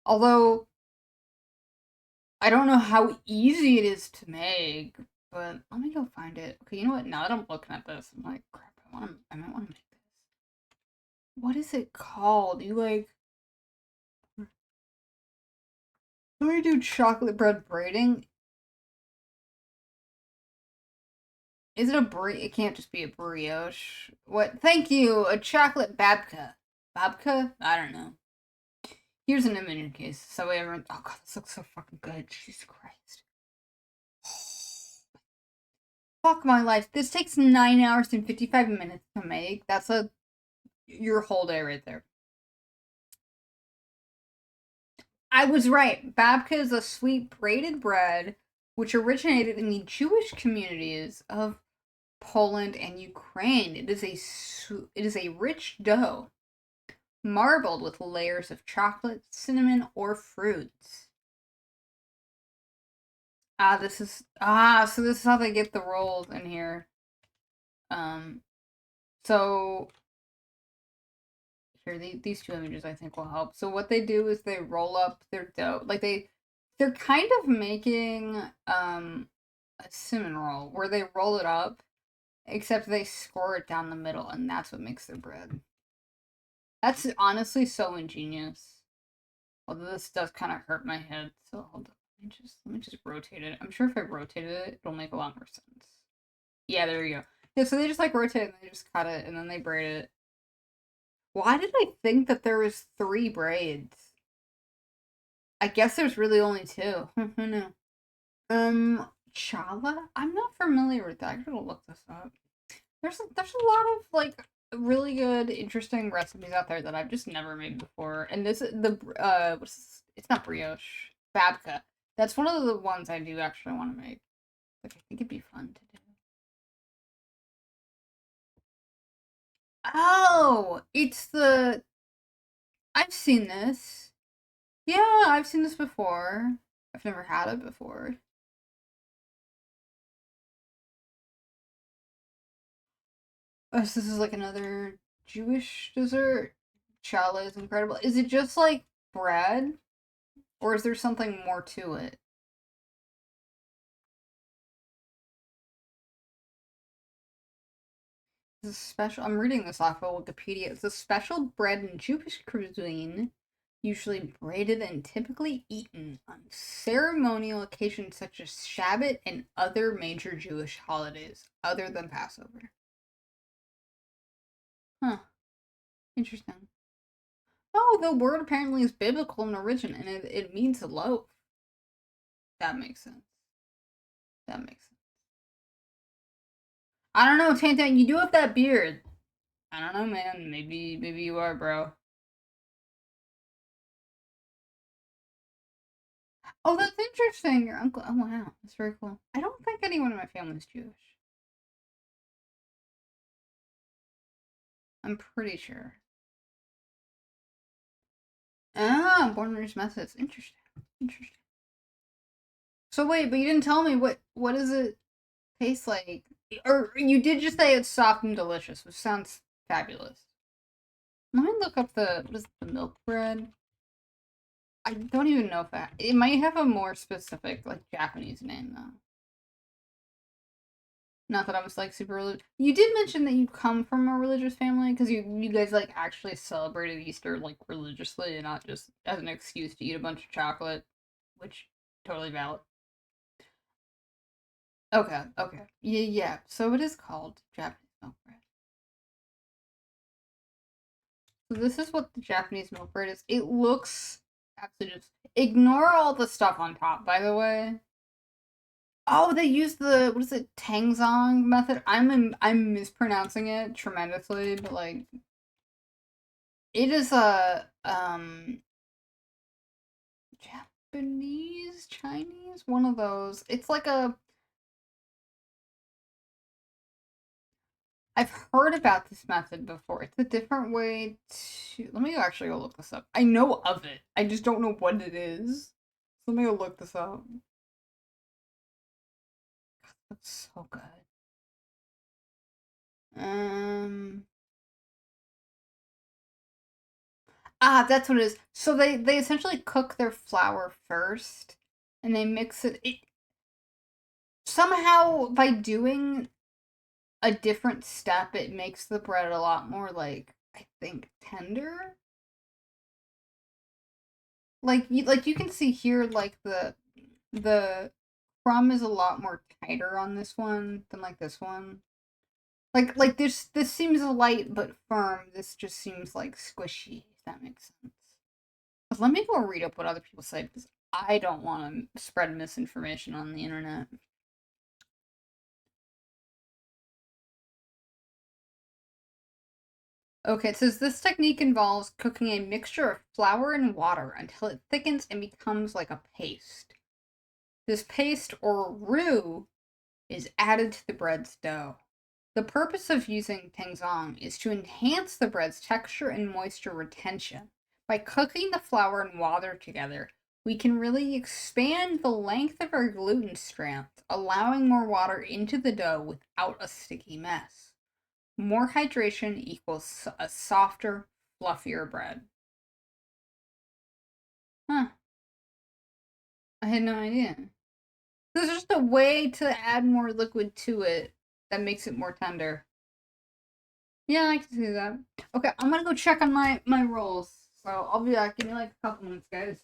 Although I don't know how easy it is to make, but let me go find it. Okay, you know what? Now that I'm looking at this, I'm like, crap. I might want to make this. What is it called? You like? Let me do chocolate bread braiding. Is it a brie? It can't just be a brioche. What? Thank you. A chocolate babka. Babka? I don't know. Here's an image in case. So everyone. Oh god, this looks so fucking good. Jesus Christ. Fuck my life. This takes 9 hours and 55 minutes to make. That's your whole day right there. I was right. Babka is a sweet braided bread which originated in the Jewish communities of Poland and Ukraine. It is a rich dough marbled with layers of chocolate, cinnamon, or fruits. So this is how they get the rolls in here. So here these two images I think will help. So what they do is they roll up their dough, like they're kind of making a cinnamon roll where they roll it up, except they score it down the middle, and that's what makes their bread. That's honestly so ingenious. Although this does kind of hurt my head, so hold on. Let me just rotate it. I'm sure if I rotated it, it'll make a lot more sense. Yeah, there you go. Yeah, so they just like rotate it and they just cut it and then they braid it. Why did I think that there was 3 braids? I guess there's really only 2. Who knew? Challah? I'm not familiar with that. I gotta look this up. There's a lot of like really good, interesting recipes out there that I've just never made before. And this what's this? It's not brioche, babka. That's one of the ones I do actually want to make. Like I think it'd be fun to do. Oh, it's the. I've seen this. Yeah, I've seen this before. I've never had it before. Oh, so this is like another Jewish dessert. Challah is incredible. Is it just like bread? Or is there something more to it? It's a special. I'm reading this off of Wikipedia. It's a special bread in Jewish cuisine, usually braided and typically eaten on ceremonial occasions such as Shabbat and other major Jewish holidays, other than Passover. Huh. Interesting. Oh, the word apparently is biblical in origin, and it means loaf. That makes sense. That makes sense. I don't know, Tantan. You do have that beard. I don't know, man. Maybe you are, bro. Oh, that's interesting. Your uncle. Oh, wow. That's very cool. I don't think anyone in my family is Jewish. I'm pretty sure. Ah, born and raised Methodist. Interesting. Interesting. So wait, but you didn't tell me what does it taste like? Or you did just say it's soft and delicious, which sounds fabulous. Let me look up what is the milk bread? I don't even know if it might have a more specific like Japanese name though. Not that I was like super religious. You did mention that you come from a religious family because you guys like actually celebrated Easter like religiously and not just as an excuse to eat a bunch of chocolate, which totally valid. Okay, okay, yeah. So it is called Japanese milk bread. So this is what the Japanese milk bread is. It looks absolutely just ignore all the stuff on top. By the way, Oh, they use the what is it, Tangzong method? I'm mispronouncing it tremendously, but like it is a Japanese, Chinese, one of those. It's like a I've heard about this method before. It's a different way to. Let me actually go look this up. I know of it. I just don't know what it is. So let me go look this up. That's so good. Um. That's what it is. So they essentially cook their flour first, and they mix it. It somehow by doing a different step, it makes the bread a lot more like I think tender. Like you can see here, like the crumb is a lot more tighter on this one than like this one. Like this seems light but firm. This just seems like squishy. If that makes sense. But let me go read up what other people say because I don't want to spread misinformation on the internet. Okay, it says this technique involves cooking a mixture of flour and water until it thickens and becomes like a paste. This paste or roux is added to the bread's dough. The purpose of using tangzong is to enhance the bread's texture and moisture retention. By cooking the flour and water together, we can really expand the length of our gluten strands, allowing more water into the dough without a sticky mess. More hydration equals a softer, fluffier bread. Huh, I had no idea. There's just a way to add more liquid to it that makes it more tender. Yeah, I can see that. Okay, I'm gonna go check on my rolls. So I'll be back. Give me like a couple minutes, guys.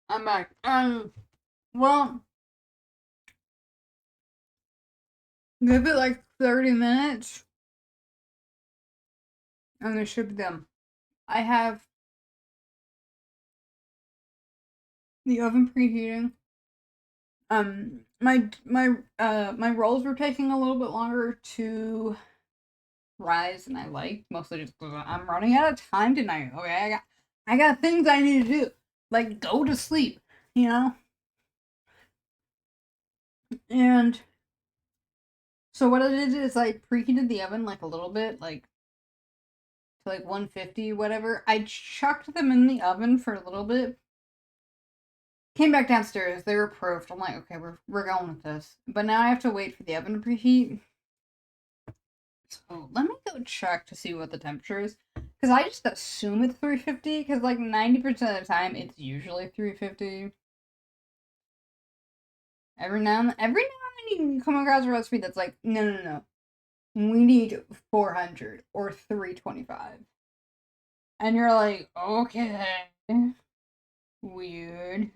I'm back. Well, give it like 30 minutes, and they should be done. I have the oven preheating. My rolls were taking a little bit longer to rise than I liked, mostly just because I'm running out of time tonight. Okay, I got things I need to do, like go to sleep, you know. And so what I did is I preheated the oven like a little bit, like to like 150, whatever. I chucked them in the oven for a little bit. Came back downstairs. They were proof. I'm like, okay, we're going with this. But now I have to wait for the oven to preheat. So let me go check to see what the temperature is. Because I just assume it's 350. Because like 90% of the time, it's usually 350. Every now and then you come across a recipe that's like, no. We need 400 or 325. And you're like, okay. Weird.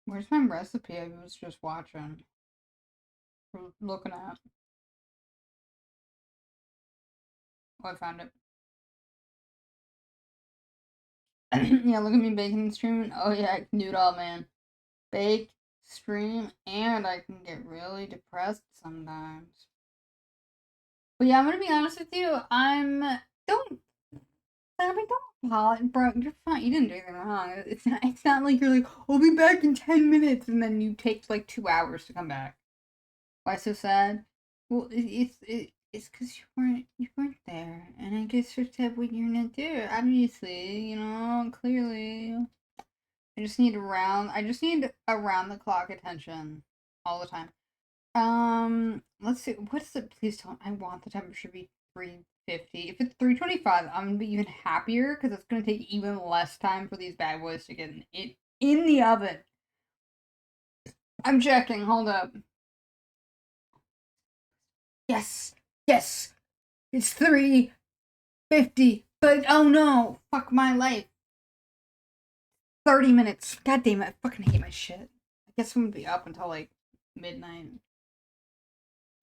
Where's my recipe I was just watching? Or looking at. Oh, I found it. Yeah, look at me baking and streaming. Oh yeah, I can do it all, man. Bake, stream, and I can get really depressed sometimes. But yeah, I'm gonna be honest with you. Don't. I mean, don't apologize, bro. You're fine. You didn't do anything wrong. It's not. It's not like you're like, I'll be back in 10 minutes, and then you take like 2 hours to come back. Why so sad? Well, it's because you weren't there, and I guess you said what you're gonna do. Obviously, clearly. I just need around the clock attention all the time. Let's see. What is it? Please don't. I want the temperature to be 350. If it's 325, I'm gonna be even happier because it's gonna take even less time for these bad boys to get in the oven. I'm checking. Hold up. Yes, yes. It's 350. But oh no, fuck my life. 30 minutes. God damn it! I fucking hate my shit. I guess I'm gonna be up until like midnight.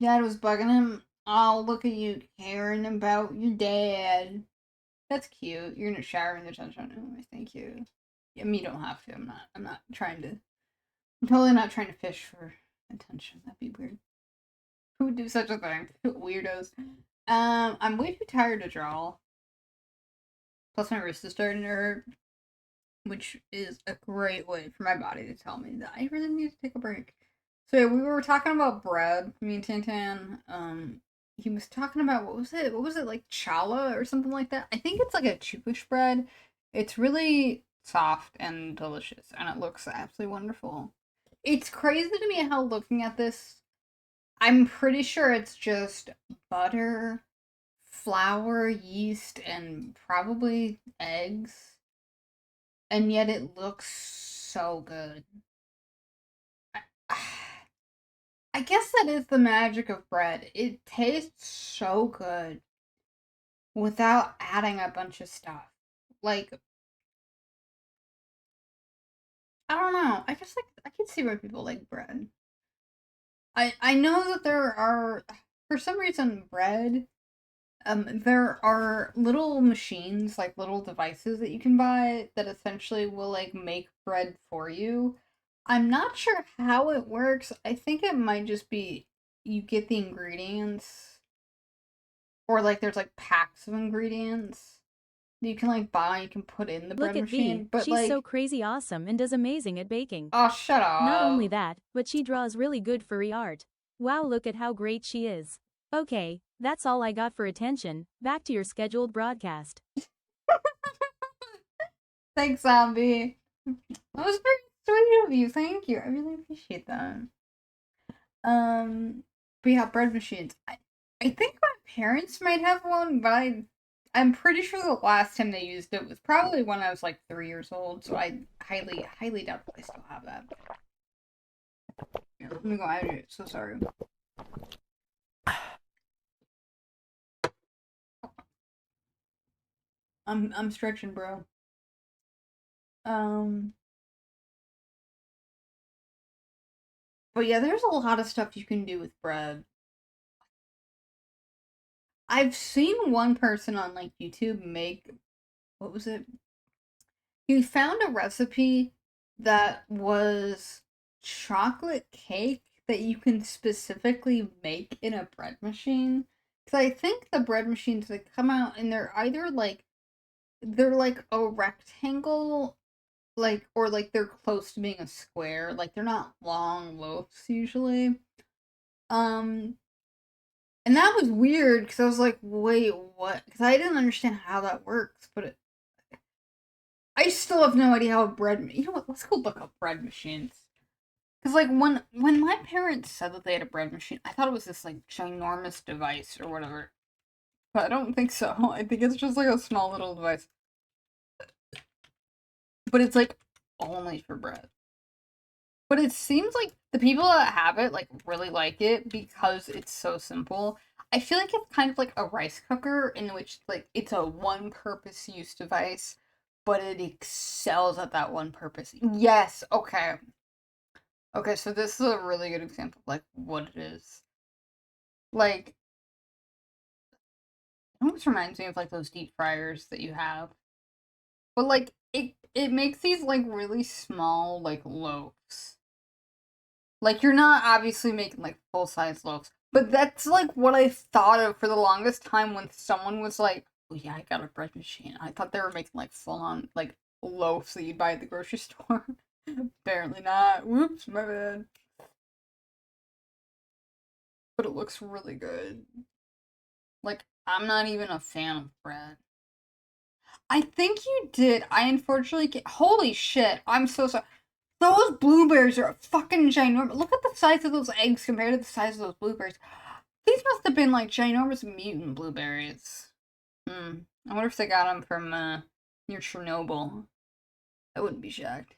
Dad was bugging him. Oh, look at you caring about your dad. That's cute. You're gonna shower in the sunshine anyway. Thank you. Yeah, me don't have to. I'm not trying to. I'm totally not trying to fish for attention. That'd be weird. Who would do such a thing? Weirdos. I'm way too tired to draw. Plus, my wrist is starting to hurt, which is a great way for my body to tell me that I really need to take a break. So yeah, we were talking about bread. Me and Tantan. He was talking about what was it? What was it like challah or something like that? I think it's like a Jewish bread. It's really soft and delicious, and it looks absolutely wonderful. It's crazy to me how looking at this, I'm pretty sure it's just butter, flour, yeast, and probably eggs, and yet it looks so good. I guess that is the magic of bread. It tastes so good without adding a bunch of stuff. Like, I don't know. I just like I can see why people like bread. I know that there are for some reason bread there are little machines, like little devices that you can buy that essentially will like make bread for you. I'm not sure how it works. I think it might just be you get the ingredients or like there's like packs of ingredients that you can like buy, you can put in the Look bread at V, machine, but she's so like crazy awesome and does amazing at baking. oh shut Not only up. that, but she draws really good furry art. Wow, look at how great she is. Okay, that's all I got for attention. Back to your scheduled broadcast. Thanks, zombie. That was very sweet of you. Thank you. I really appreciate that. Um, but yeah, bread machines. I think my parents might have one, but I'm pretty sure the last time they used it was probably when I was like 3 years old. So I highly doubt that I still have that. Here, let me go. So sorry. I'm stretching, bro. Um, but yeah, there's a lot of stuff you can do with bread. I've seen one person on like YouTube make, what was it? He found a recipe that was chocolate cake that you can specifically make in a bread machine. Because I think the bread machines that come out and they're either like they're like a rectangle, like, or like they're close to being a square. Like they're not long loaves usually. Um, and that was weird because I was like, wait, what? Because I didn't understand how that works, but I still have no idea how a bread. You know what? Let's go look up bread machines. Because like when my parents said that they had a bread machine, I thought it was this like ginormous device or whatever. But I don't think so. I think it's just like a small little device. But it's like only for bread. But it seems like the people that have it like really like it because it's so simple. I feel like it's kind of like a rice cooker in which like it's a one purpose use device, but it excels at that one purpose. Yes, okay. Okay, so this is a really good example of like what it is. Like it almost reminds me of like those deep fryers that you have. But like it makes these like really small like loaves. Like you're not obviously making like full size loaves, but that's like what I thought of for the longest time when someone was like, "Oh yeah, I got a bread machine." I thought they were making like full on like loaves that you'd buy at the grocery store. Apparently not. Whoops, my bad. But it looks really good. Like I'm not even a fan of bread. I think you did. I unfortunately get. Holy shit! I'm so sorry. Those blueberries are fucking ginormous. Look at the size of those eggs compared to the size of those blueberries. These must have been like ginormous mutant blueberries. Hmm. I wonder if they got them from near Chernobyl. I wouldn't be shocked.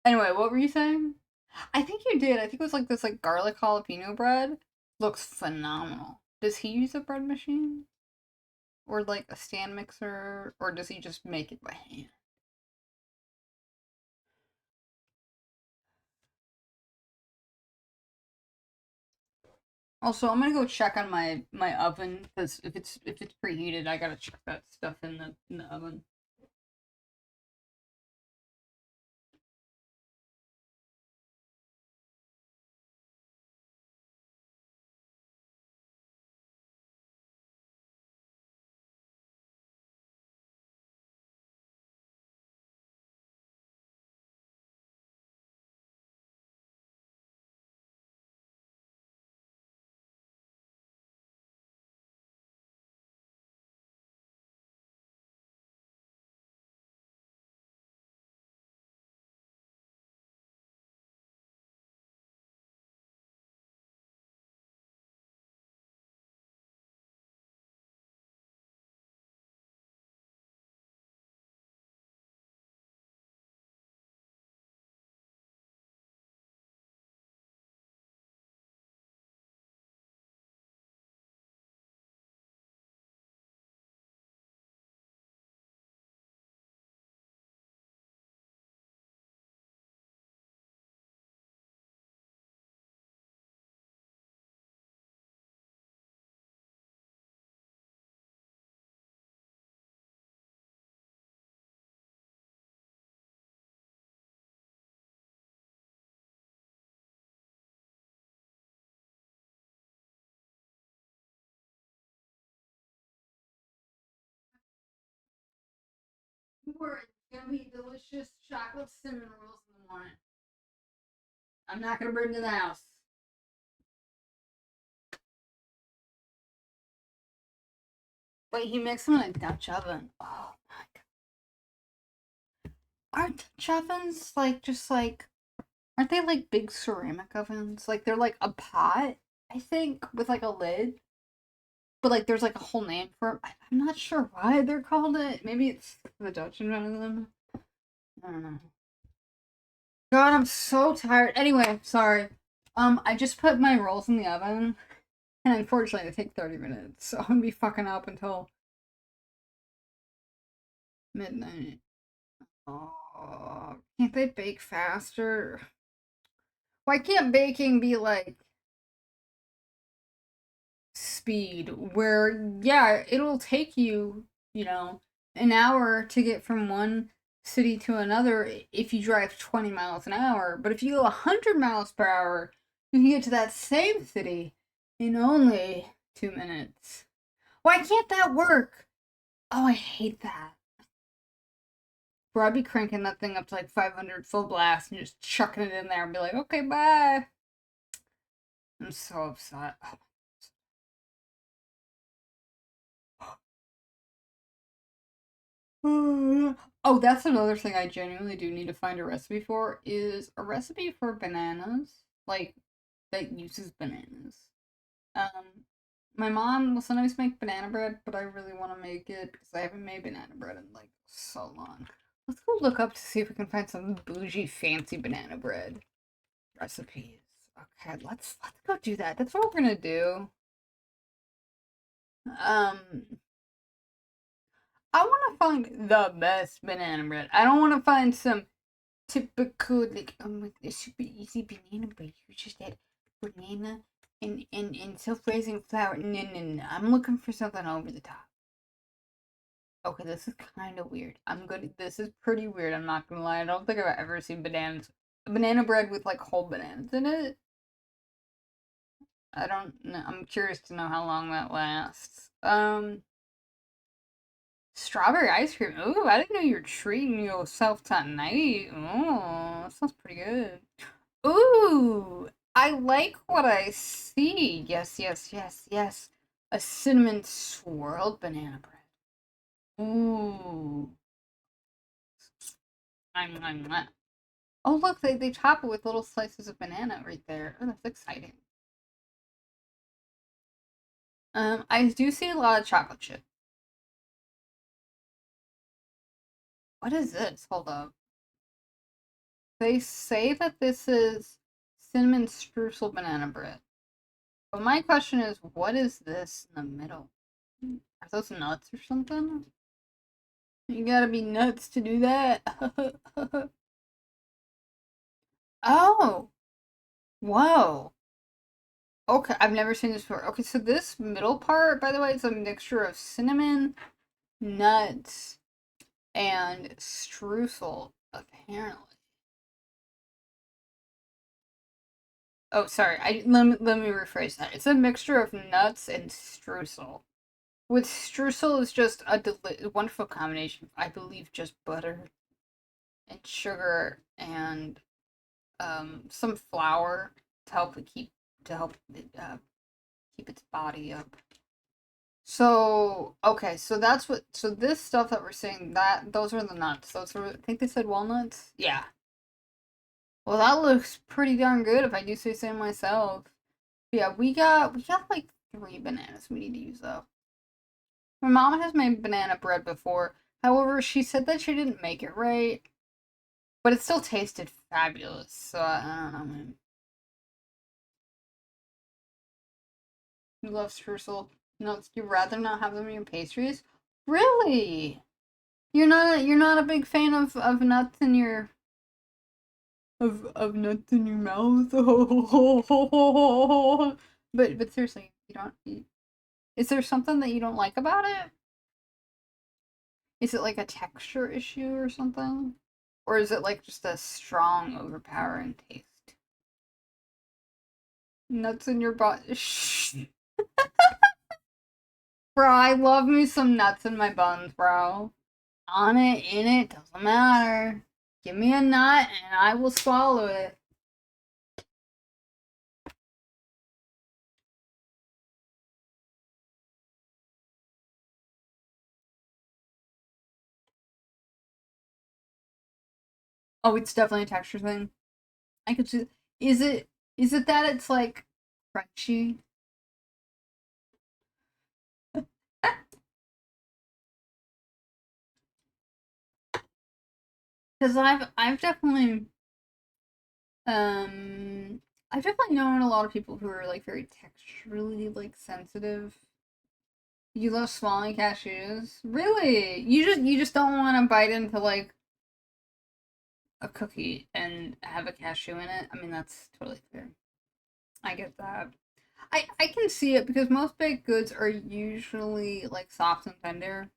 Anyway, what were you saying? I think you did. I think it was like this like garlic jalapeno bread. Looks phenomenal. Does he use a bread machine? Or like a stand mixer? Or does he just make it by hand? Also, I'm gonna go check on my oven because if it's preheated, I gotta check that stuff in the oven. It's gonna be delicious chocolate cinnamon rolls in the morning. I'm not gonna bring to the house. Wait, he makes them in a Dutch oven. Oh my god. Aren't Dutch ovens like just like aren't they like big ceramic ovens? Like they're like a pot, I think, with like a lid. But like there's like a whole name for 'em. I'm not sure why they're called it. Maybe it's the Dutch invented them. I don't know. God, I'm so tired. Anyway, sorry. I just put my rolls in the oven, and unfortunately they take 30 minutes, so I'm gonna be fucking up until Midnight. Oh, can't they bake faster? Why can't baking be like speed where, yeah, it'll take you, you know, an hour to get from one city to another if you drive 20 miles an hour, but if you go 100 miles per hour, you can get to that same city in only 2 minutes. Why can't that work? Oh, I hate that. Bro, I'd be cranking that thing up to like 500 full blast and just chucking it in there and be like, okay, bye. I'm so upset. Oh, that's another thing I genuinely do need to find a recipe for, is a recipe for bananas, like, that uses bananas. Um, my mom will sometimes make banana bread, but I really want to make it because I haven't made banana bread in like so long. Let's go look up to see if we can find some bougie, fancy banana bread recipes. Okay, let's go do that. That's what we're gonna do. Um, I want to find the best banana bread. I don't want to find some typical, like, like a super easy banana bread. You just add banana and self-raising flour. No, no, no. I'm looking for something over the top. Okay, this is kind of weird. This is pretty weird. I'm not gonna lie. I don't think I've ever seen banana bread with like whole bananas in it. I don't know. I'm curious to know how long that lasts. Strawberry ice cream. Ooh, I didn't know you were treating yourself tonight. Oh, that sounds pretty good. Ooh, I like what I see. Yes, yes, yes, yes. A cinnamon swirled banana bread. Ooh. I'm. Oh, look, they top it with little slices of banana right there. Oh, that's exciting. I do see a lot of chocolate chip. What is this? Hold up. They say that this is cinnamon streusel banana bread. But my question is, what is this in the middle? Are those nuts or something? You gotta be nuts to do that. Oh, whoa. Okay, I've never seen this before. Okay, so this middle part, by the way, is a mixture of cinnamon, nuts, and streusel, apparently. Oh, sorry. Let me rephrase that. It's a mixture of nuts and streusel. With streusel is just a wonderful combination. I believe just butter and sugar and some flour to help keep its body up. So okay, so this stuff that we're saying, that those are the nuts. Those are, I think they said walnuts. Yeah. Well, that looks pretty darn good if I do say so myself. Yeah, we got like 3 bananas we need to use up. My mom has made banana bread before. However, she said that she didn't make it right, but it still tasted fabulous. So I don't know, man. You love streusel nuts. You'd rather not have them in your pastries? Really? You're not a big fan of nuts in your of nuts in your mouth. But seriously, you don't eat. Is there something that you don't like about it? Is it like a texture issue or something? Or is it like just a strong, overpowering taste? Nuts in your butt. Bro, I love me some nuts in my buns, bro. On it, in it, doesn't matter. Give me a nut and I will swallow it. Oh, it's definitely a texture thing. I could see. Is it is it that it's like crunchy? Because um I've definitely known a lot of people who are like very texturally like sensitive. You love swallowing cashews? Really? You just don't want to bite into like a cookie and have a cashew in it? I mean, that's totally fair. I get that. I can see it because most baked goods are usually like soft and tender.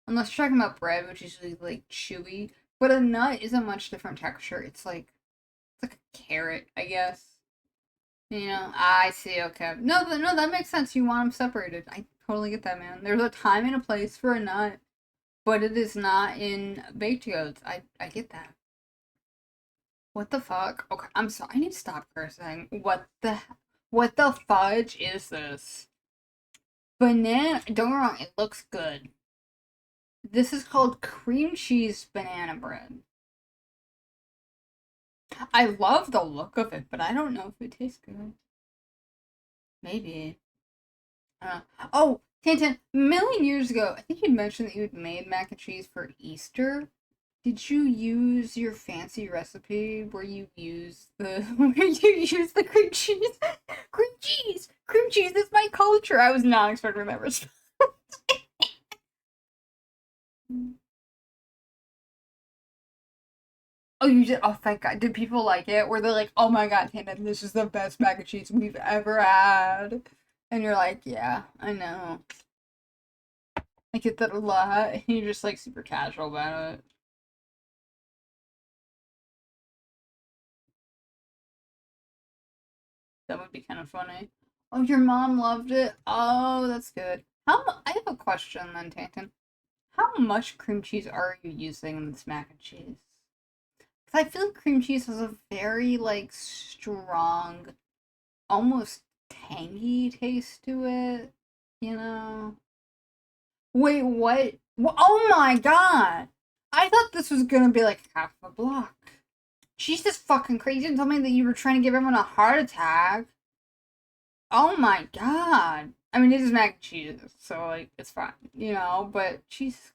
Unless you're talking about bread, which is usually like chewy. But a nut is a much different texture. It's like a carrot, I guess. You know, I see. Okay, no, that makes sense. You want them separated. I totally get that, man. There's a time and a place for a nut, but it is not in baked goods. I get that. What the fuck? Okay, I'm sorry. I need to stop cursing. What the fudge is this? Banana. Don't get me wrong. It looks good. This is called cream cheese banana bread. I love the look of it, but I don't know if it tastes good. Maybe. Oh, Tantan, a million years ago, I think you mentioned that you had made mac and cheese for Easter. Did you use your fancy recipe where you use the cream cheese? Cream cheese! Cream cheese is my culture! I was not expecting that response. Oh, you did? Oh, thank God. Did people like it? Were they like, oh my God, Tantan, this is the best mac and cheese we've ever had? And you're like, yeah, I know. I get that a lot. And you're just like super casual about it. That would be kind of funny. Oh, your mom loved it? Oh, that's good. I have a question then, Tantan. How much cream cheese are you using in this mac and cheese? Because I feel like cream cheese has a very, like, strong, almost tangy taste to it. You know? Wait, what? Oh my God! I thought this was gonna be like half a block. She's just fucking crazy. You didn't tell me that you were trying to give everyone a heart attack. Oh my God. I mean, it is mac and cheese, so like it's fine, you know. But she's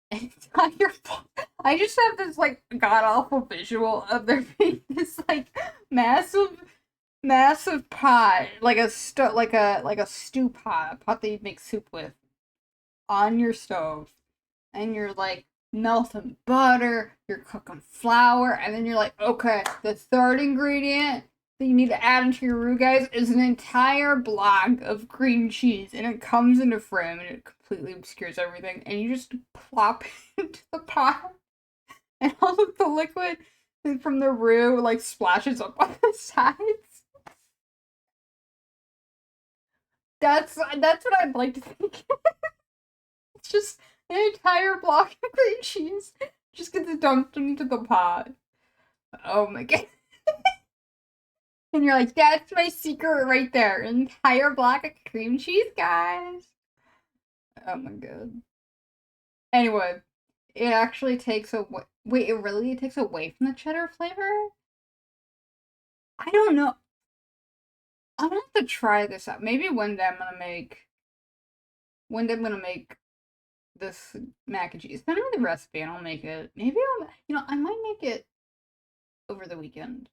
it's not your fault. I just have this like god awful visual of there being this like massive, massive pot, like a stew pot, a pot that you'd make soup with, on your stove, and you're like melting butter, you're cooking flour, and then you're like, okay, the third ingredient that you need to add into your roux, guys, is an entire block of cream cheese, and it comes in a frame, and it completely obscures everything, and you just plop it into the pot, and all of the liquid from the roux like splashes up on the sides. That's what I'd like to think. It's just an entire block of cream cheese just gets dumped into the pot. Oh my God. And you're like, that's my secret right there. An entire block of cream cheese, guys. Oh my God. Anyway, it actually takes away. Wait, it really takes away from the cheddar flavor? I don't know. I'm gonna have to try this out. Maybe one day I'm gonna make. One day I'm gonna make this mac and cheese. Send me the recipe and I'll make it. Maybe I might make it over the weekend.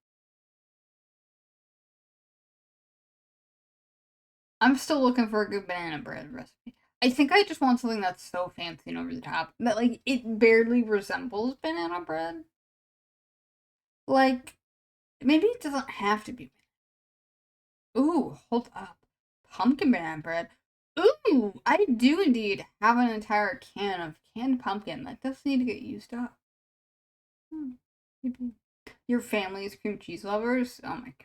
I'm still looking for a good banana bread recipe. I think I just want something that's so fancy and over the top that like it barely resembles banana bread. Like maybe it doesn't have to be. Ooh, hold up. Pumpkin banana bread. Ooh, I do indeed have an entire can of canned pumpkin that does need to get used up. Maybe. Your family is cream cheese lovers? Oh my God.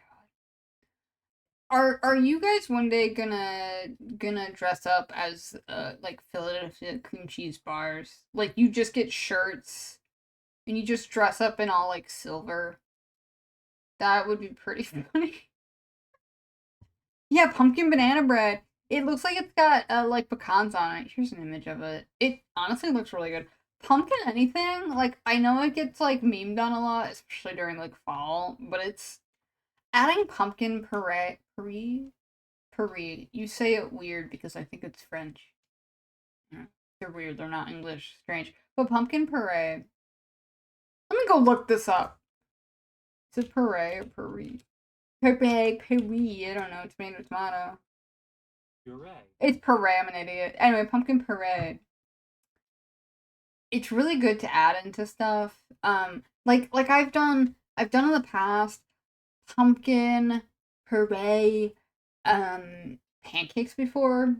Are you guys one day gonna dress up as like Philadelphia cream cheese bars? Like you just get shirts and you just dress up in all like silver. That would be pretty funny. Yeah, pumpkin banana bread. It looks like it's got like pecans on it. Here's an image of it. It honestly looks really good. Pumpkin anything, like I know it gets like memed on a lot, especially during like fall, but it's adding pumpkin puree. You say it weird because I think it's French. Yeah, they're weird. They're not English. Strange. But pumpkin puree. Let me go look this up. Is it puree or puree? Puree, puree. I don't know. Tomato, tomato. Puree. It's puree. I'm an idiot. Anyway, pumpkin puree. It's really good to add into stuff. Like I've done in the past pumpkin puree pancakes before,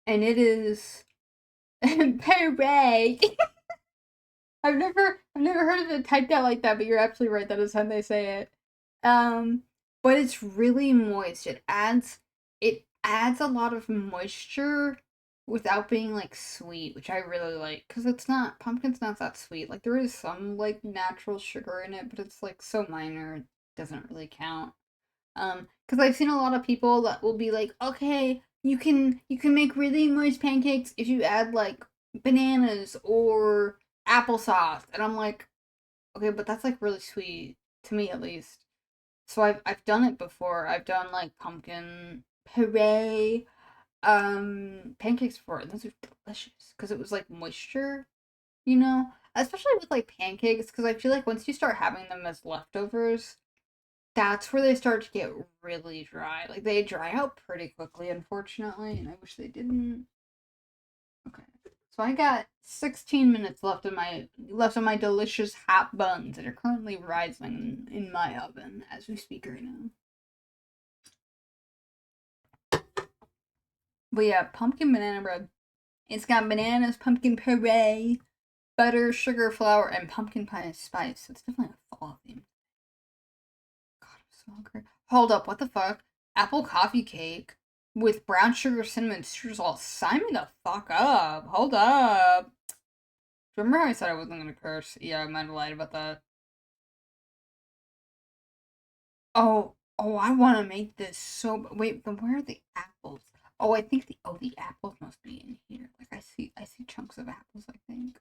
and it is puree. I've never heard of it typed out like that, but you're absolutely right. That is how they say it. But it's really moist. It adds a lot of moisture without being like sweet, which I really like because it's not pumpkin's not that sweet. Like there is some like natural sugar in it, but it's like so minor it doesn't really count. Because I've seen a lot of people that will be like, okay, you can make really moist pancakes if you add like bananas or applesauce, and I'm like, okay, but that's like really sweet to me at least. So I've done it before. I've done like pumpkin puree pancakes before, and those are delicious because it was like moisture, you know, especially with like pancakes because I feel like once you start having them as leftovers, that's where they start to get really dry. Like they dry out pretty quickly, unfortunately, and I wish they didn't. Okay. So I got 16 minutes left on my delicious hot buns that are currently rising in my oven as we speak right now. But yeah, pumpkin banana bread. It's got bananas, pumpkin puree, butter, sugar, flour, and pumpkin pie spice. So it's definitely a fall theme. God, I'm so hungry. Hold up, what the fuck? Apple coffee cake with brown sugar, cinnamon, streusel. Sign me the fuck up. Hold up. Remember how I said I wasn't gonna curse? Yeah, I might have lied about that. Oh, I want to make this so. Wait, then where are the apples? Oh, I think the apples must be in here. Like I see chunks of apples. I think.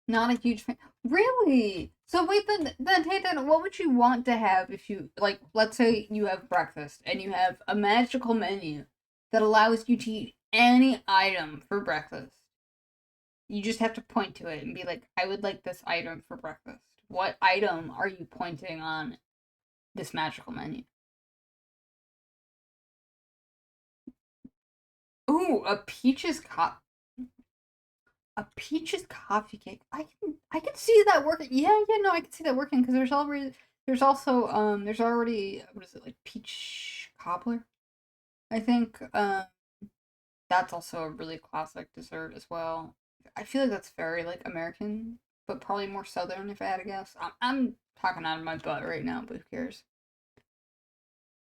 Not a huge fan. Really? So wait, then Tayton, what would you want to have if you like? Let's say you have breakfast and you have a magical menu that allows you to eat any item for breakfast. You just have to point to it and be like, "I would like this item for breakfast." What item are you pointing on this magical menu? Ooh, a peaches coffee cake. I can see that working. Yeah, no, I can see that working because there's already what is it like peach cobbler? I think that's also a really classic dessert as well. I feel like that's very like American, but probably more southern if I had to guess. I'm talking out of my butt right now, but who cares?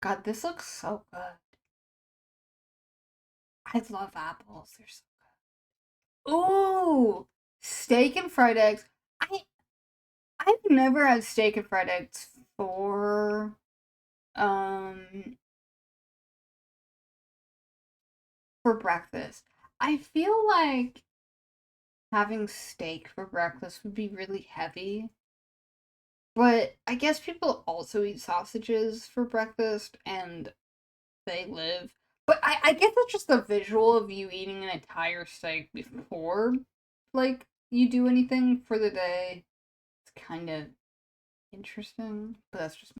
God, this looks so good. I love apples. They're so good. Ooh, steak and fried eggs. I I've never had steak and fried eggs um for breakfast. I feel like having steak for breakfast would be really heavy. But I guess people also eat sausages for breakfast and they live. But I guess it's just the visual of you eating an entire steak before like you do anything for the day. It's kind of interesting, but that's just